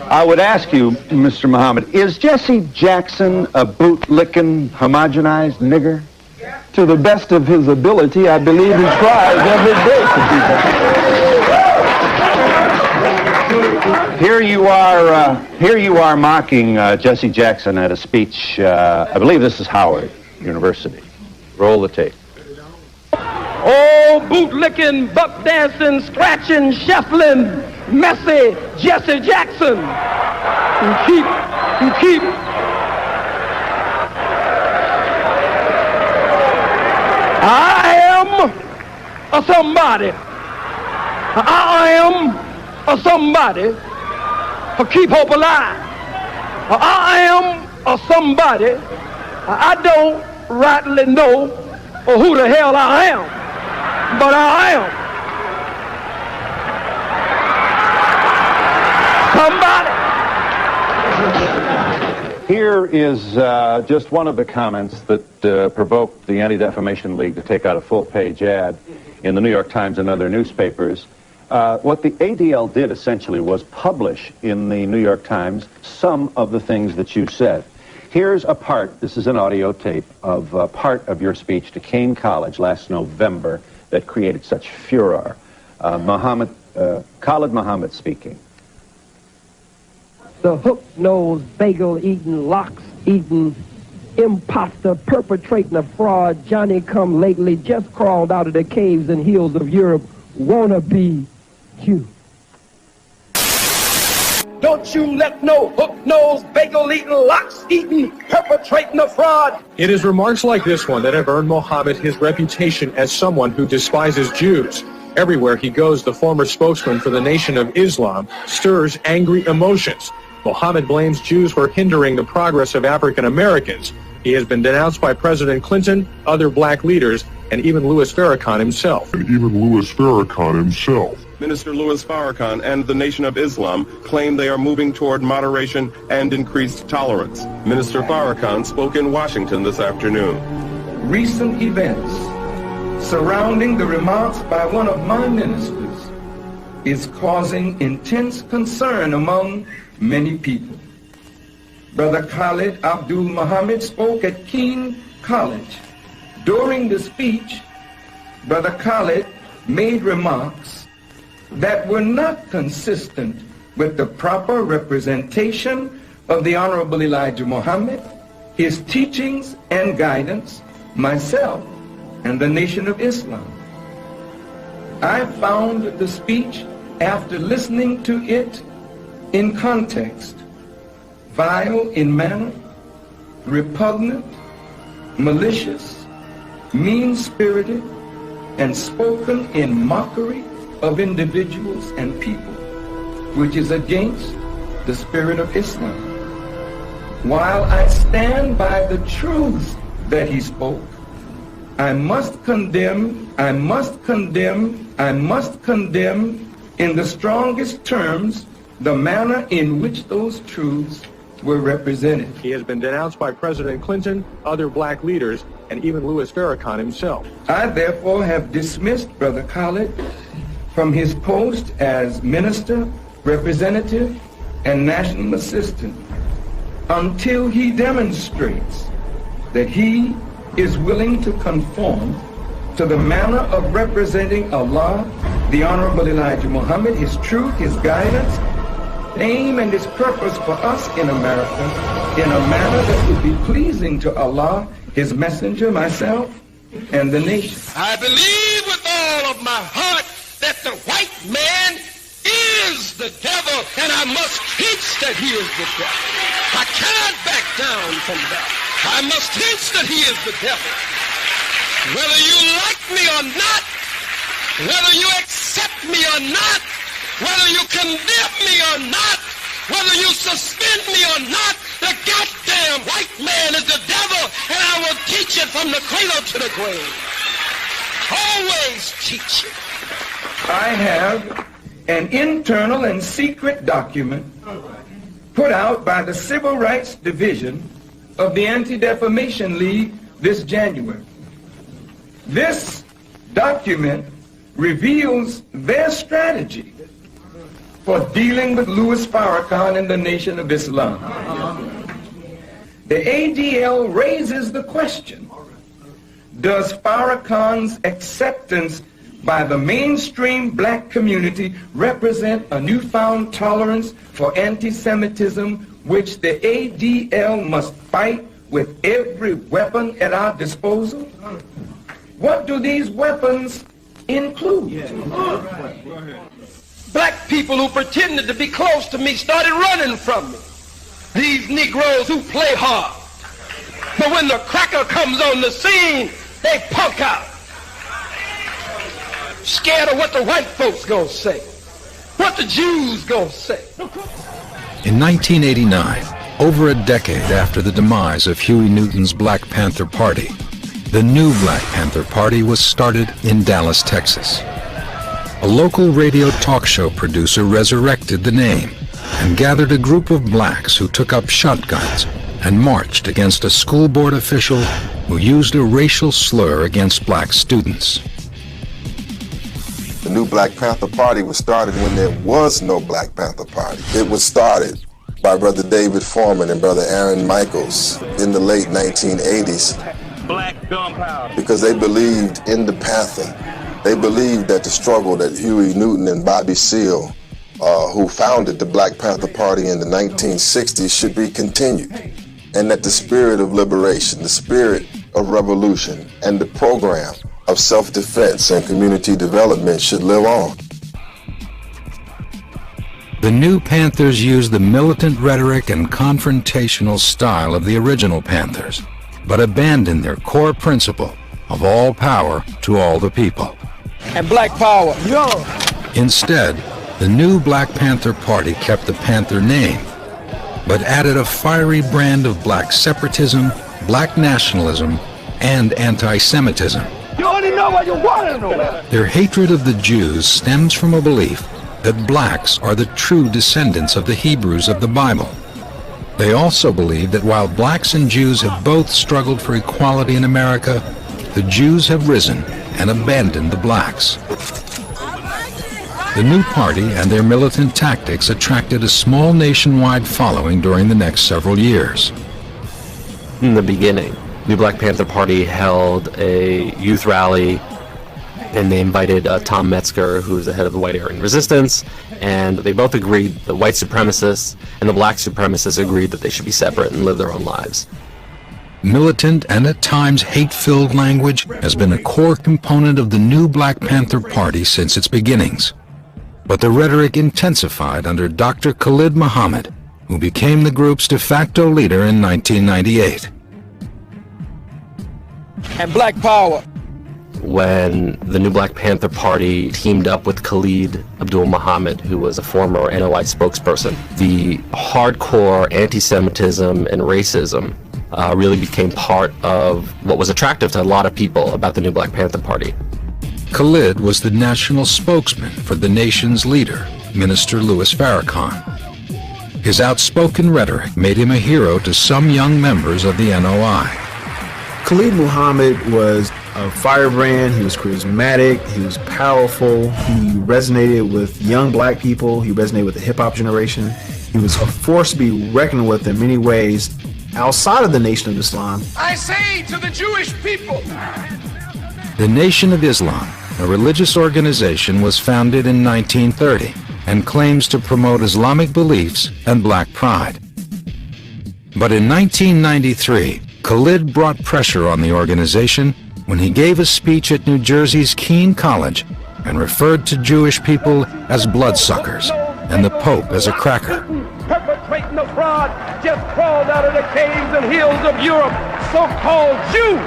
I would ask you, Mr. Muhammad, is Jesse Jackson a boot-licking, homogenized nigger? To the best of his ability, I believe he tries every day to be that. Here you are mocking Jesse Jackson at a speech, I believe this is Howard University. Roll the tape. Oh, boot-licking, buck-dancing, scratching, shuffling, messy Jesse Jackson. You keep. I am a somebody. I am a somebody. Keep hope alive. I am a somebody. I don't rightly know who the hell I am, but I am somebody. Here is just one of the comments that provoked the Anti-Defamation League to take out a full-page ad in the New York Times and other newspapers. What the ADL did essentially was publish in the New York Times some of the things that you said. Here's a part, this is an audio tape, of part of your speech to Kane College last November that created such furor. Khalid Muhammad speaking. The hook-nosed, bagel-eating, locks-eating, imposter perpetrating a fraud, Johnny-come-lately, just crawled out of the caves and hills of Europe, wanna be you. Don't you let no hook-nosed, bagel-eating, locks-eating, perpetrating a fraud. It is remarks like this one that have earned Muhammad his reputation as someone who despises Jews. Everywhere he goes, the former spokesman for the Nation of Islam stirs angry emotions. Muhammad blames Jews for hindering the progress of African Americans. He has been denounced by President Clinton, other black leaders, and even Louis Farrakhan himself. Minister Louis Farrakhan and the Nation of Islam claim they are moving toward moderation and increased tolerance. Minister Farrakhan spoke in Washington this afternoon. Recent events surrounding the remarks by one of my ministers is causing intense concern among many people. Brother Khalid Abdul Muhammad spoke at Keene College. During the speech, Brother Khalid made remarks that were not consistent with the proper representation of the Honorable Elijah Muhammad, his teachings and guidance, myself, and the Nation of Islam. I found the speech, after listening to it in context, vile in manner, repugnant, malicious, mean-spirited, and spoken in mockery of individuals and people, which is against the spirit of Islam. While I stand by the truth that he spoke, I must condemn in the strongest terms the manner in which those truths were represented. He has been denounced by President Clinton, other black leaders, and even Louis Farrakhan himself. I therefore have dismissed Brother Khalid from his post as minister, representative, and national assistant until he demonstrates that he is willing to conform to the manner of representing Allah, the Honorable Elijah Muhammad, his truth, his guidance, aim, and his purpose for us in America in a manner that would be pleasing to Allah, his messenger, myself, and the nation. I believe with all of my heart that the white man is the devil, and I must teach that he is the devil. I cannot back down from that. I must teach that he is the devil. Whether you like me or not, whether you accept me or not, whether you condemn me or not, whether you suspend me or not, the goddamn white man is the devil, and I will teach it from the cradle to the grave. Always teach it. I have an internal and secret document put out by the Civil Rights Division of the Anti-Defamation League this January. This document reveals their strategy for dealing with Louis Farrakhan and the Nation of Islam. The ADL raises the question, does Farrakhan's acceptance by the mainstream black community represent a newfound tolerance for anti-Semitism which the ADL must fight with every weapon at our disposal? What do these weapons include? Black people who pretended to be close to me started running from me. These Negroes who play hard. But when the cracker comes on the scene, they punk out. Scared of what the white folks gonna say. What the Jews gonna say. In 1989, over a decade after the demise of Huey Newton's Black Panther Party, the new Black Panther Party was started in Dallas, Texas. A local radio talk show producer resurrected the name and gathered a group of blacks who took up shotguns and marched against a school board official who used a racial slur against black students. The new Black Panther Party was started when there was no Black Panther Party. It was started by Brother David Foreman and Brother Aaron Michaels in the late 1980s. Black gunpowder. Because they believed in the Panther. They believed that the struggle that Huey Newton and Bobby Seale, who founded the Black Panther Party in the 1960s, should be continued. And that the spirit of liberation, the spirit of revolution, and the program of self-defense and community development should live on. The new Panthers used the militant rhetoric and confrontational style of the original Panthers, but abandoned their core principle of all power to all the people. And black power. Yo! Instead, the new Black Panther Party kept the Panther name, but added a fiery brand of black separatism, black nationalism, and anti-Semitism. Yo! want to know what you want to know. Their hatred of the Jews stems from a belief that blacks are the true descendants of the Hebrews of the Bible. They also believe that while blacks and Jews have both struggled for equality in America, the Jews have risen and abandoned the blacks. The new party and their militant tactics attracted a small nationwide following during the next several years. In the beginning, the Black Panther Party held a youth rally, and they invited Tom Metzger, who was the head of the White Aryan Resistance, and they both agreed, the white supremacists and the black supremacists agreed that they should be separate and live their own lives. Militant and at times hate-filled language has been a core component of the new Black Panther Party since its beginnings. But the rhetoric intensified under Dr. Khalid Muhammad, who became the group's de facto leader in 1998. And black power. When the new Black Panther Party teamed up with Khalid Abdul Muhammad, who was a former NOI spokesperson, the hardcore anti-Semitism and racism really became part of what was attractive to a lot of people about the new Black Panther Party. Khalid was the national spokesman for the nation's leader, Minister Louis Farrakhan. His outspoken rhetoric made him a hero to some young members of the NOI. Khalid Muhammad was a firebrand, he was charismatic, he was powerful, he resonated with young black people, he resonated with the hip-hop generation. He was a force to be reckoned with in many ways outside of the Nation of Islam. I say to the Jewish people, The Nation of Islam, a religious organization, was founded in 1930 and claims to promote Islamic beliefs and black pride. But in 1993, Khalid brought pressure on the organization when he gave a speech at New Jersey's Keene College and referred to Jewish people as bloodsuckers and the Pope as a cracker. perpetrating the fraud, just crawled out of the caves and hills of Europe, so-called Jews,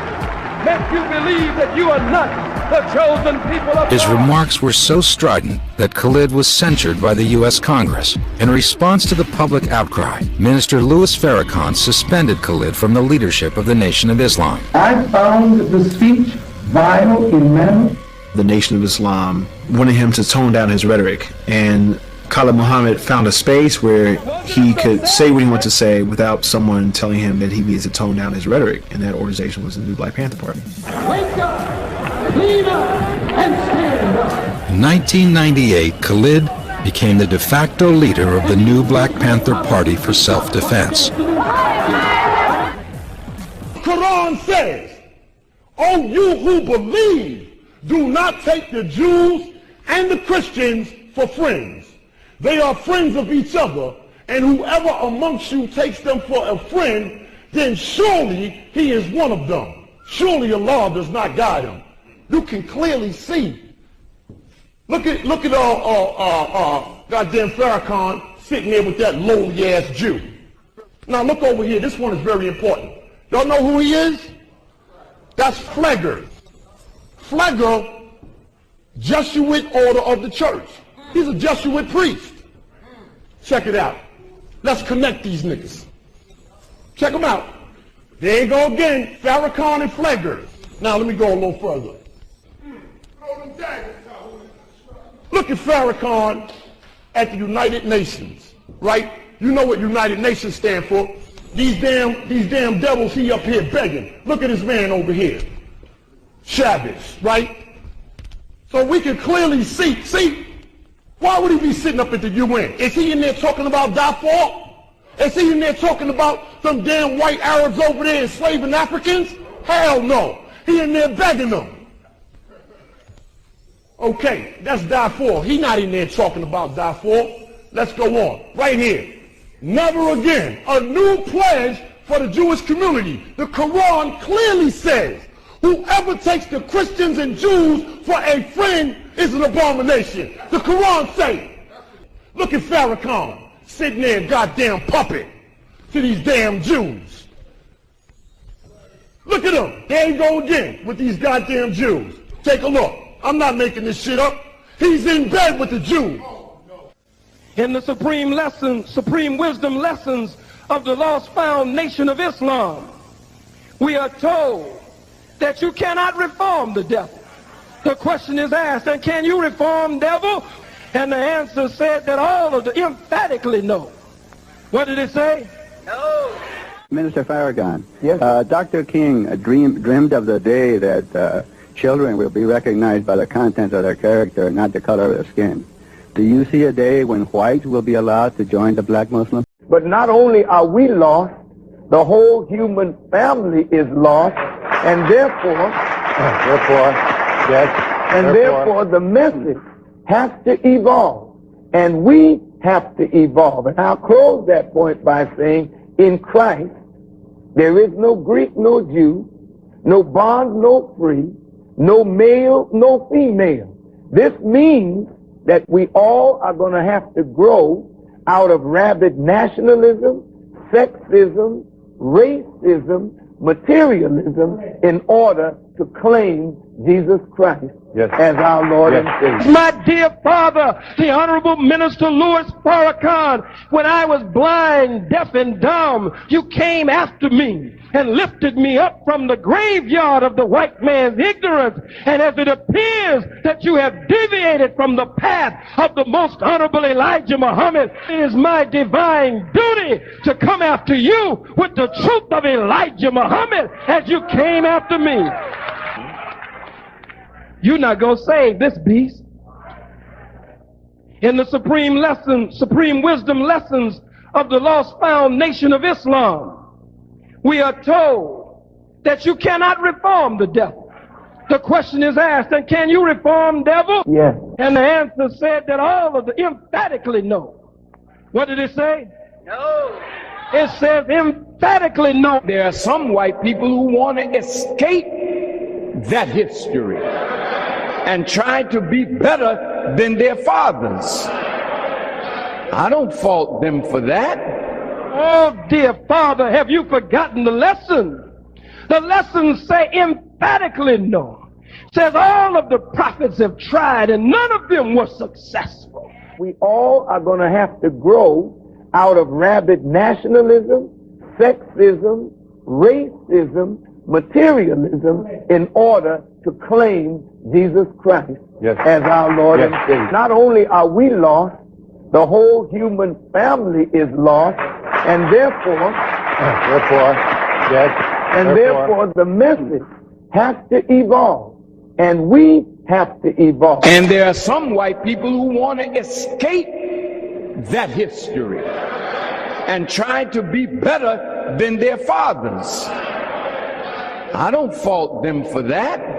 make you believe that you are not the chosen people of His God. remarks were so strident that Khalid was censured by the U.S. Congress. In response to the public outcry, Minister Louis Farrakhan suspended Khalid from the leadership of the Nation of Islam. I found the speech vile in manner. The Nation of Islam wanted him to tone down his rhetoric, and Khalid Muhammad found a space where he could say what he wanted to say without someone telling him that he needs to tone down his rhetoric, and that organization was the new Black Panther Party. Wake up, clean up, and stand up. In 1998, Khalid became the de facto leader of the new Black Panther Party for self-defense. Quran says, "O you who believe, do not take the Jews and the Christians for friends. They are friends of each other, and whoever amongst you takes them for a friend, then surely he is one of them. Surely Allah does not guide him." You can clearly see. Look at goddamn Farrakhan sitting there with that lowly ass Jew. Now look over here. This one is very important. Y'all know who he is? That's Flegger. Flegger, Jesuit order of the church. He's a Jesuit priest. Check it out. Let's connect these niggas. Check them out. There you go again, Farrakhan and Flegger. Now let me go a little further. Look at Farrakhan at the United Nations, right? You know what United Nations stand for. These damn devils he up here begging. Look at this man over here. Chavez, right? So we can clearly see, why would he be sitting up at the UN? Is he in there talking about Darfur? Is he in there talking about some damn white Arabs over there enslaving Africans? Hell no. He in there begging them. Okay, that's Darfur. He not in there talking about Darfur. Let's go on. Right here. Never again. A new pledge for the Jewish community. The Quran clearly says, whoever takes the Christians and Jews for a friend is an abomination. The Quran says. Look at Farrakhan sitting there, goddamn puppet to these damn Jews. Look at him. There you go again with these goddamn Jews. Take a look. I'm not making this shit up. He's in bed with the Jews. In the supreme wisdom lessons of the lost found Nation of Islam, we are told that you cannot reform the devil. The question is asked, and can you reform, devil? And the answer said that all of the emphatically no. What did it say? No. Minister Farrakhan, yes. Dr. King dreamed of the day that children will be recognized by the content of their character, not the color of their skin. Do you see a day when whites will be allowed to join the black Muslims? But not only are we lost, the whole human family is lost, and therefore the message has to evolve, and we have to evolve. And I'll close that point by saying, in Christ, there is no Greek, no Jew, no bond, no free, no male, no female. This means that we all are going to have to grow out of rabid nationalism, sexism, racism, materialism in order to claim Jesus Christ as our Lord and Savior. My dear father, the Honorable Minister Louis Farrakhan, when I was blind, deaf, and dumb, you came after me and lifted me up from the graveyard of the white man's ignorance. And as it appears that you have deviated from the path of the most honorable Elijah Muhammad, it is my divine duty to come after you with the truth of Elijah Muhammad as you came after me. You're not going to save this beast. In the supreme wisdom lessons of the lost found nation of Islam, we are told that you cannot reform the devil. The question is asked, and can you reform devil? Yes. And the answer said that all of the emphatically no. What did it say? No. It says emphatically no. There are some white people who want to escape that history and try to be better than their fathers. I don't fault them for that. Oh, dear Father, have you forgotten the lesson? The lessons say emphatically no. It says all of the prophets have tried and none of them were successful. We all are going to have to grow out of rabid nationalism, sexism, racism, materialism in order to claim Jesus Christ as our Lord and Savior. Not only are we lost, the whole human family is lost, and therefore the message has to evolve, and we have to evolve. And there are some white people who want to escape that history and try to be better than their fathers. I don't fault them for that.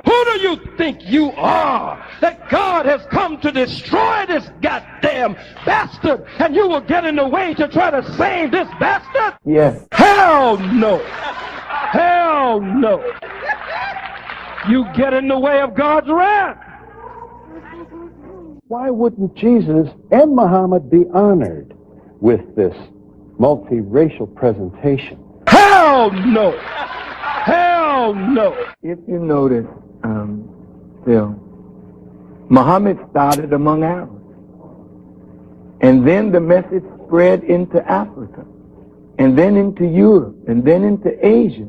Who do you think you are that God has come to destroy this goddamn bastard and you will get in the way to try to save this bastard? Yes. Hell no. Hell no. You get in the way of God's wrath. Why wouldn't Jesus and Muhammad be honored with this multiracial presentation? Hell no. Hell no. If you notice, Phil, Muhammad started among Arabs. And then the message spread into Africa. And then into Europe. And then into Asia.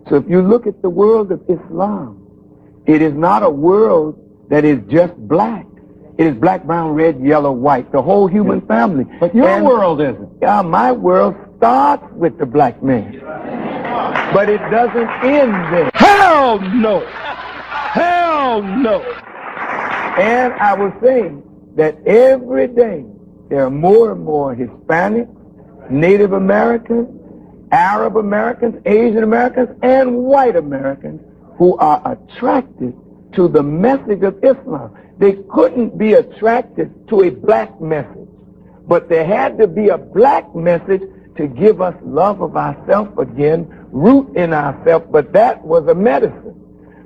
So if you look at the world of Islam, it is not a world that is just black. It is black, brown, red, yellow, white, the whole human family. But your world isn't. Yeah, my world starts with the black man. But it doesn't end there. Hell no. Hell no. And I was saying that every day there are more and more Hispanics, Native Americans, Arab Americans, Asian Americans, and white Americans who are attracted to the message of Islam. They couldn't be attracted to a black message, but there had to be a black message to give us love of ourselves again, root in ourselves, but that was a medicine.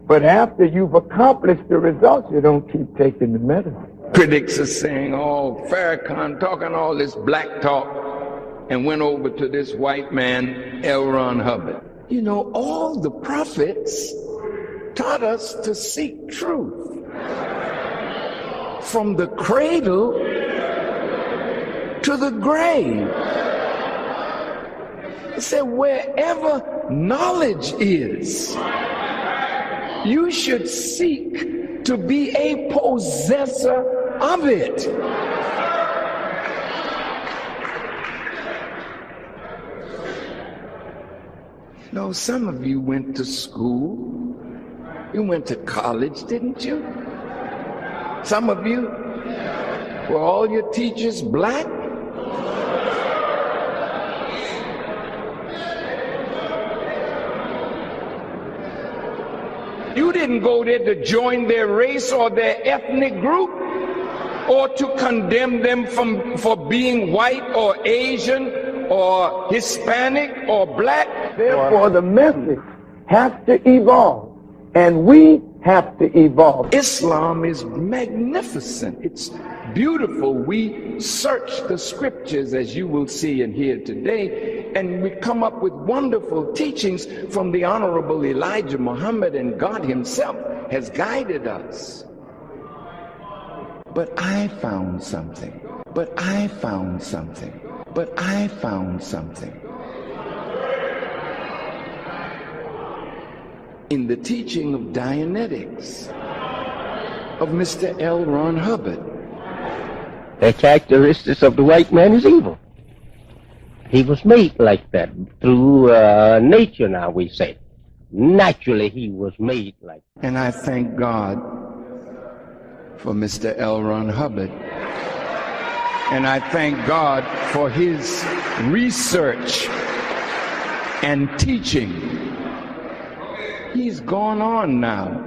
But after you've accomplished the results, you don't keep taking the medicine. Critics are saying, oh, Farrakhan talking all this black talk and went over to this white man, L. Ron Hubbard. You know, all the prophets taught us to seek truth. From the cradle to the grave. He said, wherever knowledge is, you should seek to be a possessor of it. No, some of you went to school. You went to college, didn't you? Some of you, were all your teachers black? You didn't go there to join their race or their ethnic group, or to condemn them for being white or Asian or Hispanic or black. Therefore, the message has to evolve, and we have to evolve. Islam is magnificent. It's beautiful. We search the scriptures, as you will see and hear today, and we come up with wonderful teachings from the Honorable Elijah Muhammad, and God himself has guided us. But I found something. But I found something. But I found something. In the teaching of Dianetics of Mr. L. Ron Hubbard. The characteristics of the white man is evil. He was made like that through nature, now we say. Naturally, he was made like that. And I thank God for Mr. L. Ron Hubbard. And I thank God for his research and teaching. He's gone on now.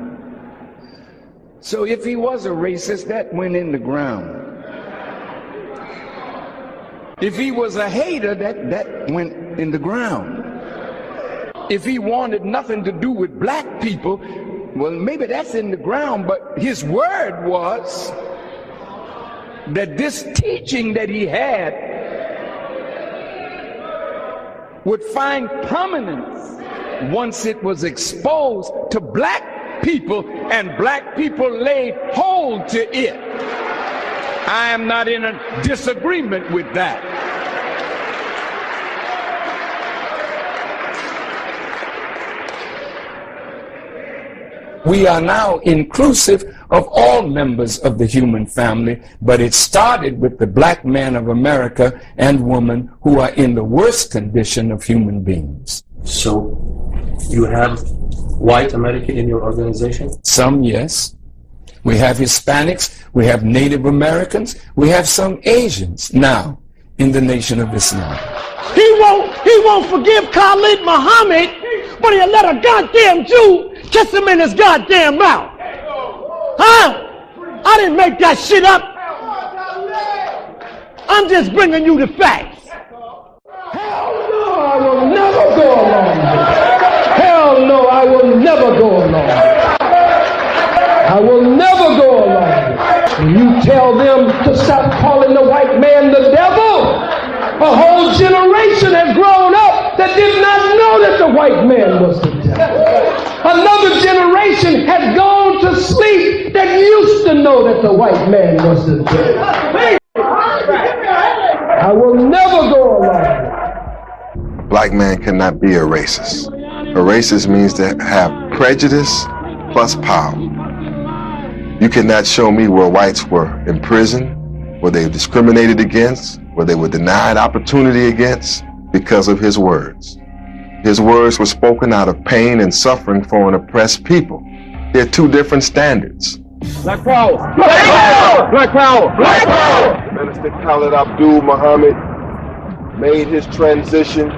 So if he was a racist, that went in the ground. If he was a hater, that went in the ground. If he wanted nothing to do with black people, well, maybe that's in the ground, but his word was that this teaching that he had would find prominence once it was exposed to black people and black people laid hold to it. I am not in a disagreement with that. We are now inclusive of all members of the human family, but it started with the black man of America and woman who are in the worst condition of human beings. So you have white America in your organization? Some, yes. We have Hispanics, we have Native Americans, we have some Asians now in the Nation of Islam. He won't forgive Khalid Muhammad, but he'll let a goddamn Jew kiss him in his goddamn mouth. Huh? I didn't make that shit up. I'm just bringing you the facts. Hell no, I will never go along with it. Hell no, I will never go along with it. I will never go along with it. When you tell them to stop calling the white man the devil, a whole generation has grown up that did not know that the white man was the devil. Another generation has gone to sleep that used to know that the white man was the devil. I will never go along. Black man cannot be a racist. A racist means to have prejudice plus power. You cannot show me where whites were in prison, where they were discriminated against, where they were denied opportunity against because of his words. His words were spoken out of pain and suffering for an oppressed people. They're two different standards. Black power! Black power! Black power! Black power! Minister Khalid Abdul Muhammad made his transition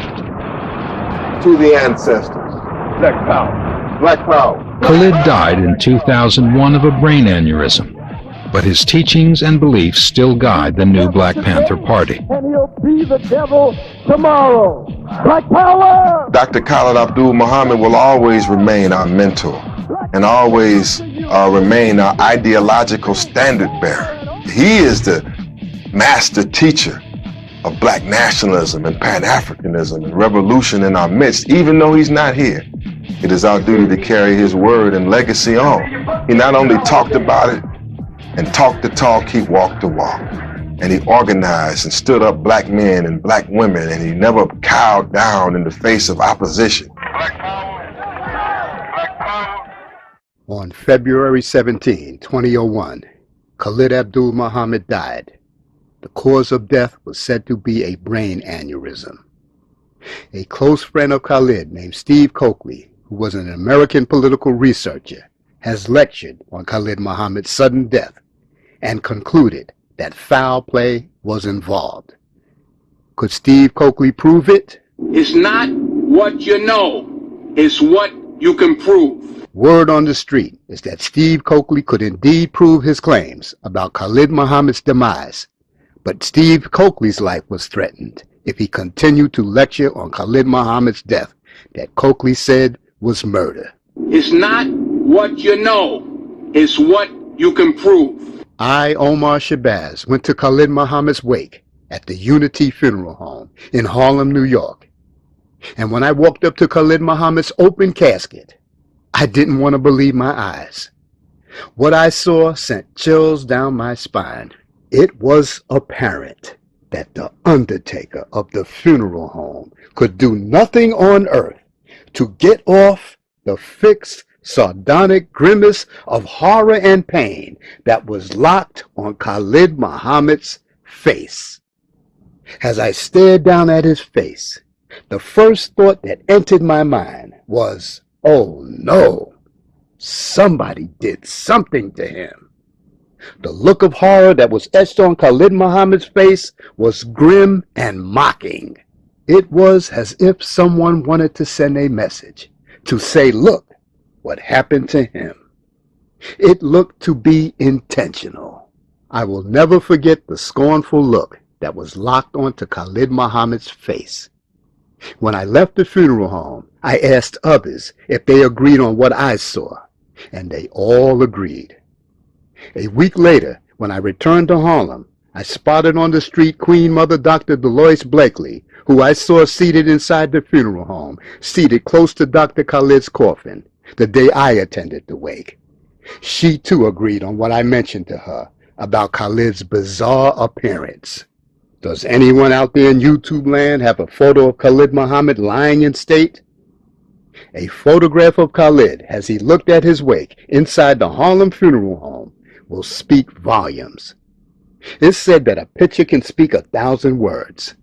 to the ancestors. Black power! Black power! Khalid died in 2001 of a brain aneurysm, but his teachings and beliefs still guide the new Black Panther Party. And he'll be the devil tomorrow. Black power! Dr. Khalid Abdul Muhammad will always remain our mentor and always remain our ideological standard bearer. He is the master teacher of black nationalism and Pan-Africanism and revolution in our midst, even though he's not here. It is our duty to carry his word and legacy on. He not only talked about it and talked the talk, he walked the walk. And he organized and stood up black men and black women, and he never cowed down in the face of opposition. On February 17, 2001, Khalid Abdul Muhammad died. The cause of death was said to be a brain aneurysm. A close friend of Khalid named Steve Coakley, who was an American political researcher, has lectured on Khalid Muhammad's sudden death and concluded that foul play was involved. Could Steve Coakley prove it? It's not what you know, it's what you can prove. Word on the street is that Steve Coakley could indeed prove his claims about Khalid Muhammad's demise, but Steve Coakley's life was threatened if he continued to lecture on Khalid Muhammad's death that Coakley said was murder. It's not what you know, it's what you can prove. I, Omar Shabazz, went to Khalid Muhammad's wake at the Unity Funeral Home in Harlem, New York. And when I walked up to Khalid Muhammad's open casket, I didn't want to believe my eyes. What I saw sent chills down my spine. It was apparent that the undertaker of the funeral home could do nothing on earth to get off the fixed, sardonic grimace of horror and pain that was locked on Khalid Muhammad's face. As I stared down at his face, the first thought that entered my mind was, oh no, somebody did something to him. The look of horror that was etched on Khalid Muhammad's face was grim and mocking. It was as if someone wanted to send a message to say, look what happened to him. It looked to be intentional. I will never forget the scornful look that was locked onto Khalid Muhammad's face. When I left the funeral home, I asked others if they agreed on what I saw, and they all agreed. A week later, when I returned to Harlem, I spotted on the street Queen Mother Dr. Dolores Blakely, who I saw seated inside the funeral home, seated close to Dr. Khalid's coffin, the day I attended the wake. She too agreed on what I mentioned to her about Khalid's bizarre appearance. Does anyone out there in YouTube land have a photo of Khalid Muhammad lying in state? A photograph of Khalid as he looked at his wake inside the Harlem funeral home will speak volumes. It's said that a picture can speak 1,000 words.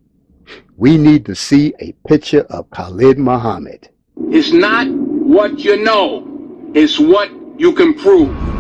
We need to see a picture of Khalid Muhammad. It's not what you know, it's what you can prove.